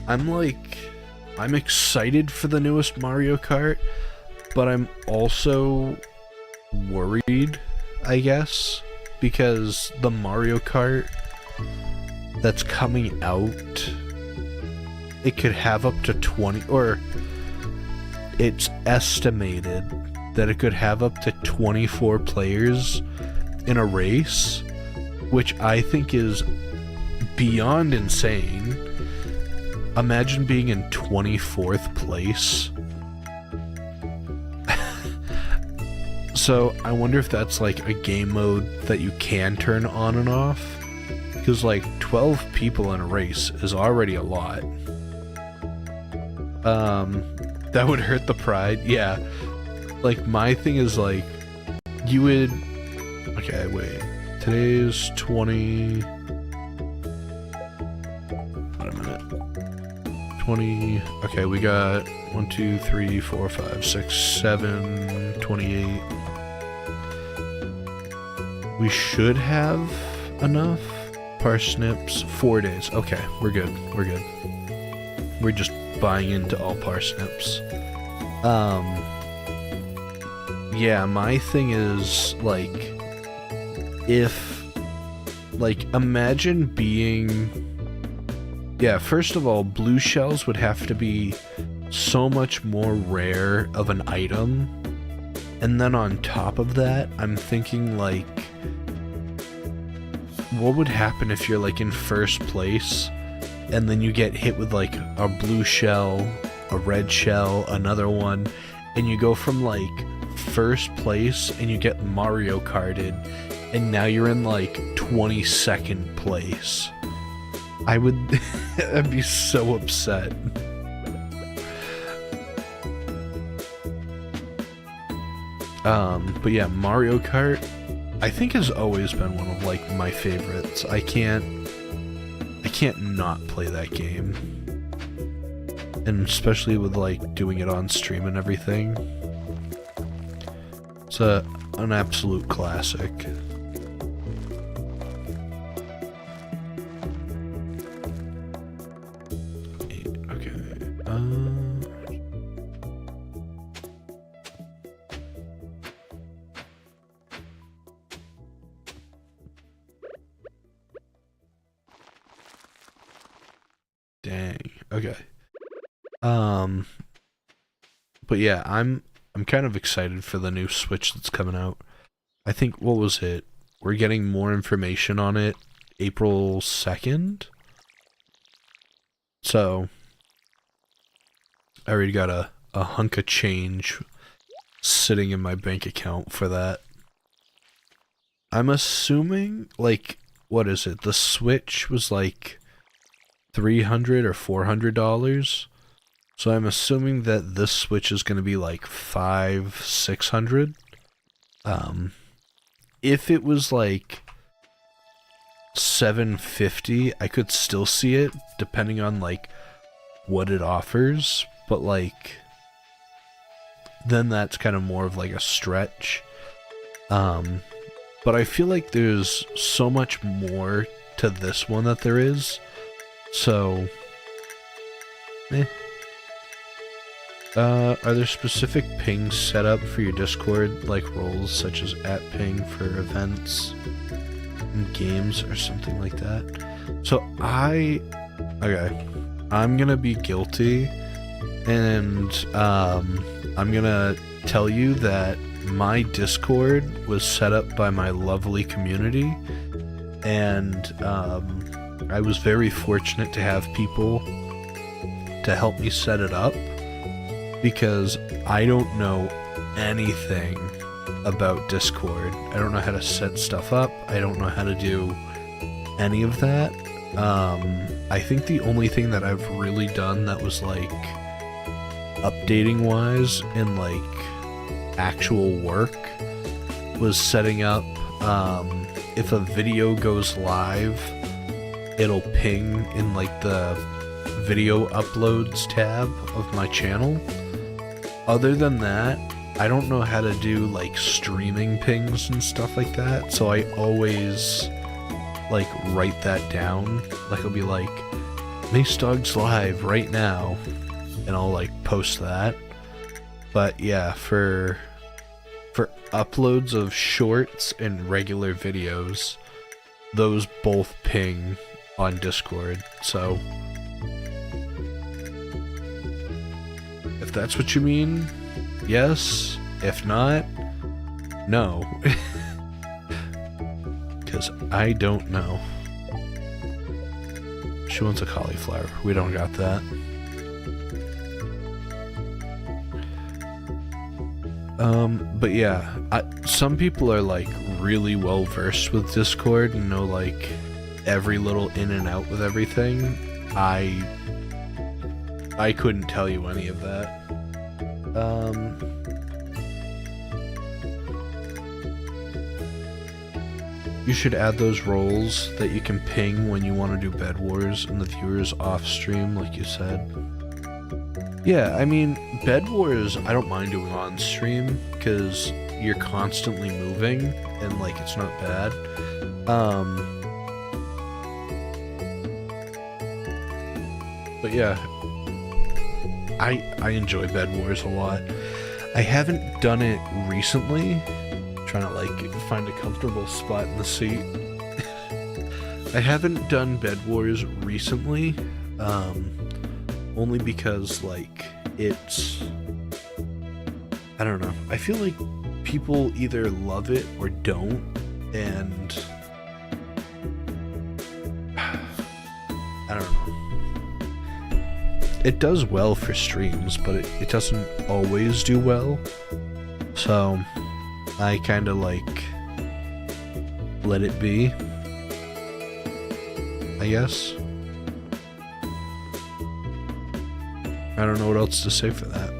I'm excited for the newest Mario Kart, but I'm also worried, I guess, because the Mario Kart that's coming out, it could have up to 20, or it's estimated that it could have up to 24 players in a race, which I think is beyond insane. Imagine being in 24th place. So I wonder if that's like a game mode that you can turn on and off, because like 12 people in a race is already a lot. That would hurt the pride. Yeah, like my thing is like, you would, okay, wait, today's 20, wait a minute, 20, okay, we got 1, 2, 3, 4, 5, 6, 7, 28. We should have enough parsnips. 4 days. Okay, we're good. We're good. We're just buying into all parsnips. Yeah, my thing is, like, if, like, imagine being, yeah, first of all, blue shells would have to be so much more rare of an item. And then on top of that, I'm thinking, like, what would happen if you're, like, in first place, and then you get hit with, like, a blue shell, a red shell, another one, and you go from, like, first place, and you get Mario Karted, and now you're in, like, 22nd place. I would... I'd be so upset. But yeah, Mario Kart, I think has always been one of, like, my favorites. I can't not play that game. And especially with, like, doing it on stream and everything. It's an absolute classic. Okay, dang. Okay. But yeah, I'm kind of excited for the new Switch that's coming out. I think, what was it? We're getting more information on it April 2nd. So I already got a hunk of change sitting in my bank account for that. I'm assuming, like, what is it? The Switch was like $300 or $400. So I'm assuming that this Switch is going to be like $500-600. If it was like $750, I could still see it, depending on like what it offers. But like, then that's kind of more of like a stretch. But I feel like there's so much more to this one that there is. So, are there specific pings set up for your Discord, like roles such as @ping for events and games or something like that? So okay, I'm gonna be guilty, and I'm gonna tell you that my Discord was set up by my lovely community, and I was very fortunate to have people to help me set it up, because I don't know anything about Discord. I don't know how to set stuff up. I don't know how to do any of that. I think the only thing that I've really done that was like updating wise and like actual work was setting up, if a video goes live, it'll ping in like the video uploads tab of my channel. Other than that, I don't know how to do like streaming pings and stuff like that, so I always like write that down. Like I'll be like, Mace Dog's live right now, and I'll like post that. But yeah, for uploads of shorts and regular videos, those both ping on Discord. So if that's what you mean, yes. If not, no. Because I don't know. She wants a cauliflower. We don't got that. But yeah, some people are like really well versed with Discord and know like every little in and out with everything. I couldn't tell you any of that. You should add those roles that you can ping when you want to do Bed Wars and the viewers off stream, like you said. Yeah, I mean, Bed Wars, I don't mind doing on stream because you're constantly moving and like it's not bad. But yeah, I enjoy Bed Wars a lot. I haven't done it recently. Trying to like find a comfortable spot in the seat. I haven't done Bed Wars recently, only because like it's, I don't know, I feel like people either love it or don't, and I don't know. It does well for streams, but it doesn't always do well, so I kind of like let it be, I guess. I don't know what else to say for that.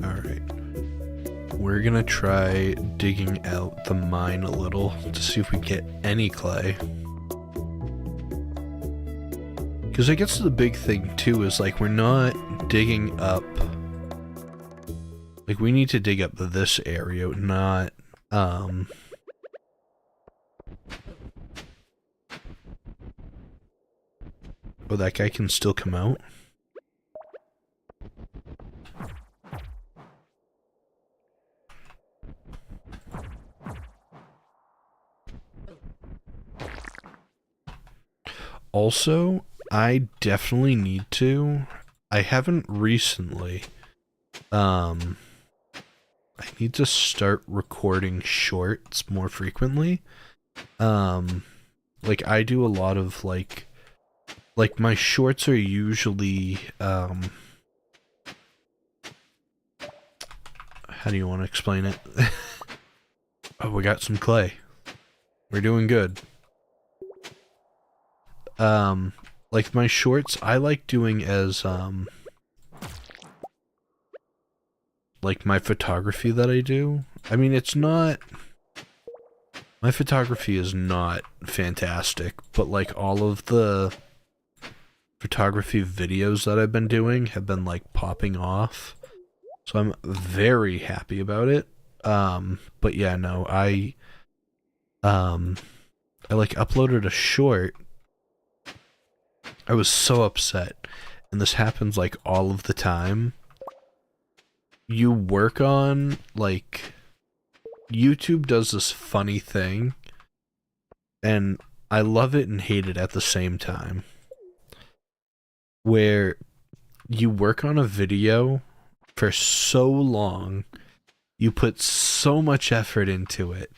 Alright. We're gonna try digging out the mine a little to see if we get any clay. Because I guess the big thing too is like we're not digging up. Like we need to dig up this area, not oh, that guy can still come out. Also, I definitely need to. I haven't recently. I need to start recording shorts more frequently. Like I do a lot of like my shorts are usually, how do you want to explain it? Oh, we got some clay. We're doing good. Like my shorts, I like doing as, like my photography that I do. I mean, it's not, my photography is not fantastic, but like all of the photography videos that I've been doing have been like popping off. So I'm very happy about it. But yeah, no, I like uploaded a short. I was so upset, and this happens like all of the time. You work on, like, YouTube does this funny thing, and I love it and hate it at the same time, where you work on a video for so long, you put so much effort into it,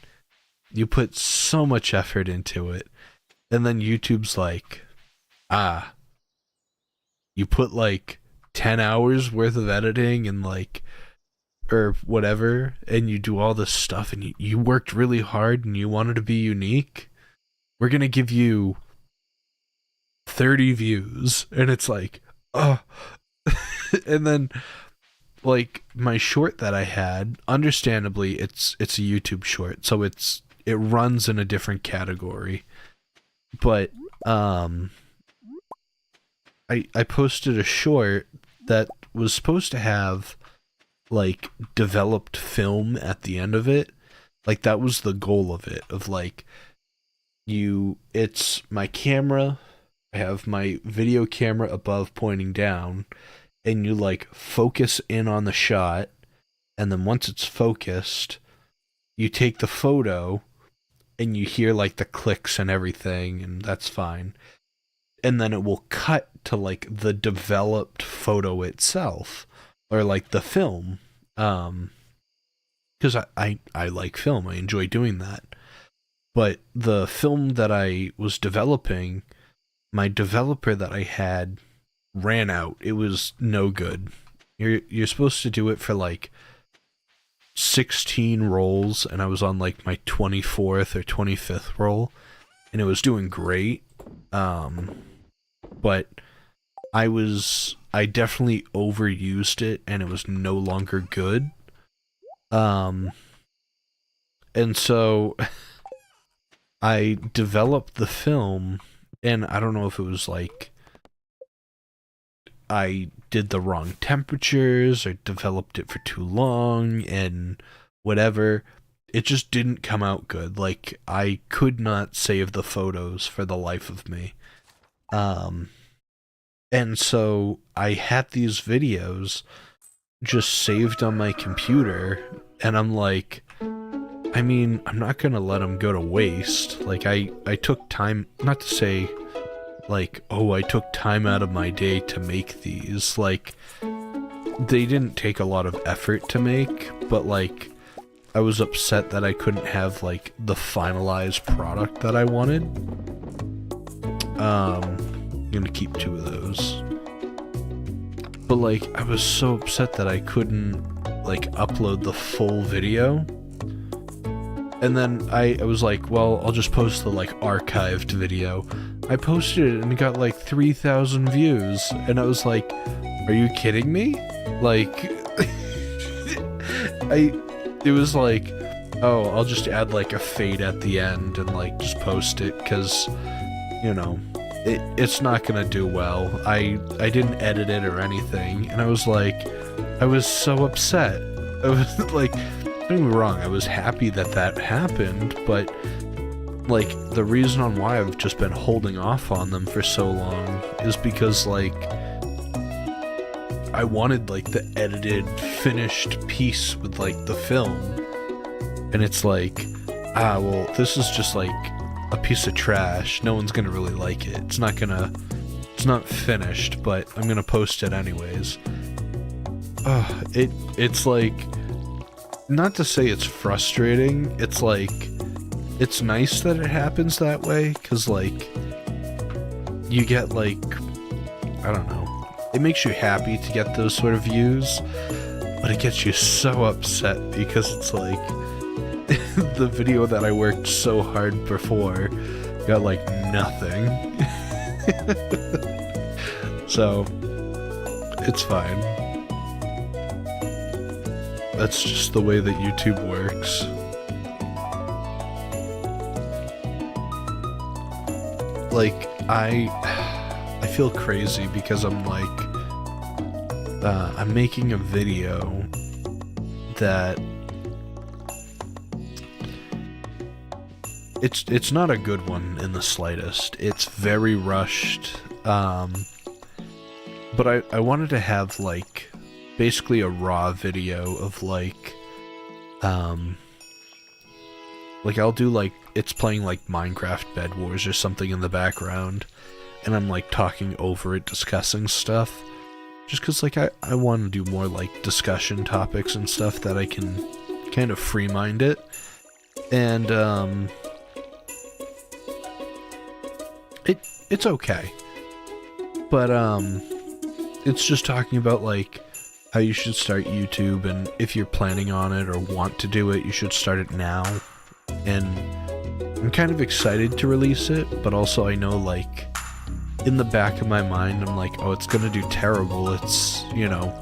and then YouTube's like, ah, you put like 10 hours worth of editing and like, or whatever, and you do all this stuff and you worked really hard and you wanted to be unique. We're gonna give you 30 views, and it's like, oh. And then like my short that I had, understandably it's a YouTube short, so it runs in a different category. But I posted a short that was supposed to have like developed film at the end of it. Like that was the goal of it, of like it's my camera, I have my video camera above pointing down, and you like focus in on the shot, and then once it's focused, you take the photo and you hear like the clicks and everything, and that's fine. And then it will cut to like the developed photo itself, or like the film. Because I like film, I enjoy doing that. But the film that I was developing, my developer that I had ran out. It was no good. You're supposed to do it for like 16 rolls, and I was on like my 24th or 25th roll, and it was doing great. But I definitely overused it, and it was no longer good. And so I developed the film, and I don't know if it was like I did the wrong temperatures or developed it for too long and whatever. It just didn't come out good. Like, I could not save the photos for the life of me. And so I had these videos just saved on my computer, and I'm like, I mean, I'm not gonna let them go to waste. Like, I took time, not to say, like, oh, I took time out of my day to make these. Like, they didn't take a lot of effort to make, but, like, I was upset that I couldn't have, like, the finalized product that I wanted. I'm gonna keep 2 of those. But, like, I was so upset that I couldn't, like, upload the full video. And then I was like, well, I'll just post the, like, archived video. I posted it and it got, like, 3,000 views. And I was like, are you kidding me? Like, it was like, oh, I'll just add, like, a fade at the end and, like, just post it, because, you know, it's not gonna do well. I didn't edit it or anything, and I was like, I was so upset. I was like, don't get me wrong, I was happy that that happened, but, like, the reason on why I've just been holding off on them for so long is because, like, I wanted, like, the edited, finished piece with, like, the film, and it's like, well, this is just, like, a piece of trash. No one's gonna really like it. It's not finished, but I'm gonna post it anyways. It's like, not to say it's frustrating, it's like, it's nice that it happens that way, because, like, you get, like, I don't know, it makes you happy to get those sort of views, but it gets you so upset because it's like, the video that I worked so hard before got, like, nothing. So, it's fine. That's just the way that YouTube works. Like, I feel crazy because I'm like, I'm making a video that it's not a good one in the slightest. It's very rushed, but I wanted to have, like, basically a raw video of, like, I'll do, like, it's playing, like, Minecraft Bed Wars or something in the background, and I'm, like, talking over it, discussing stuff, just because, like, I want to do more, like, discussion topics and stuff that I can kind of free mind it, and, it's okay, but, it's just talking about, like, how you should start YouTube, and if you're planning on it or want to do it, you should start it now. And I'm kind of excited to release it, but also I know, like, in the back of my mind, I'm like, oh, it's gonna do terrible. It's, you know,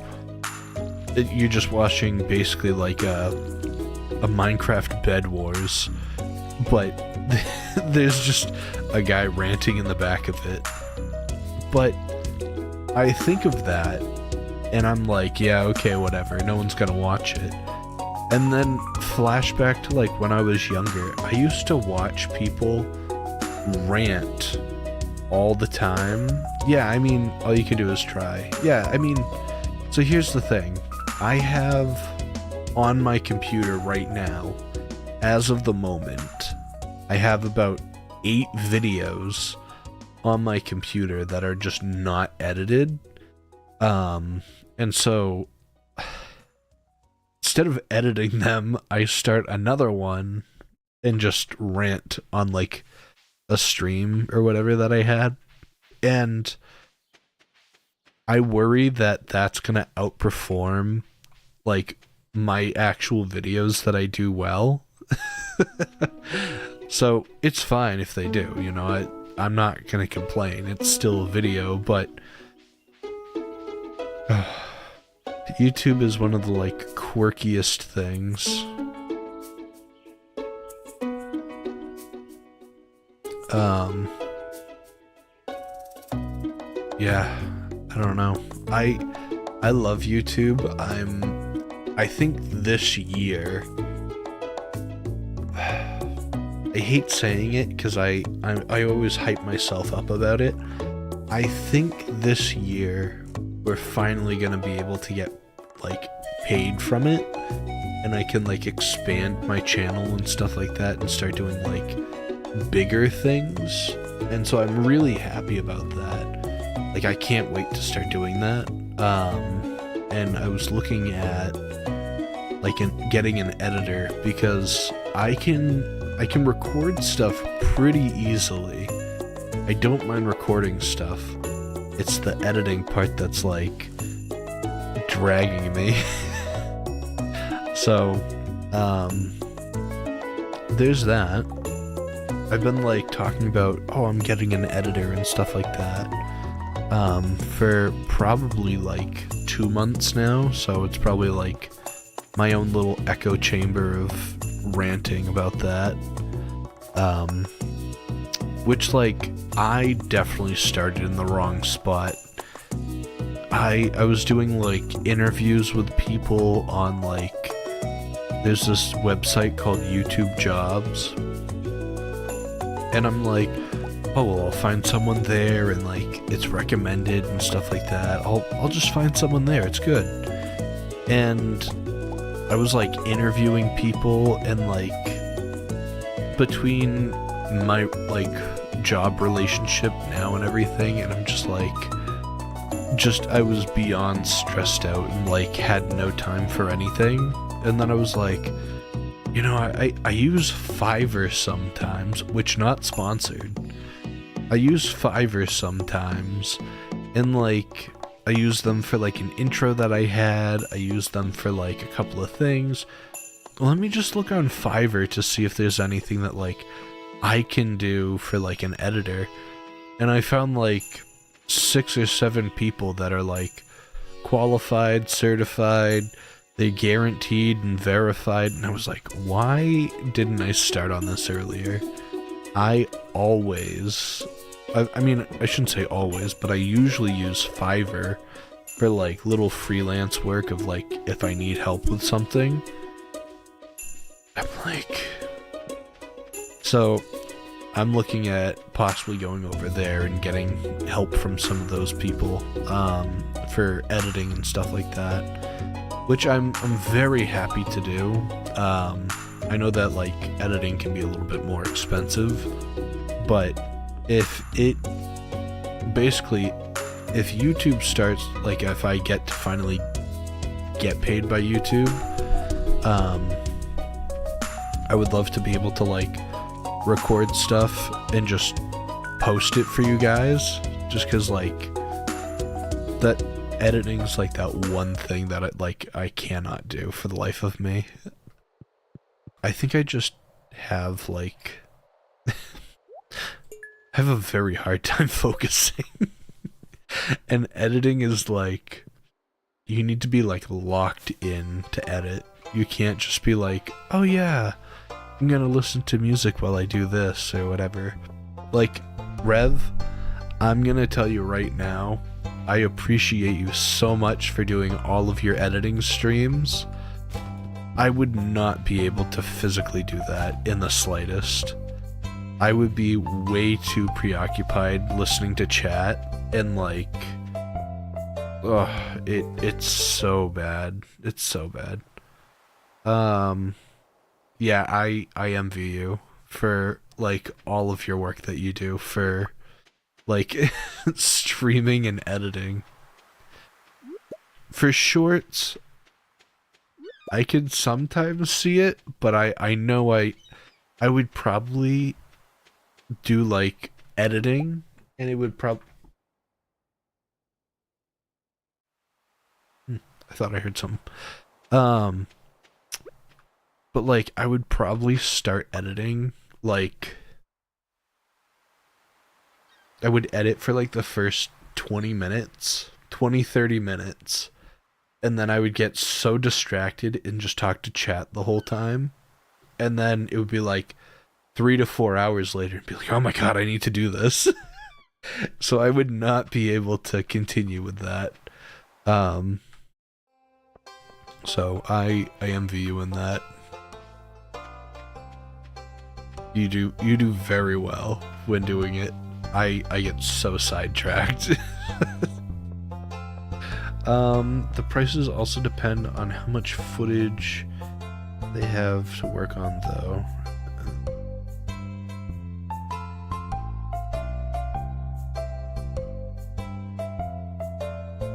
you're just watching basically like a Minecraft Bed Wars, but there's just a guy ranting in the back of it. But I think of that, and I'm like, yeah, okay, whatever, no one's gonna watch it. And then flashback to like when I was younger, I used to watch people rant all the time. Yeah, I mean, all you can do is try. Yeah, I mean, so here's the thing. I have on my computer right now, as of the moment, I have about 8 videos on my computer that are just not edited. And so instead of editing them, I start another one and just rant on like a stream or whatever that I had. And I worry that that's gonna outperform like my actual videos that I do well. So it's fine if they do, you know, I'm not gonna complain. It's still a video, but YouTube is one of the like quirkiest things. Yeah, I don't know. I love YouTube. I think this year, I hate saying it because I always hype myself up about it. I think this year we're finally gonna be able to get like paid from it, and I can like expand my channel and stuff like that and start doing like bigger things. And so I'm really happy about that. Like I can't wait to start doing that. And I was looking at like getting an editor because I can record stuff pretty easily. I don't mind recording stuff. It's the editing part that's like dragging me. So, there's that. I've been like talking about, oh, I'm getting an editor and stuff like that, for probably like 2 months now. So it's probably like my own little echo chamber of ranting about that. Which like I definitely started in the wrong spot. I was doing like interviews with people on like, there's this website called YouTube Jobs, and I'm like, oh well, I'll find someone there, and like it's recommended and stuff like that. I'll just find someone there, it's good. And I was like interviewing people, and like between my like job relationship now and everything, and I'm just like, I was beyond stressed out and like had no time for anything. And then I was like, you know, I use Fiverr sometimes, which not sponsored. I use Fiverr sometimes, and like I use them for like an intro that I had. I use them for like a couple of things. Let me just look on Fiverr to see if there's anything that like I can do for like an editor. And I found like 6 or 7 people that are like qualified, certified, they guaranteed and verified, and I was like, why didn't I start on this earlier? I mean, I shouldn't say always, but I usually use Fiverr for like little freelance work of like if I need help with something. I'm like, so I'm looking at possibly going over there and getting help from some of those people for editing and stuff like that, which I'm very happy to do. I know that like editing can be a little bit more expensive, but if YouTube starts, like if I get to finally get paid by YouTube, I would love to be able to like record stuff and just post it for you guys, just because like that editing's like that one thing that I cannot do for the life of me. I think I just have like I have a very hard time focusing. And editing is like you need to be like locked in to edit. You can't just be like, oh yeah, I'm gonna listen to music while I do this or whatever. Like, Rev, I'm gonna tell you right now, I appreciate you so much for doing all of your editing streams. I would not be able to physically do that in the slightest. I would be way too preoccupied listening to chat and like, it's so bad. It's so bad. Yeah, I envy you for like all of your work that you do for like streaming and editing. For shorts, I could sometimes see it, but I know I would probably do like editing and it would I thought I heard something. But like I would probably start editing like I would edit for like the first 20 minutes, 20-30 minutes, and then I would get so distracted and just talk to chat the whole time. And then it would be like 3 to 4 hours later and be like, oh my god, I need to do this. So I would not be able to continue with that. So I envy you in that. You do very well when doing it. I get so sidetracked. The prices also depend on how much footage they have to work on, though.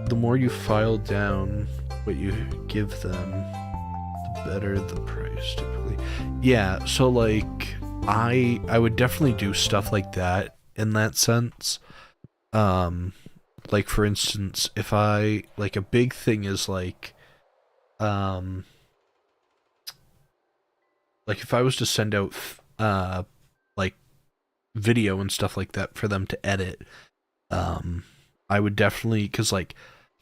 The more you file down what you give them, the better the price typically. Yeah, so like I would definitely do stuff like that in that sense. Like for instance, if I like a big thing is like if I was to send out like video and stuff like that for them to edit, I would definitely, because like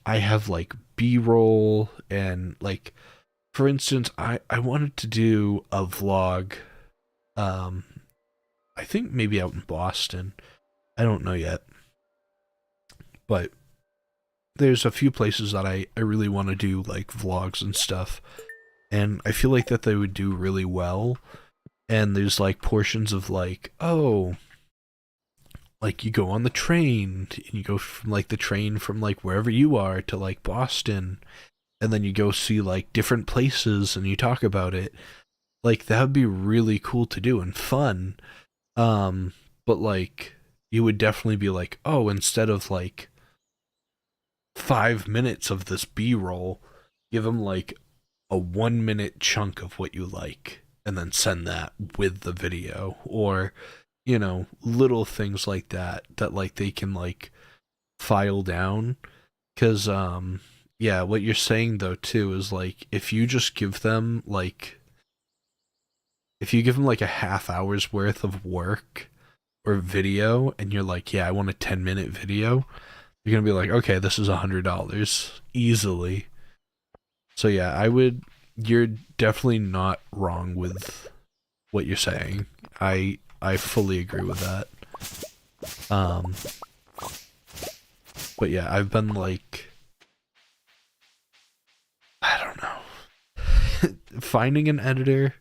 I have like B-roll and like for instance I wanted to do a vlog, I think maybe out in Boston, I don't know yet, but there's a few places that I really want to do like vlogs and stuff, and I feel like that they would do really well. And there's like portions of like, oh, like you go on the train and you go from like the train from like wherever you are to like Boston, and then you go see like different places and you talk about it. Like that would be really cool to do and fun. But like you would definitely be like, oh, instead of like 5 minutes of this B-roll, give them like a 1 minute chunk of what you like and then send that with the video, or you know, little things like that like they can like file down. Because yeah, what you're saying though too is like if you just give them like a half hour's worth of work or video and you're like, yeah, I want a 10-minute video, you're gonna be like, okay, this is $100 easily. So yeah, you're definitely not wrong with what you're saying. I fully agree with that. But yeah, I've been like, I don't know. Finding an editor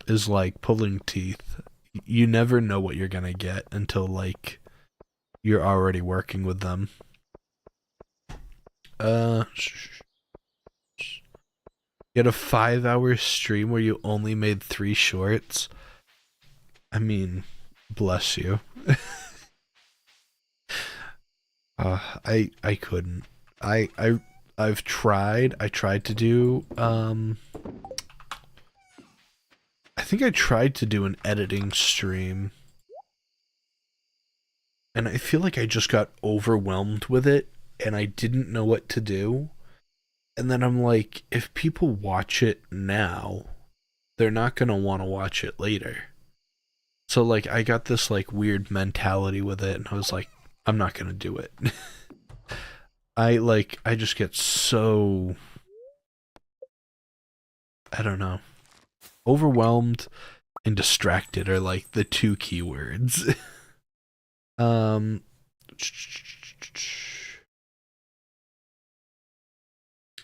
is like pulling teeth. You never know what you're gonna get until like you're already working with them. You had a 5-hour stream where you only made 3 shorts. I mean, bless you. I couldn't. I've tried. I tried to do I think I tried to do an editing stream, and I feel like I just got overwhelmed with it and I didn't know what to do. And then I'm like, if people watch it now, they're not gonna want to watch it later. So like I got this like weird mentality with it and I was like, I'm not gonna do it. I just get so, I don't know, overwhelmed and distracted are like the two keywords. um,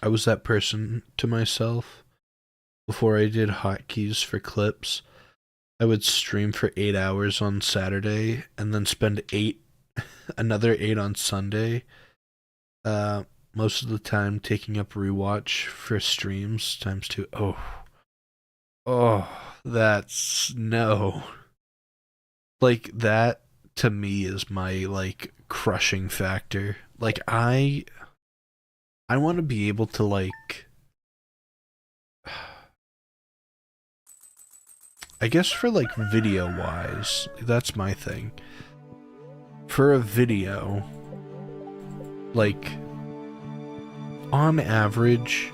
I was that person to myself before I did hotkeys for clips. I would stream for 8 hours on Saturday and then spend another 8 on Sunday. Uh, Most of the time taking up rewatch for streams times two. Oh, that's no. Like that to me is my like crushing factor. Like I want to be able to like I guess for like video wise, that's my thing. For a video, like on average,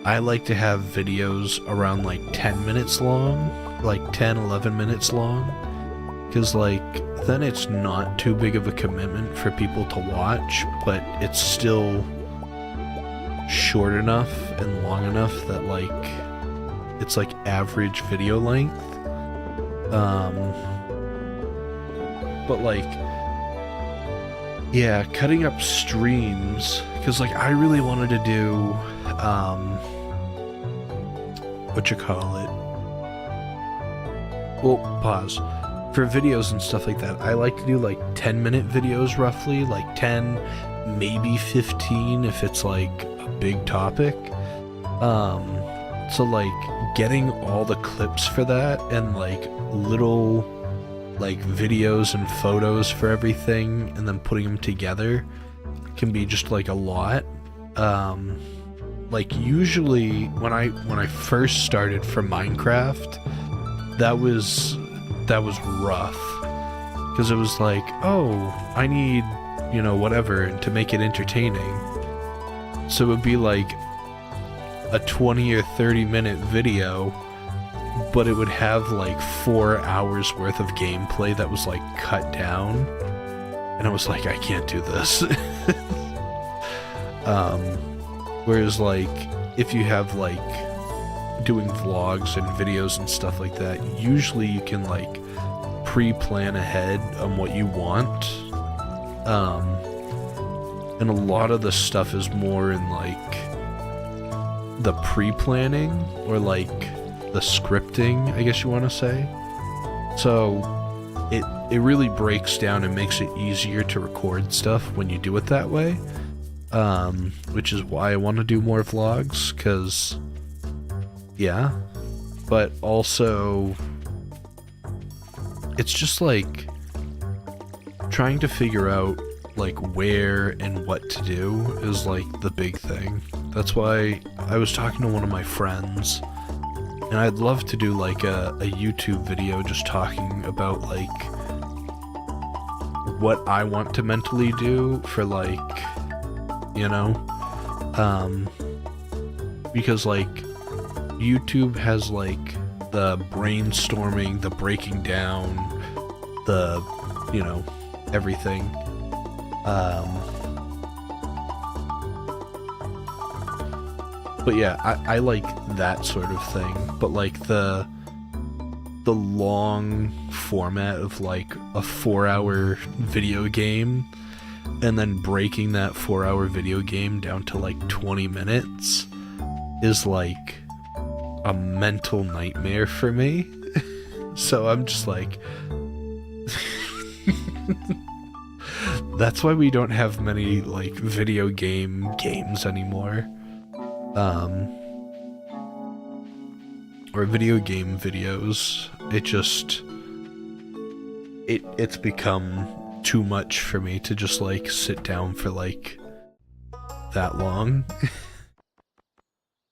I like to have videos around like 10 minutes long, like 10, 11 minutes long. Because, like, then it's not too big of a commitment for people to watch, but it's still short enough and long enough that, like, it's like average video length. But, like, yeah, cutting up streams, because, like, I really wanted to do, what you call it? Well, pause. For videos and stuff like that, I like to do like 10-minute videos roughly, like 10, maybe 15 if it's like a big topic. So like getting all the clips for that and like little like videos and photos for everything and then putting them together can be just like a lot. Like usually when I first started for Minecraft, that was rough because it was like, oh, I need, you know, whatever to make it entertaining. So it would be like a 20 or 30-minute video, but it would have like 4 hours worth of gameplay that was like cut down, and I was like, I can't do this. Whereas like if you have like doing vlogs and videos and stuff like that, usually you can like pre-plan ahead on what you want, and a lot of the stuff is more in like the pre-planning or like the scripting, I guess you want to say. So it really breaks down and makes it easier to record stuff when you do it that way, which is why I want to do more vlogs, because yeah, but also it's just like trying to figure out like where and what to do is like the big thing. That's why I was talking to one of my friends, and I'd love to do like a YouTube video just talking about like what I want to mentally do for like, you know, because like YouTube has like the brainstorming, the breaking down, the, you know, everything. But yeah, I like that sort of thing. But like the long format of like a 4-hour video game and then breaking that 4-hour video game down to like 20 minutes is like a mental nightmare for me. So I'm just like that's why we don't have many like video games anymore, or video game videos. It's become too much for me to just like sit down for like that long.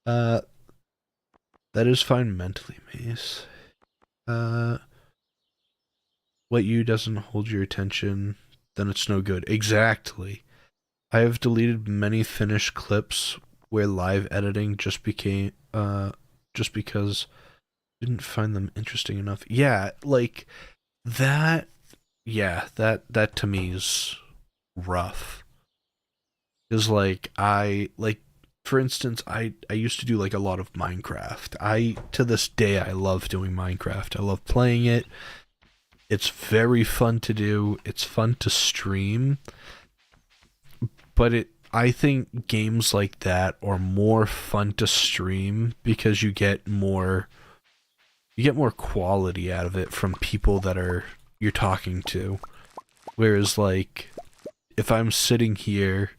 That is fine mentally, Mace. What you doesn't hold your attention, then it's no good. Exactly. I have deleted many finished clips where live editing just because I didn't find them interesting enough. Yeah, like that. Yeah, that to me is rough. Is like for instance, I used to do like a lot of Minecraft. I to this day I love doing Minecraft. I love playing it. It's very fun to do. It's fun to stream. But I think games like that are more fun to stream because you get more quality out of it from people that you're talking to. Whereas like if I'm sitting here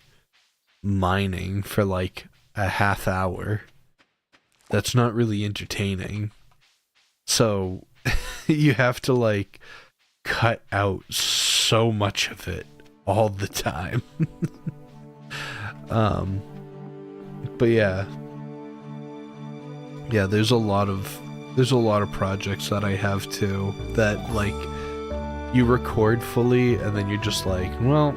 mining for like a half hour, that's not really entertaining. So you have to like cut out so much of it all the time. But yeah, there's a lot of projects that I have too that like you record fully and then you're just like, well,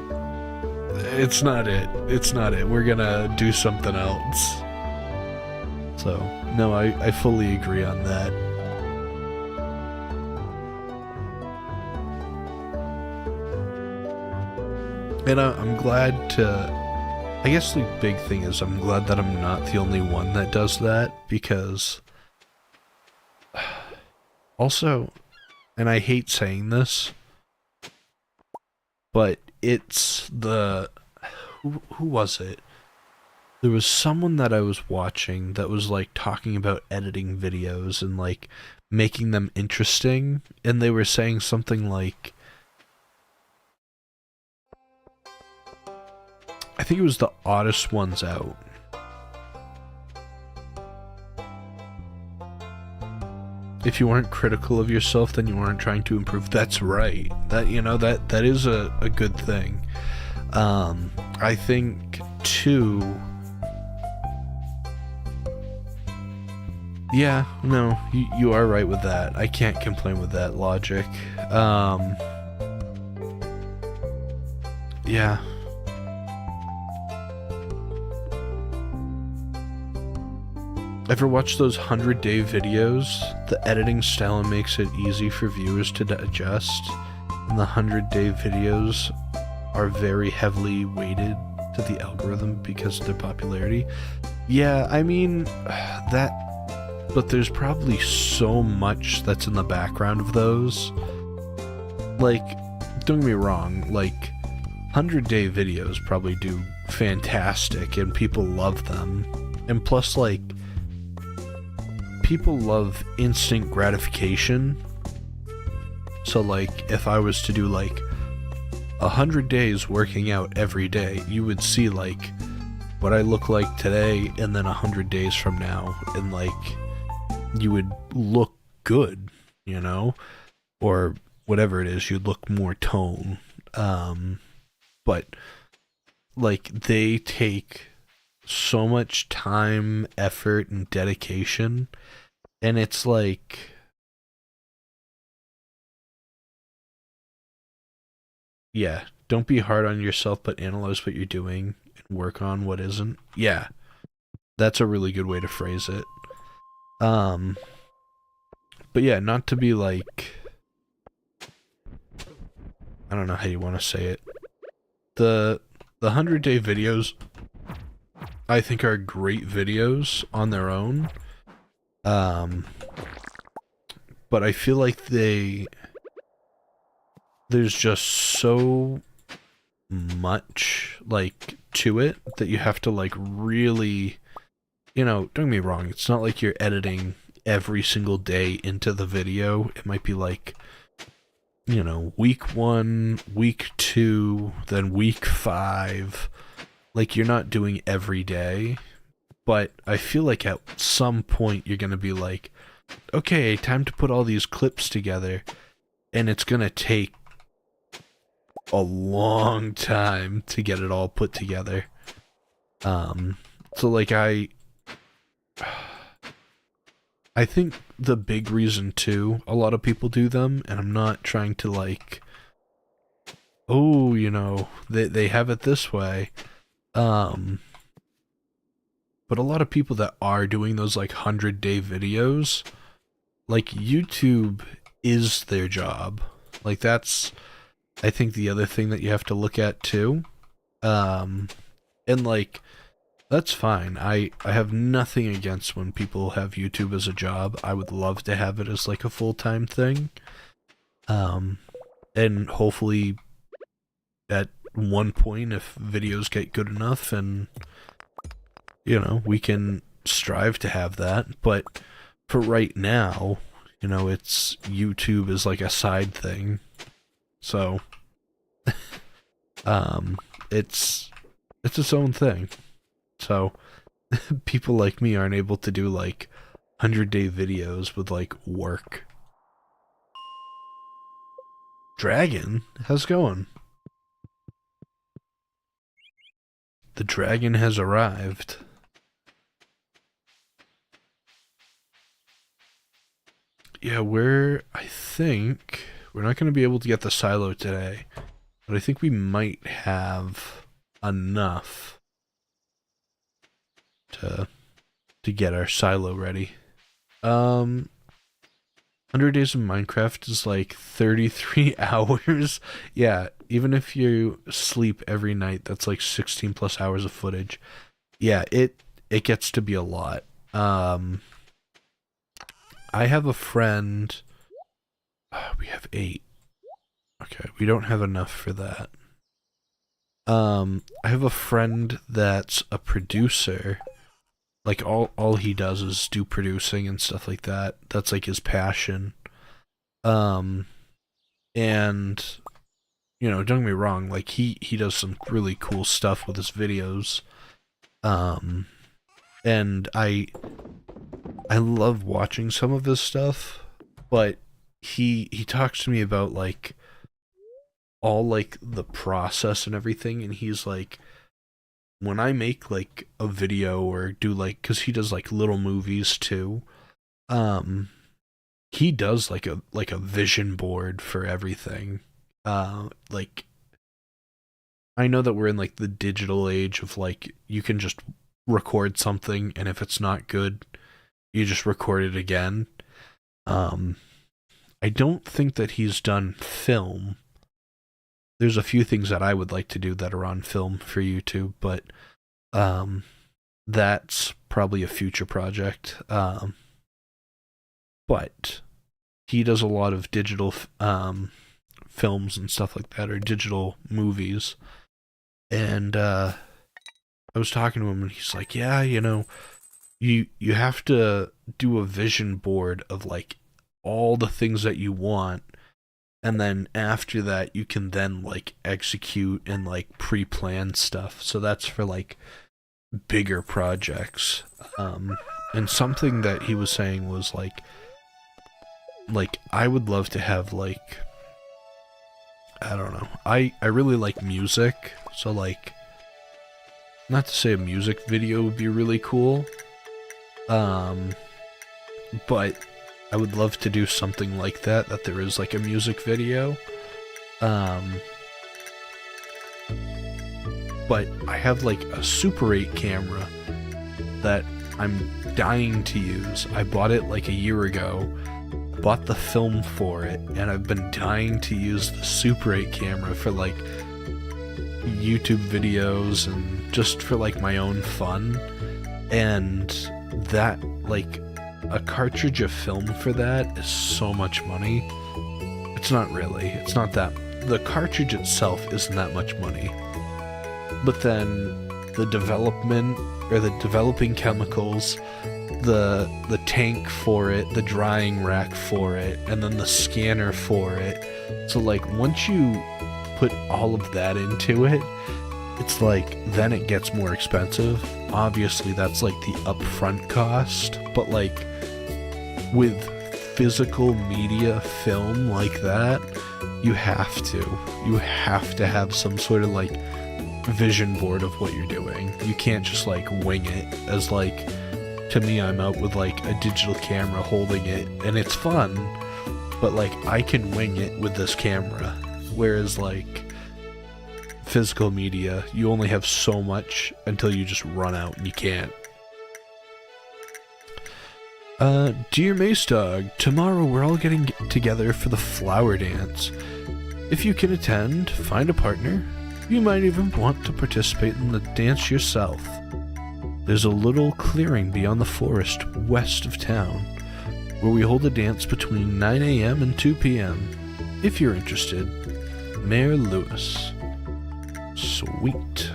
it's not it. We're gonna do something else. So no, I fully agree on that. And I'm glad I guess the big thing is I'm glad that I'm not the only one that does that, because also, and I hate saying this, but it's who was it? There was someone that I was watching that was like talking about editing videos and like making them interesting, and they were saying something like, I think it was the oddest ones out. If you aren't critical of yourself, then you aren't trying to improve. That's right. That is a good thing. I think too. Yeah, no, you are right with that. I can't complain with that logic. Yeah. Ever watch those 100-day videos? The editing style makes it easy for viewers to adjust, and the 100-day videos are very heavily weighted to the algorithm because of their popularity. Yeah, I mean, but there's probably so much that's in the background of those. Like, don't get me wrong, like, 100-day videos probably do fantastic and people love them. And plus, like, people love instant gratification. So like if I was to do like 100 days working out every day, you would see like what I look like today and then 100 days from now, and like you would look good, or whatever it is, you'd look more tone. But like they take so much time, effort, and dedication, and it's like, yeah, don't be hard on yourself, but analyze what you're doing and work on what isn't. Yeah, that's a really good way to phrase it. But yeah, not to be like, I don't know how you want to say it. The 100-day videos, I think, are great videos on their own. But I feel like there's just so much like to it that you have to like really, don't get me wrong, it's not like you're editing every single day into the video. It might be like, week 1, week 2, then week 5. Like, you're not doing every day, but I feel like at some point you're gonna be like, okay, time to put all these clips together, and it's gonna take a long time to get it all put together. So like I think the big reason too, a lot of people do them, and I'm not trying to like, oh, they have it this way. But a lot of people that are doing those like 100-day videos, like YouTube is their job. Like that's, I think, the other thing that you have to look at too. And like, that's fine. I have nothing against when people have YouTube as a job. I would love to have it as like a full-time thing. And hopefully at one point, if videos get good enough and, you know, we can strive to have that. But for right now, you know, it's YouTube is like a side thing. So, it's its own thing. So, people like me aren't able to do like 100-day videos with like work. Dragon? How's it going? The dragon has arrived. Yeah, I think we're not going to be able to get the silo today, but I think we might have enough to get our silo ready. 100 days of Minecraft is like 33 hours. Yeah, even if you sleep every night, that's like 16 plus hours of footage. Yeah, it gets to be a lot. I have a friend. We have 8. Okay, we don't have enough for that. I have a friend that's a producer. Like, all he does is do producing and stuff like that. That's, like, his passion. And, you know, don't get me wrong, like, he does some really cool stuff with his videos. And I love watching some of his stuff, but he talks to me about, like, all, like, the process and everything, and he's like, when I make like a video or do like, cause he does like little movies too, he does like a vision board for everything. Like, I know that we're in like the digital age of like, you can just record something and if it's not good, you just record it again. I don't think that he's done film. There's a few things that I would like to do that are on film for YouTube, but that's probably a future project. But he does a lot of digital films and stuff like that, or digital movies. And I was talking to him, and he's like, "Yeah, you know, you have to do a vision board of like all the things that you want." And then after that, you can then like execute and like pre-plan stuff. So that's for like bigger projects. And something that he was saying was like I would love to have like, I don't know. I really like music. So like, not to say a music video would be really cool. But I would love to do something like that there is like a music video. But I have like a Super 8 camera that I'm dying to use. I bought it like a year ago, bought the film for it, and I've been dying to use the Super 8 camera for like YouTube videos and just for like my own fun. And that, like, a cartridge of film for that is so much money. It's not really. It's not that. The cartridge itself isn't that much money. But then the development, or the developing chemicals, the tank for it, the drying rack for it, and then the scanner for it. So like, once you put all of that into it, it's like, then it gets more expensive. Obviously that's like the upfront cost, but like, with physical media film like that, you have to have some sort of like vision board of what you're doing. You can't just like wing it. As like, to me, I'm out with like a digital camera holding it and it's fun, but like, I can wing it with this camera, whereas like physical media, you only have so much until you just run out and you can't. Dear Mace Dog, tomorrow we're all getting together for the flower dance. If you can attend, find a partner. You might even want to participate in the dance yourself. There's a little clearing beyond the forest west of town, where we hold a dance between 9 a.m. and 2 p.m. If you're interested, Mayor Lewis. Sweet.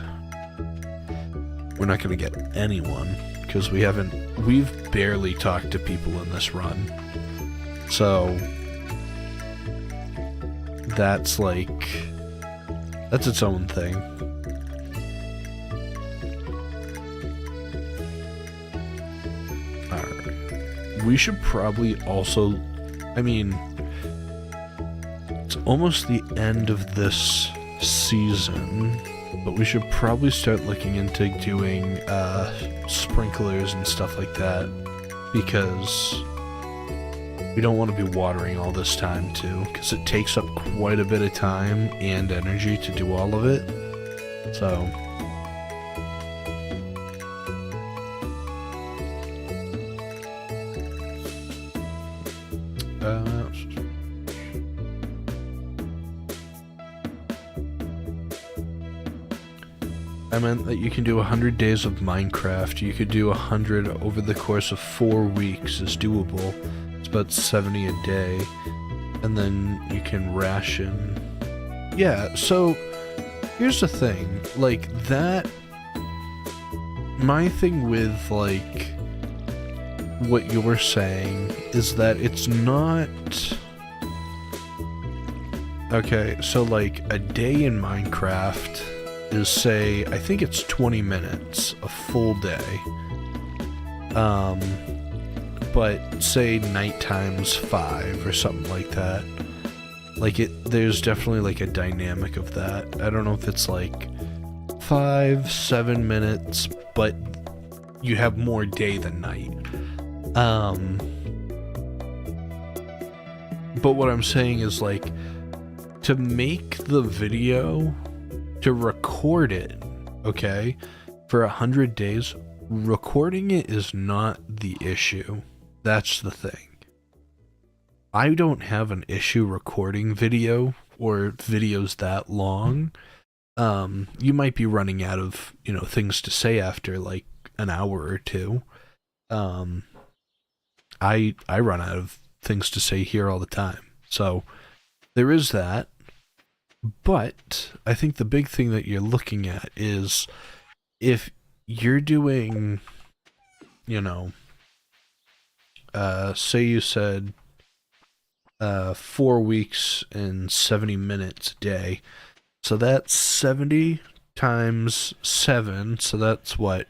We're not going to get anyone, because we've barely talked to people in this run. So, that's its own thing. Alright. We should probably also, it's almost the end of this season, but we should probably start looking into doing sprinklers and stuff like that, because we don't want to be watering all this time too, because it takes up quite a bit of time and energy to do all of it. So I meant that you can do 100 days of Minecraft. You could do 100 over the course of 4 weeks is doable. It's about 70 a day. And then you can ration. Yeah, so here's the thing. Like, that... My thing with, like, what you're saying is that it's not... Okay, so, like, a day in Minecraft is, say, I think it's 20 minutes, a full day. But say night time's 5 or something like that. Like, there's definitely like a dynamic of that. I don't know if it's like 5, 7 minutes, but you have more day than night. But what I'm saying is, like, to make the video, to record it, okay, for 100 days, recording it is not the issue. That's the thing. I don't have an issue recording video or videos that long. You might be running out of, things to say after like an hour or two. I run out of things to say here all the time. So there is that. But I think the big thing that you're looking at is if you're doing, say you said 4 weeks and 70 minutes a day. So that's 70 times 7. So that's what?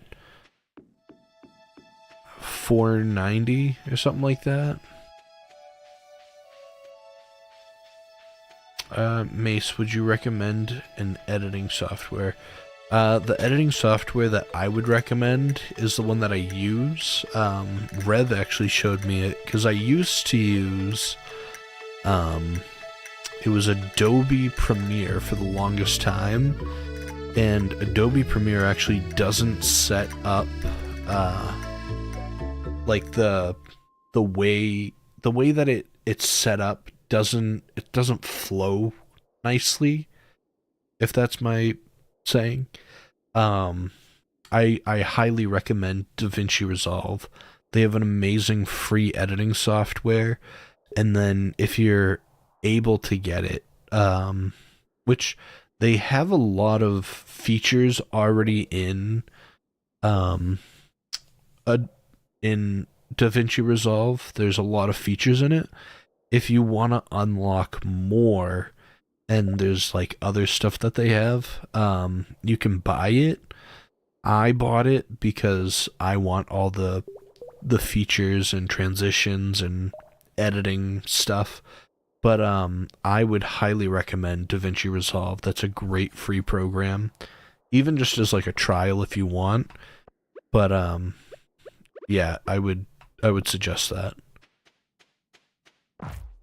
490 or something like that. Mace, would you recommend an editing software? The editing software that I would recommend is the one that I use. Rev actually showed me it, because I used to use, it was Adobe Premiere for the longest time, and Adobe Premiere actually doesn't set up, like the way that it's set up doesn't flow nicely, if that's my saying. I highly recommend DaVinci Resolve. They have an amazing free editing software, and then if you're able to get it, which they have a lot of features already in DaVinci Resolve. There's a lot of features in it. If you want to unlock more, and there's like other stuff that they have, you can buy it. I bought it because I want all the features and transitions and editing stuff. But I would highly recommend DaVinci Resolve. That's a great free program, even just as like a trial if you want. But yeah, I would suggest that.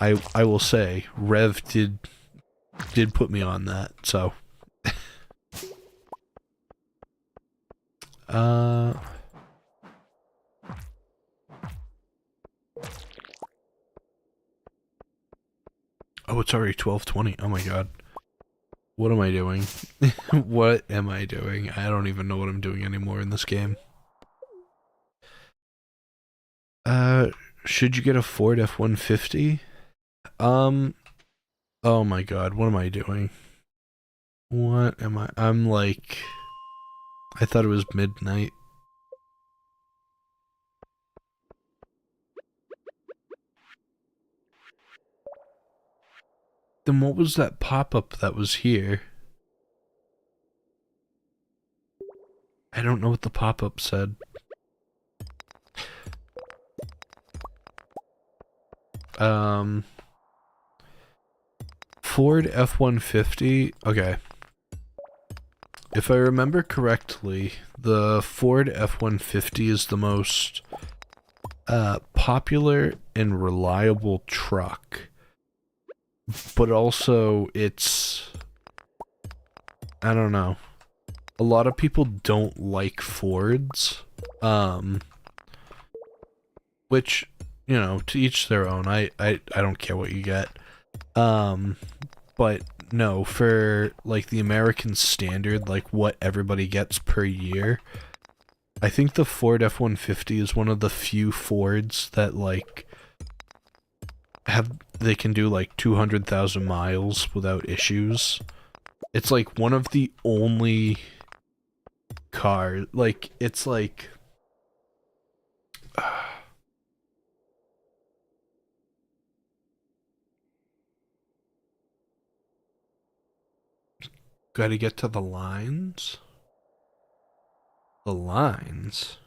I will say, Rev did put me on that, so. Oh, it's already 12:20. Oh my god. What am I doing? What am I doing? I don't even know what I'm doing anymore in this game. Should you get a Ford F-150? Oh my god, what am I doing? What am I? I'm like... I thought it was midnight. Then what was that pop-up that was here? I don't know what the pop-up said. Ford F-150. Okay. If I remember correctly, the Ford F-150 is the most popular and reliable truck. But also, it's... I don't know. A lot of people don't like Fords. Which, you know, to each their own. I don't care what you get. But no, for like the American standard, like what everybody gets per year, I think the Ford F-150 is one of the few Fords that like they can do like 200,000 miles without issues. It's like one of the only cars, like it's like gotta get to the lines. The lines.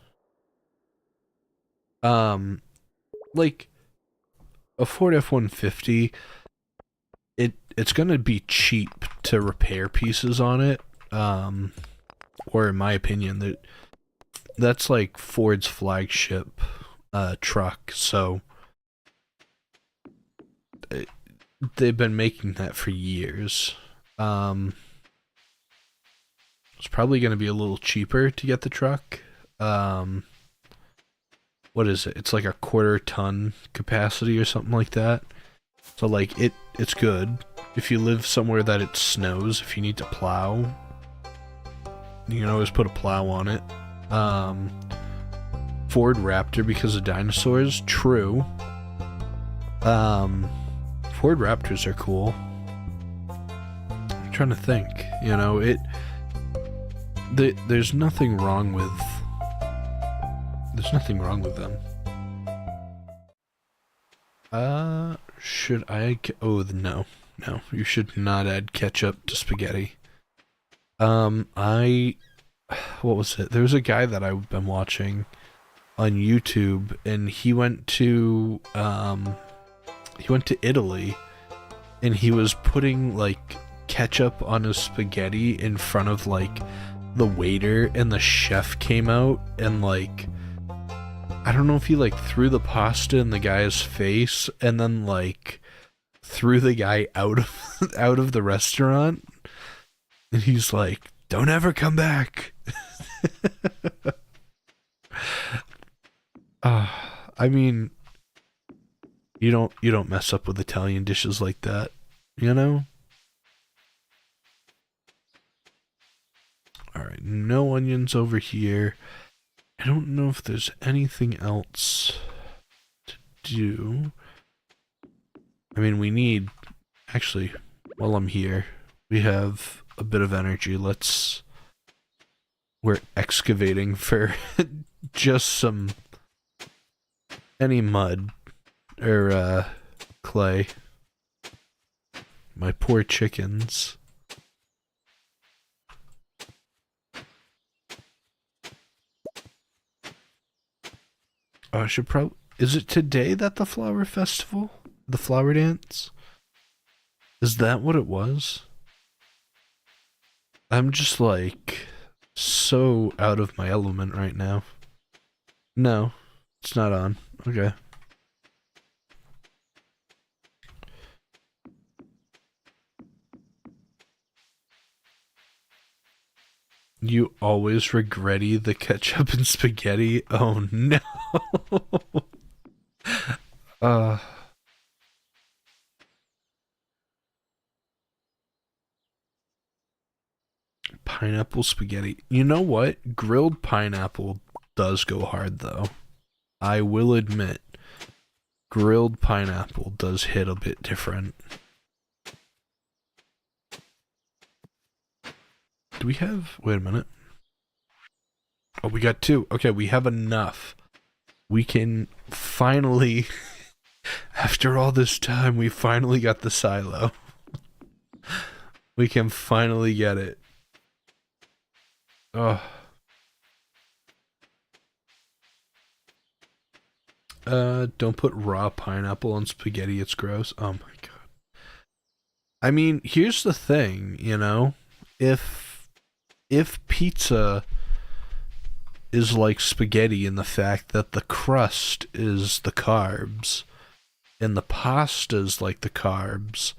Like a Ford F-150, it's gonna be cheap to repair pieces on it. Or in my opinion, that's like Ford's flagship truck. So they've been making that for years. It's probably going to be a little cheaper to get the truck. What is it? It's like a 1/4 ton capacity or something like that. So like it's good. If you live somewhere that it snows, if you need to plow, you can always put a plow on it. Ford Raptor because of dinosaurs, true. Ford Raptors are cool. I'm trying to think, you know, there's nothing wrong with them. Should I oh no, you should not add ketchup to spaghetti. What was it? There was a guy that I've been watching on YouTube, and he went to Italy, and he was putting like ketchup on his spaghetti in front of like the waiter, and the chef came out and like I don't know if he like threw the pasta in the guy's face and then like threw the guy out of the restaurant, and he's like, "Don't ever come back." I mean, you don't mess up with Italian dishes like that, you know? Alright, no onions over here. I don't know if there's anything else to do. I mean, we need... Actually, while I'm here, we have a bit of energy. We're excavating for just some... any mud. Or, clay. My poor chickens. I should probably... Is it today that the flower festival? The flower dance? Is that what it was? I'm just like so out of my element right now. No, it's not on. Okay. You always regretty the ketchup and spaghetti? Oh no. uh pineapple spaghetti. You know what? Grilled pineapple does go hard, though. I will admit, grilled pineapple does hit a bit different. Do we have... Wait a minute. Oh, we got 2. Okay, we have enough. We can finally... After all this time, we finally got the silo. We can finally get it. Oh. Don't put raw pineapple on spaghetti, it's gross. Oh my god. I mean, here's the thing, you know? If pizza is like spaghetti in the fact that the crust is the carbs and the pasta's like the carbs,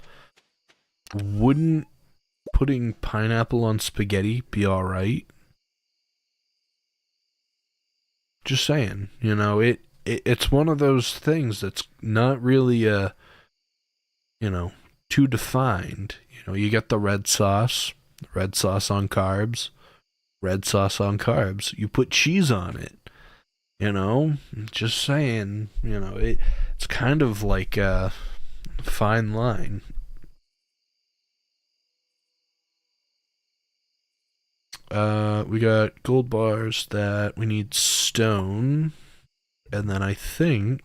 wouldn't putting pineapple on spaghetti be alright? Just saying, you know, it's one of those things that's not really you know, too defined. You know, you get the red sauce on carbs, red sauce on carbs. You put cheese on it, you know? Just saying, you know, it's kind of like a fine line. We got gold bars that we need stone, and then I think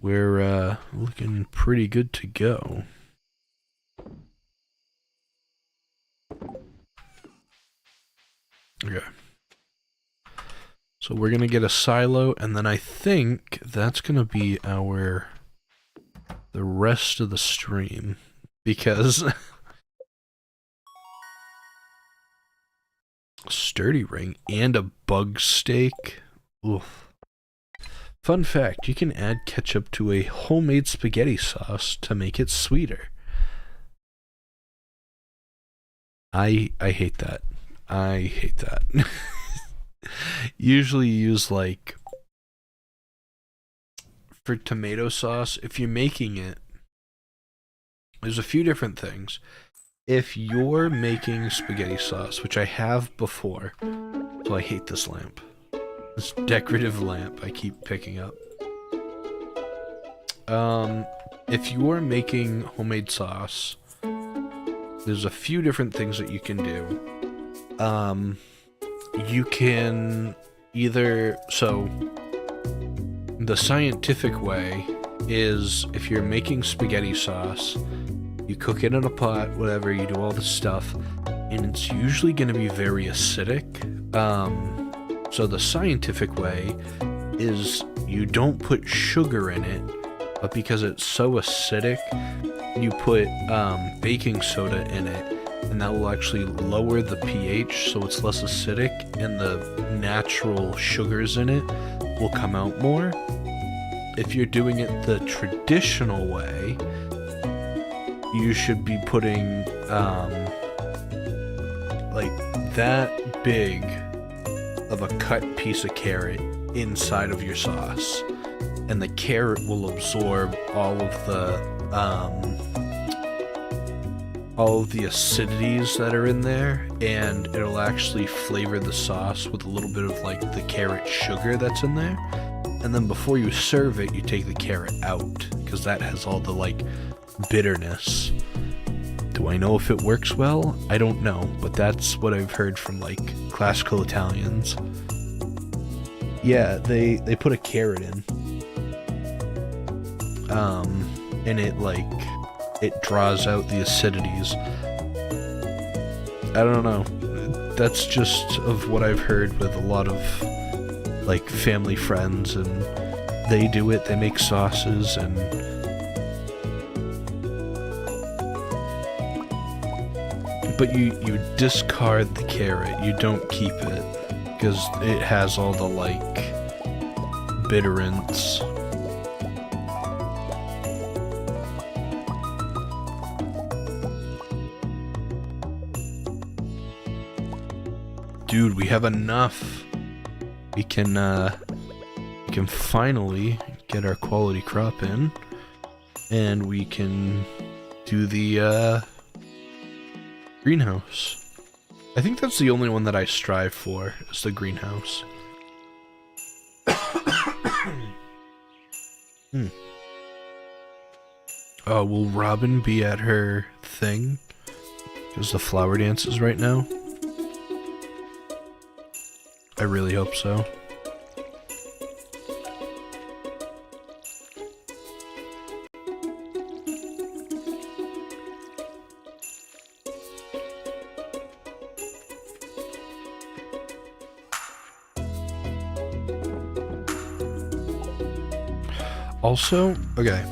we're looking pretty good to go. Okay. So we're gonna get a silo, and then I think that's gonna be the rest of the stream, because sturdy ring and a bug steak. Oof. Fun fact, you can add ketchup to a homemade spaghetti sauce to make it sweeter. I hate that. I hate that. Usually use, like, for tomato sauce, if you're making it, there's a few different things. If you're making spaghetti sauce, which I have before, so I hate this lamp. This decorative lamp I keep picking up. If you're making homemade sauce, there's a few different things that you can do. You can either... So, the scientific way is if you're making spaghetti sauce, you cook it in a pot, whatever, you do all this stuff, and it's usually going to be very acidic. So the scientific way is you don't put sugar in it, but because it's so acidic, you put baking soda in it, and that will actually lower the pH so it's less acidic, and the natural sugars in it will come out more. If you're doing it the traditional way, you should be putting like that big of a cut piece of carrot inside of your sauce, and the carrot will absorb all of the acidities that are in there, and it'll actually flavor the sauce with a little bit of like the carrot sugar that's in there. And then before you serve it, you take the carrot out, because that has all the like bitterness. Do I know if it works well? I don't know, but that's what I've heard from like classical Italians. Yeah, they put a carrot in. And it draws out the acidities. I don't know. That's just of what I've heard with a lot of like family friends, and they do it, they make sauces, and but you discard the carrot, you don't keep it, because it has all the like bitterants. Dude, we have enough. We can finally get our quality crop in, and we can do the greenhouse. I think that's the only one that I strive for, is the greenhouse. Hmm. Will Robin be at her thing? Because the flower dances right now? I really hope so. Also, okay.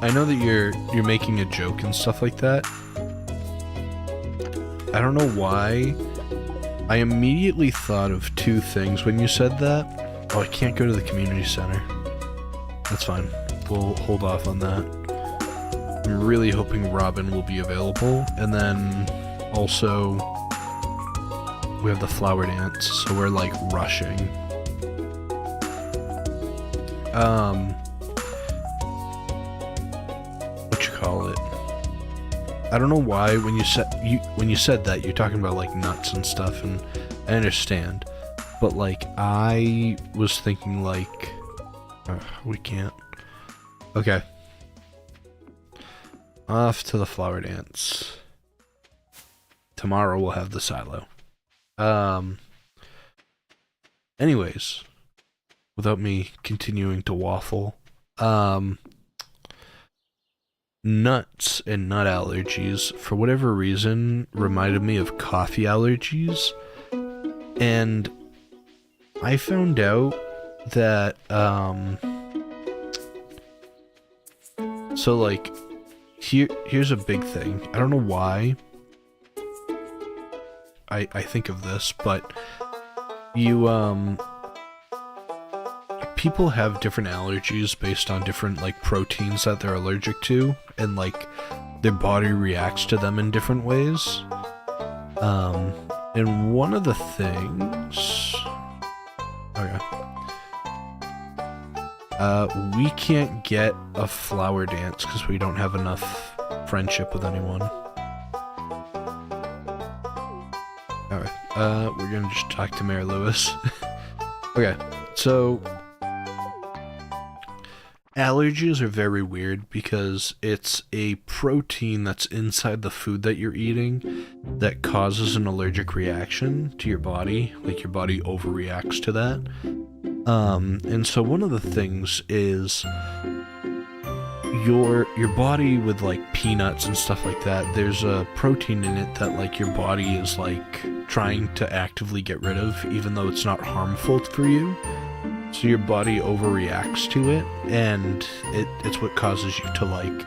I know that you're making a joke and stuff like that. I don't know why. I immediately thought of two things when you said that. Oh, I can't go to the community center. That's fine. We'll hold off on that. I'm really hoping Robin will be available. And then also we have the flower dance, so we're like rushing. What you call it? I don't know why when you said that you're talking about like nuts and stuff, and I understand, but like I was thinking like we can't. Okay. Off to the flower dance. Tomorrow we'll have the silo. Anyways, without me continuing to waffle, nuts and nut allergies, for whatever reason, reminded me of coffee allergies. And I found out that, so like, here's a big thing. I don't know why I think of this, but people have different allergies based on different like proteins that they're allergic to, and like their body reacts to them in different ways. And one of the things, we can't get a flower dance because we don't have enough friendship with anyone. Alright, we're gonna just talk to Mayor Lewis. Okay, so allergies are very weird because it's a protein that's inside the food that you're eating that causes an allergic reaction to your body. Like, your body overreacts to that. And so one of the things is your body with like peanuts and stuff like that, there's a protein in it that like your body is like trying to actively get rid of, even though it's not harmful for you. So your body overreacts to it, and it's what causes you to like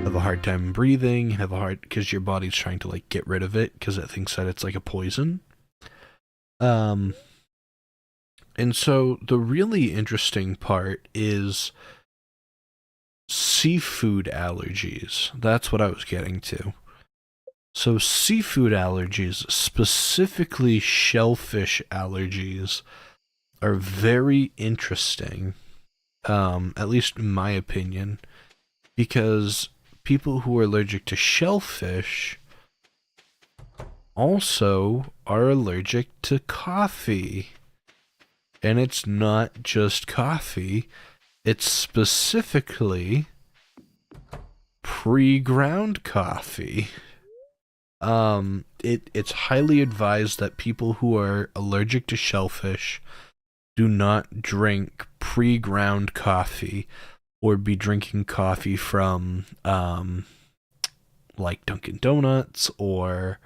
have a hard time breathing, because your body's trying to like get rid of it because it thinks that it's like a poison. And so the really interesting part is seafood allergies. That's what I was getting to. So seafood allergies, specifically shellfish allergies, are very interesting, at least in my opinion, because people who are allergic to shellfish also are allergic to coffee. And it's not just coffee, it's specifically pre-ground coffee. It's highly advised that people who are allergic to shellfish do not drink pre-ground coffee or be drinking coffee from like Dunkin' Donuts or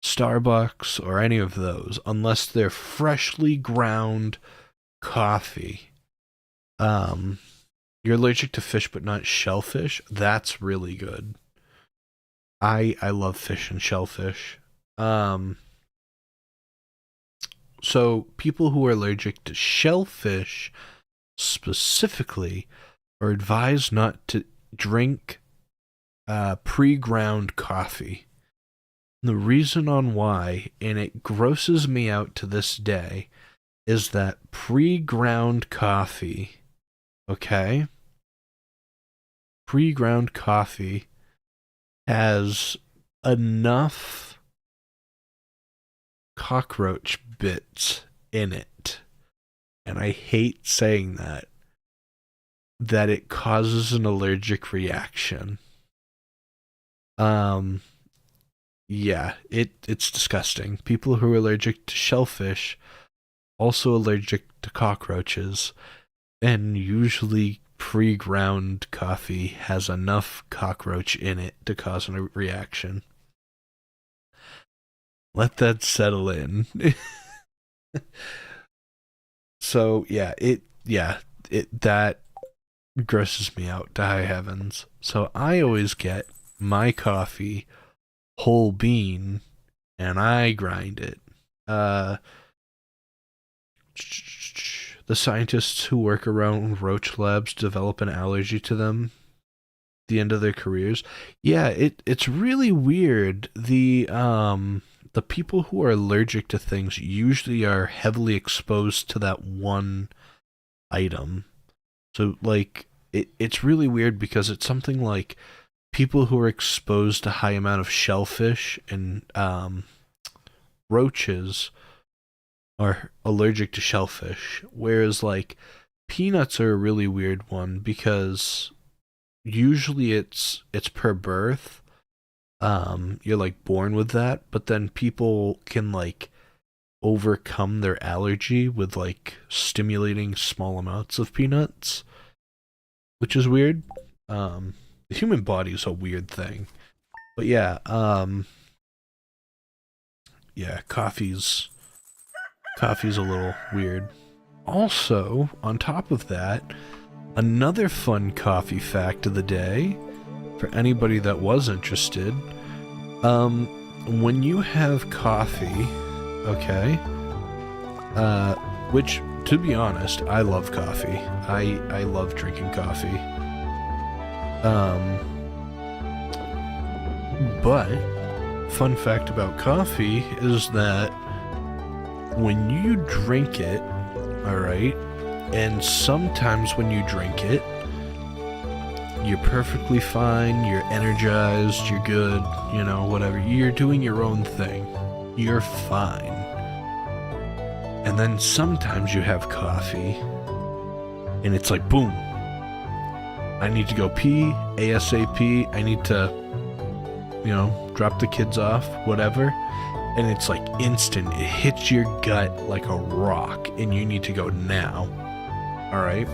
Starbucks or any of those unless they're freshly ground coffee. You're allergic to fish but not shellfish? That's really good. I love fish and shellfish. So people who are allergic to shellfish specifically are advised not to drink pre-ground coffee. The reason on why, and it grosses me out to this day, is that pre-ground coffee, okay? Pre-ground coffee has enough cockroach bits in it. And I hate saying that it causes an allergic reaction. Yeah, it's disgusting. People who are allergic to shellfish also allergic to cockroaches, and usually pre-ground coffee has enough cockroach in it to cause a reaction. Let that settle in. So that grosses me out to high heavens. So I always get my coffee whole bean and I grind it. The scientists who work around roach labs develop an allergy to them at the end of their careers. Yeah, it's really weird. The people who are allergic to things usually are heavily exposed to that one item. So like it's really weird because it's something like people who are exposed to high amount of shellfish and roaches are allergic to shellfish, whereas like peanuts are a really weird one because usually it's per birth. You're like born with that, but then people can like overcome their allergy with like stimulating small amounts of peanuts, which is weird. The human body is a weird thing. But yeah, coffee's a little weird. Also, on top of that, another fun coffee fact of the day, for anybody that was interested, when you have coffee, okay, which, to be honest, I love coffee. I love drinking coffee. But, fun fact about coffee is that when you drink it, alright, and sometimes when you drink it, you're perfectly fine, you're energized, you're good, you know, whatever. You're doing your own thing. You're fine. And then sometimes you have coffee, and it's like, boom. I need to go pee, ASAP. I need to, you know, drop the kids off, whatever. And it's like instant. It hits your gut like a rock, and you need to go now. Alright?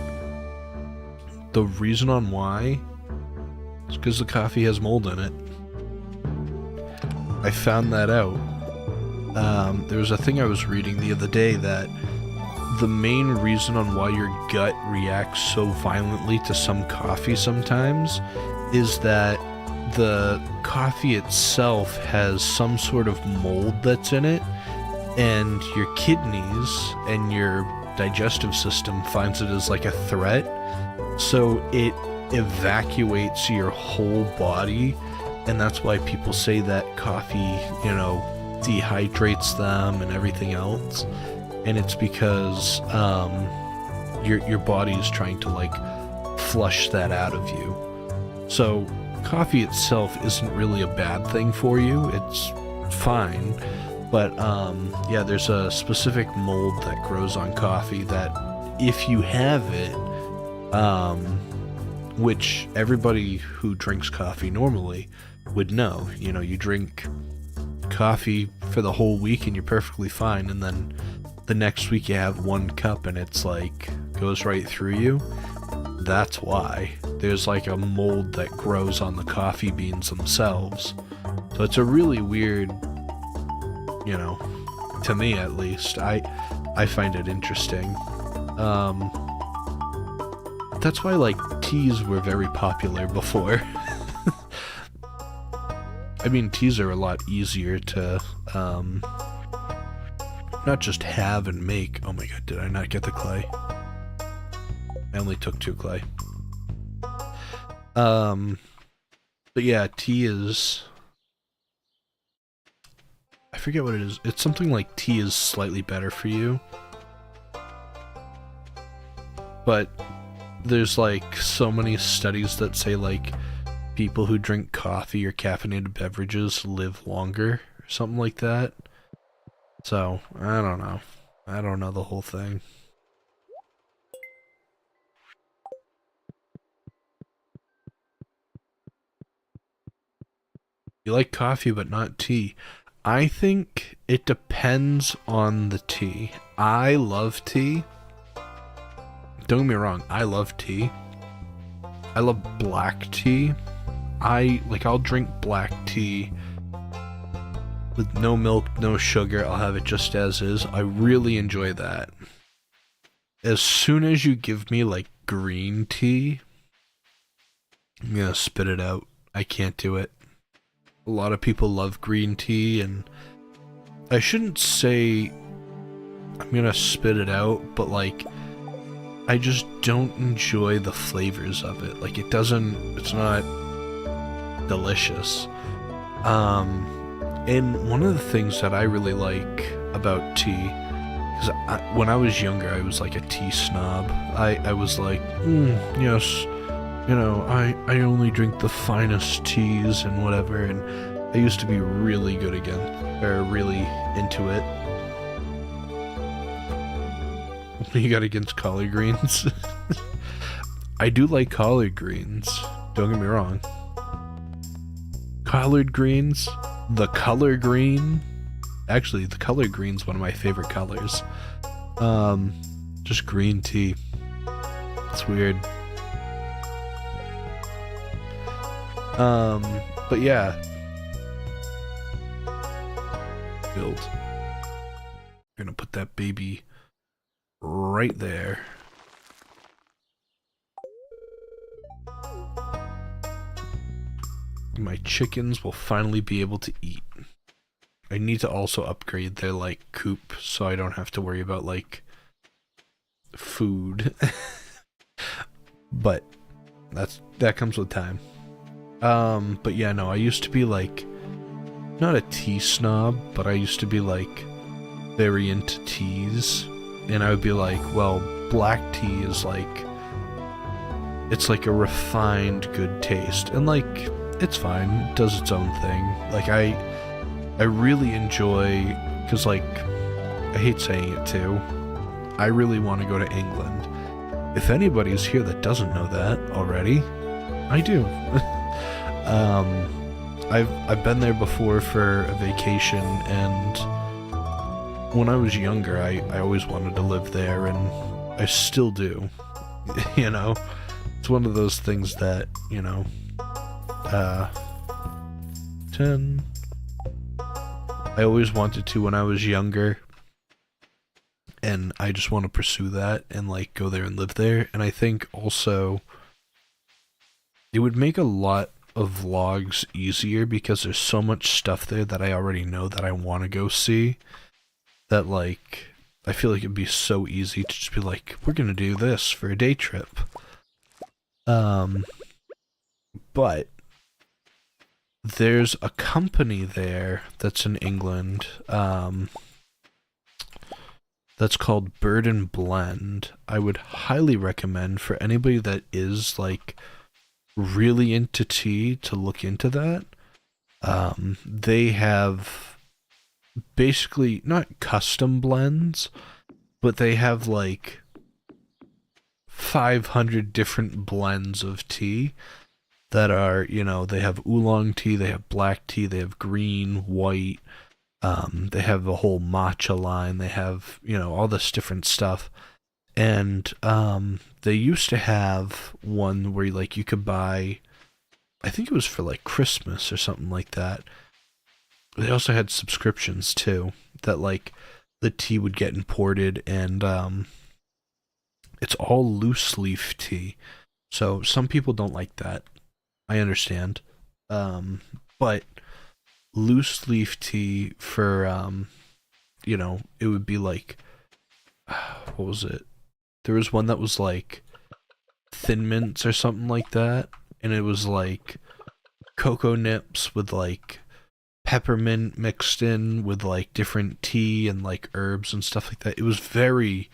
The reason on why is because the coffee has mold in it. I found that out. There was a thing I was reading the other day that the main reason on why your gut reacts so violently to some coffee sometimes is that the coffee itself has some sort of mold that's in it, and your kidneys and your digestive system finds it as like a threat, so it evacuates your whole body, and that's why people say that coffee, you know, dehydrates them and everything else, and it's because your body is trying to like flush that out of you. So coffee itself isn't really a bad thing for you, it's fine, but yeah, there's a specific mold that grows on coffee that if you have it, which everybody who drinks coffee normally would know, you know, you drink coffee for the whole week and you're perfectly fine, and then the next week you have one cup and it's like goes right through you. That's why there's like a mold that grows on the coffee beans themselves. So it's a really weird, you know, to me at least, I find it interesting. That's why like teas were very popular before. I mean, teas are a lot easier to not just have and make. Oh my god, did I not get the clay? I only took 2 clay. But yeah, tea is... I forget what it is. It's something like tea is slightly better for you. But there's like so many studies that say like people who drink coffee or caffeinated beverages live longer or something like that. So, I don't know. I don't know the whole thing. You like coffee but not tea. I think it depends on the tea. I love tea. Don't get me wrong, I love tea. I love black tea. I'll drink black tea with no milk, no sugar. I'll have it just as is. I really enjoy that. As soon as you give me like green tea, I'm gonna spit it out. I can't do it. A lot of people love green tea, and I shouldn't say I'm gonna spit it out, but like, I just don't enjoy the flavors of it. Like, it's not delicious. And one of the things that I really like about tea, because when I was younger, I was like a tea snob. I was like, yes, I only drink the finest teas and whatever, and I used to be really really into it. What do you got against collard greens? I do like collard greens, don't get me wrong. Collard greens, the color green. Actually, the color green's one of my favorite colors. Just green tea. It's weird. But yeah. Build. I'm gonna put that baby right there. My chickens will finally be able to eat. I need to also upgrade their like coop so I don't have to worry about like food. But that comes with time. But yeah, no, I used to be like not a tea snob, but I used to be like very into teas, and I would be like, well, black tea is like, it's like a refined good taste, and like it's fine, it does its own thing. Like I really enjoy, because like, I hate saying it too, I really want to go to England. If anybody's here that doesn't know that already, I do. I've been there before for a vacation, and when I was younger, I always wanted to live there, and I still do. You know? It's one of those things that, 10. I always wanted to when I was younger, and I just want to pursue that and like go there and live there. And I think also it would make a lot of vlogs easier because there's so much stuff there that I already know that I want to go see, that like I feel like it'd be so easy to just be like, we're gonna do this for a day trip. But there's a company there that's in England, that's called Bird and Blend. I would highly recommend for anybody that is like really into tea to look into that. They have basically not custom blends, but they have like 500 different blends of tea that are, they have oolong tea, they have black tea, they have green, white, they have a whole matcha line, they have, all this different stuff. And they used to have one where like you could buy, I think it was for like Christmas or something like that. They also had subscriptions too, that like the tea would get imported, and it's all loose leaf tea. So some people don't like that. I understand. But loose leaf tea for it would be like, what was it? There was one that was like Thin Mints or something like that, and it was like cocoa nips with like peppermint mixed in with like different tea and like herbs and stuff like that. It was very,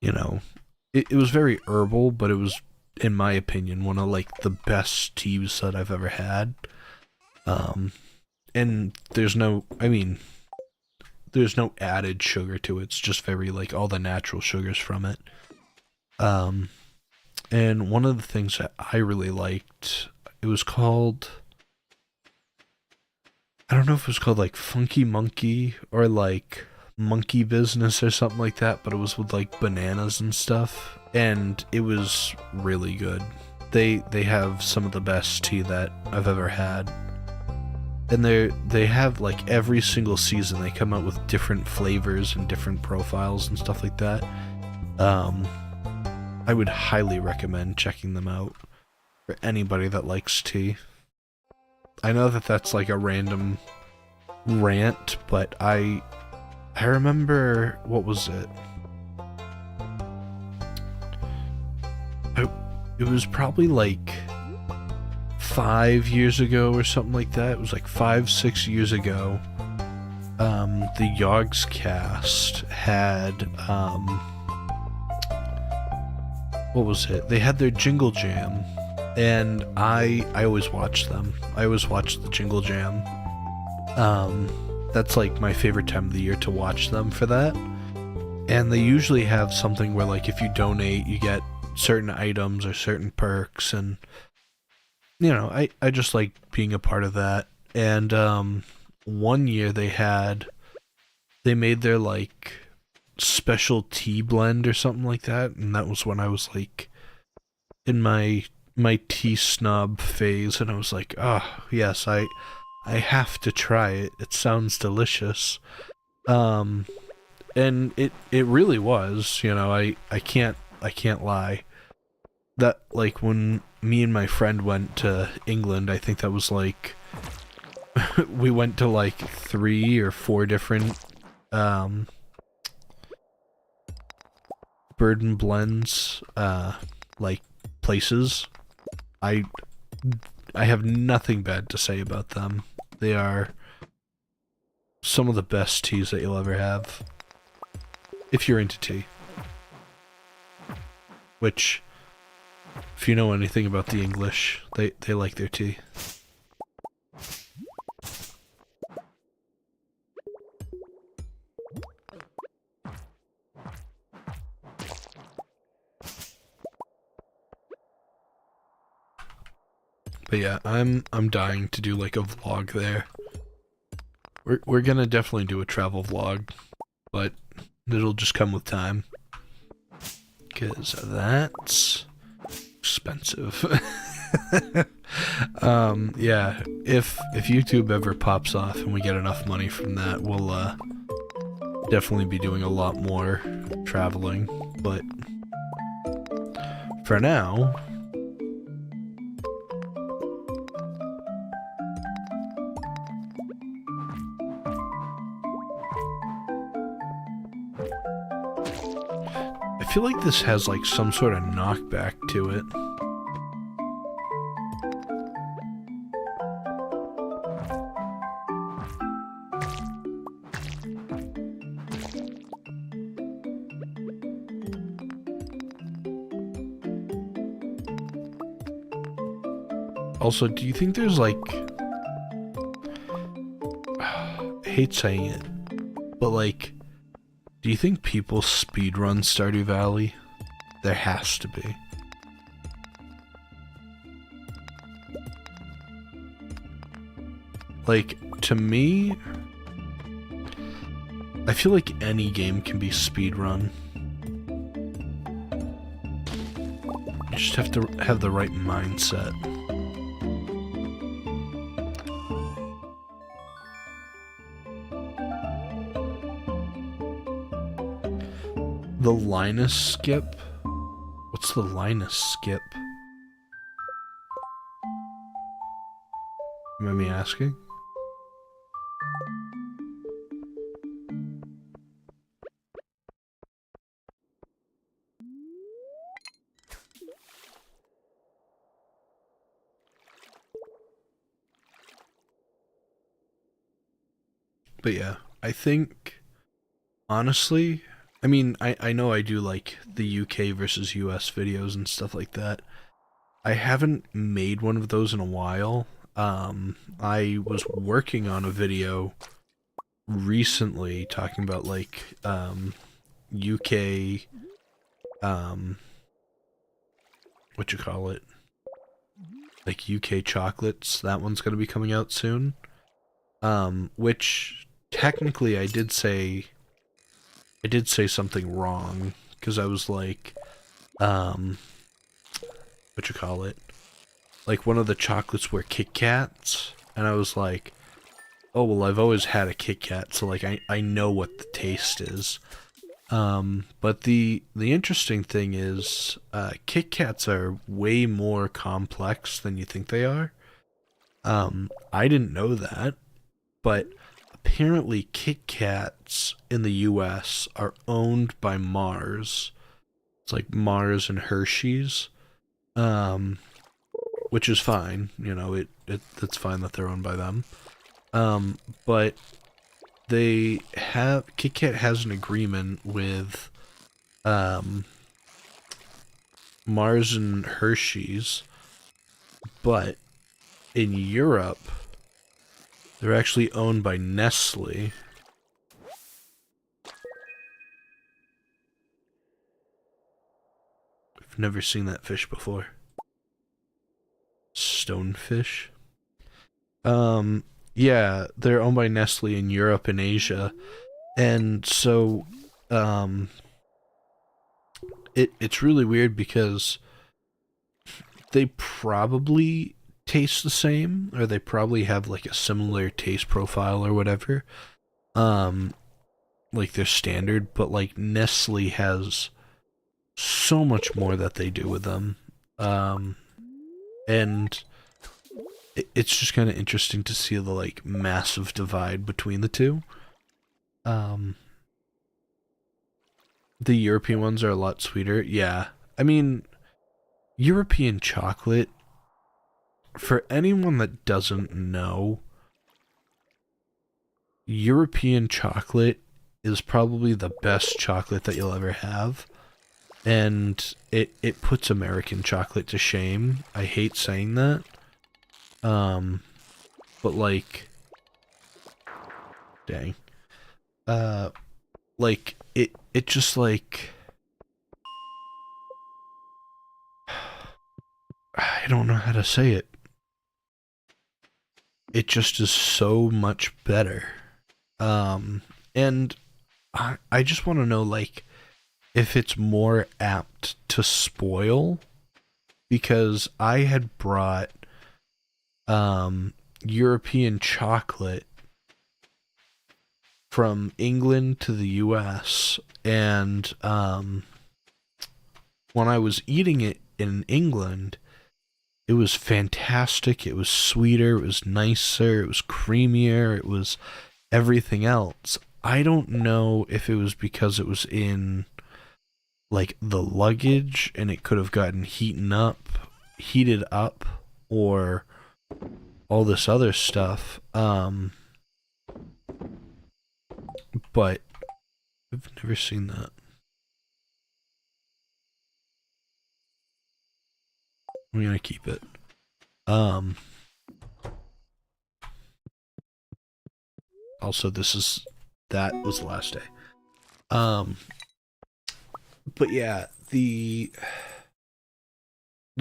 it was very herbal, but it was, in my opinion, one of like the best teas that I've ever had. And there's no, there's no added sugar to it. It's just very like all the natural sugars from it. And one of the things that I really liked, it was called, I don't know if it was called like Funky Monkey or like Monkey Business or something like that, but it was with like bananas and stuff, and it was really good. They have some of the best tea that I've ever had. And they have like every single season they come out with different flavors and different profiles and stuff like that. I would highly recommend checking them out for anybody that likes tea. I know that that's like a random rant, but I remember, what was it? It was probably like 5 years ago or something like that. It was like 5-6 years ago. The Yogscast had what was it? They had their Jingle Jam, and I always watch them. I always watch the Jingle Jam. That's like my favorite time of the year to watch them for that. And they usually have something where like if you donate, you get certain items or certain perks, and you know, I just like being a part of that. And one year they made their like special tea blend or something like that, and that was when I was like in my tea snob phase, and I was like, oh yes, I have to try it. It sounds delicious. And it really was, you know, I can't lie. That, like, when me and my friend went to England, I think that was like we went to like 3 or 4 different Bird and Blends like places. I have nothing bad to say about them. They are some of the best teas that you'll ever have, if you're into tea. Which, if you know anything about the English, they like their tea. But yeah, I'm dying to do like a vlog there. We're gonna definitely do a travel vlog, but it'll just come with time, because that's expensive. Yeah, if YouTube ever pops off and we get enough money from that, we'll definitely be doing a lot more traveling. But for now, I feel like this has like some sort of knockback to it. Also, do you think there's like, I hate saying it, but like, do you think people speedrun Stardew Valley? There has to be. Like, to me, I feel like any game can be speedrun. You just have to have the right mindset. The Linus skip? What's the Linus skip? You mind me asking? But yeah, I think, honestly, I mean, I know I do like the UK versus US videos and stuff like that. I haven't made one of those in a while. I was working on a video recently talking about like UK what you call it? Like UK chocolates. That one's gonna be coming out soon. Which technically I did say something wrong because I was like, um, what you call it? Like one of the chocolates were Kit Kats, and I was like, oh well, I've always had a Kit Kat, so like I know what the taste is. But the interesting thing is, Kit Kats are way more complex than you think they are. I didn't know that, but apparently Kit Kats in the US are owned by Mars. It's like Mars and Hershey's, um, which is fine. You know, it's fine that they're owned by them. But they have Kit Kat has an agreement with um, Mars and Hershey's, but in Europe they're actually owned by Nestle. I've never seen that fish before. Stonefish. Yeah, they're owned by Nestle in Europe and Asia. And so um it's really weird because they probably taste the same, or they probably have like a similar taste profile or whatever. Um like they're standard, but like Nestle has so much more that they do with them. Um and it's just kind of interesting to see the like massive divide between the two. Um the European ones are a lot sweeter. Yeah. I mean, European chocolate, for anyone that doesn't know, European chocolate is probably the best chocolate that you'll ever have. And it puts American chocolate to shame. I hate saying that. Um, but like, dang. Uh, like, it just like, I don't know how to say it. It just is so much better. And I just want to know, like, if it's more apt to spoil, because I had brought European chocolate from England to the US, and when I was eating it in England, it was fantastic. It was sweeter, it was nicer, it was creamier, it was everything else. I don't know if it was because it was in like the luggage and it could have gotten heated up, or all this other stuff. But I've never seen that. I'm gonna keep it. Um, Also, that was the last day. Um, but yeah, the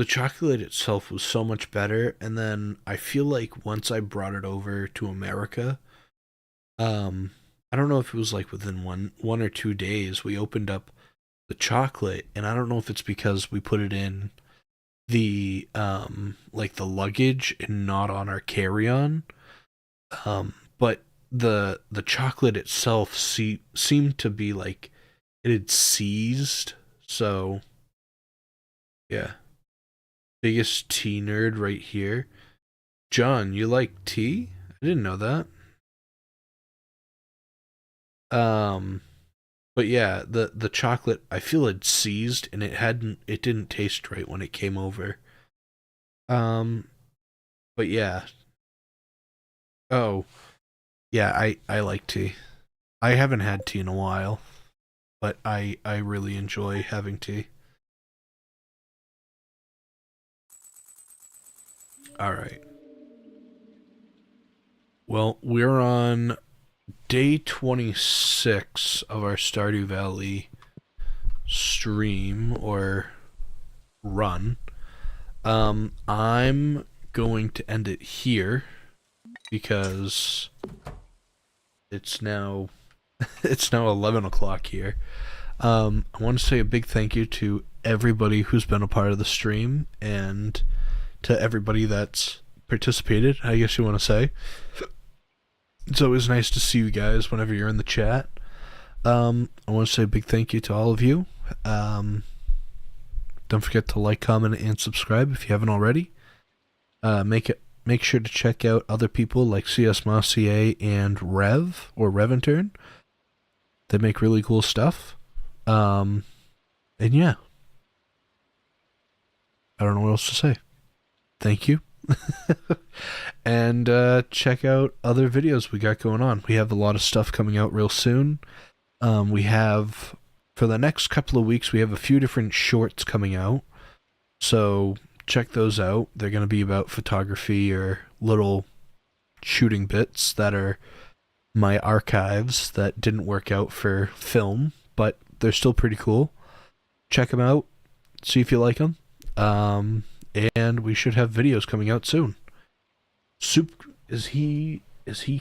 chocolate itself was so much better, and then I feel like once I brought it over to America, um, I don't know if it was like within one or 2 days, we opened up the chocolate, and I don't know if it's because we put it in the like the luggage and not on our carry-on, but the chocolate itself seemed to be like it had seized. So yeah, biggest tea nerd right here. John, you like tea? I didn't know that. um but yeah, the chocolate, I feel it seized, and it didn't taste right when it came over. um but yeah. Oh yeah, I like tea. I haven't had tea in a while, but I really enjoy having tea. All right. Well, we're on day 26 of our Stardew Valley stream or run. I'm going to end it here because it's now 11 o'clock here. I want to say a big thank you to everybody who's been a part of the stream and to everybody that's participated, I guess you want to say. It's always nice to see you guys whenever you're in the chat. I want to say a big thank you to all of you. Don't forget to like, comment, and subscribe if you haven't already. Make sure to check out other people like CS Mossier and Revintern. They make really cool stuff. And yeah. I don't know what else to say. Thank you. And check out other videos we got going on. We have a lot of stuff coming out real soon. We have, for the next couple of weeks, we have a few different shorts coming out. So check those out. They're going to be about photography or little shooting bits that are my archives that didn't work out for film, but they're still pretty cool. Check them out. See if you like them. And we should have videos coming out soon. Soup, is he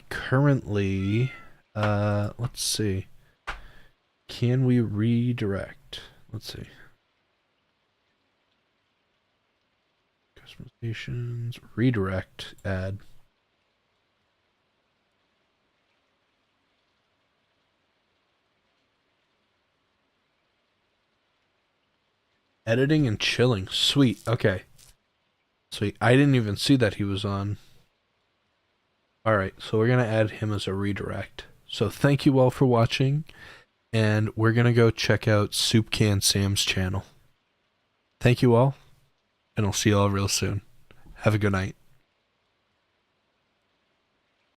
currently, let's see. Can we redirect? Let's see. Customizations, redirect, add. Editing and chilling. Sweet. Okay. Sweet. I didn't even see that he was on. Alright, so we're going to add him as a redirect. So thank you all for watching, and we're going to go check out Soup Can Sam's channel. Thank you all, and I'll see you all real soon. Have a good night.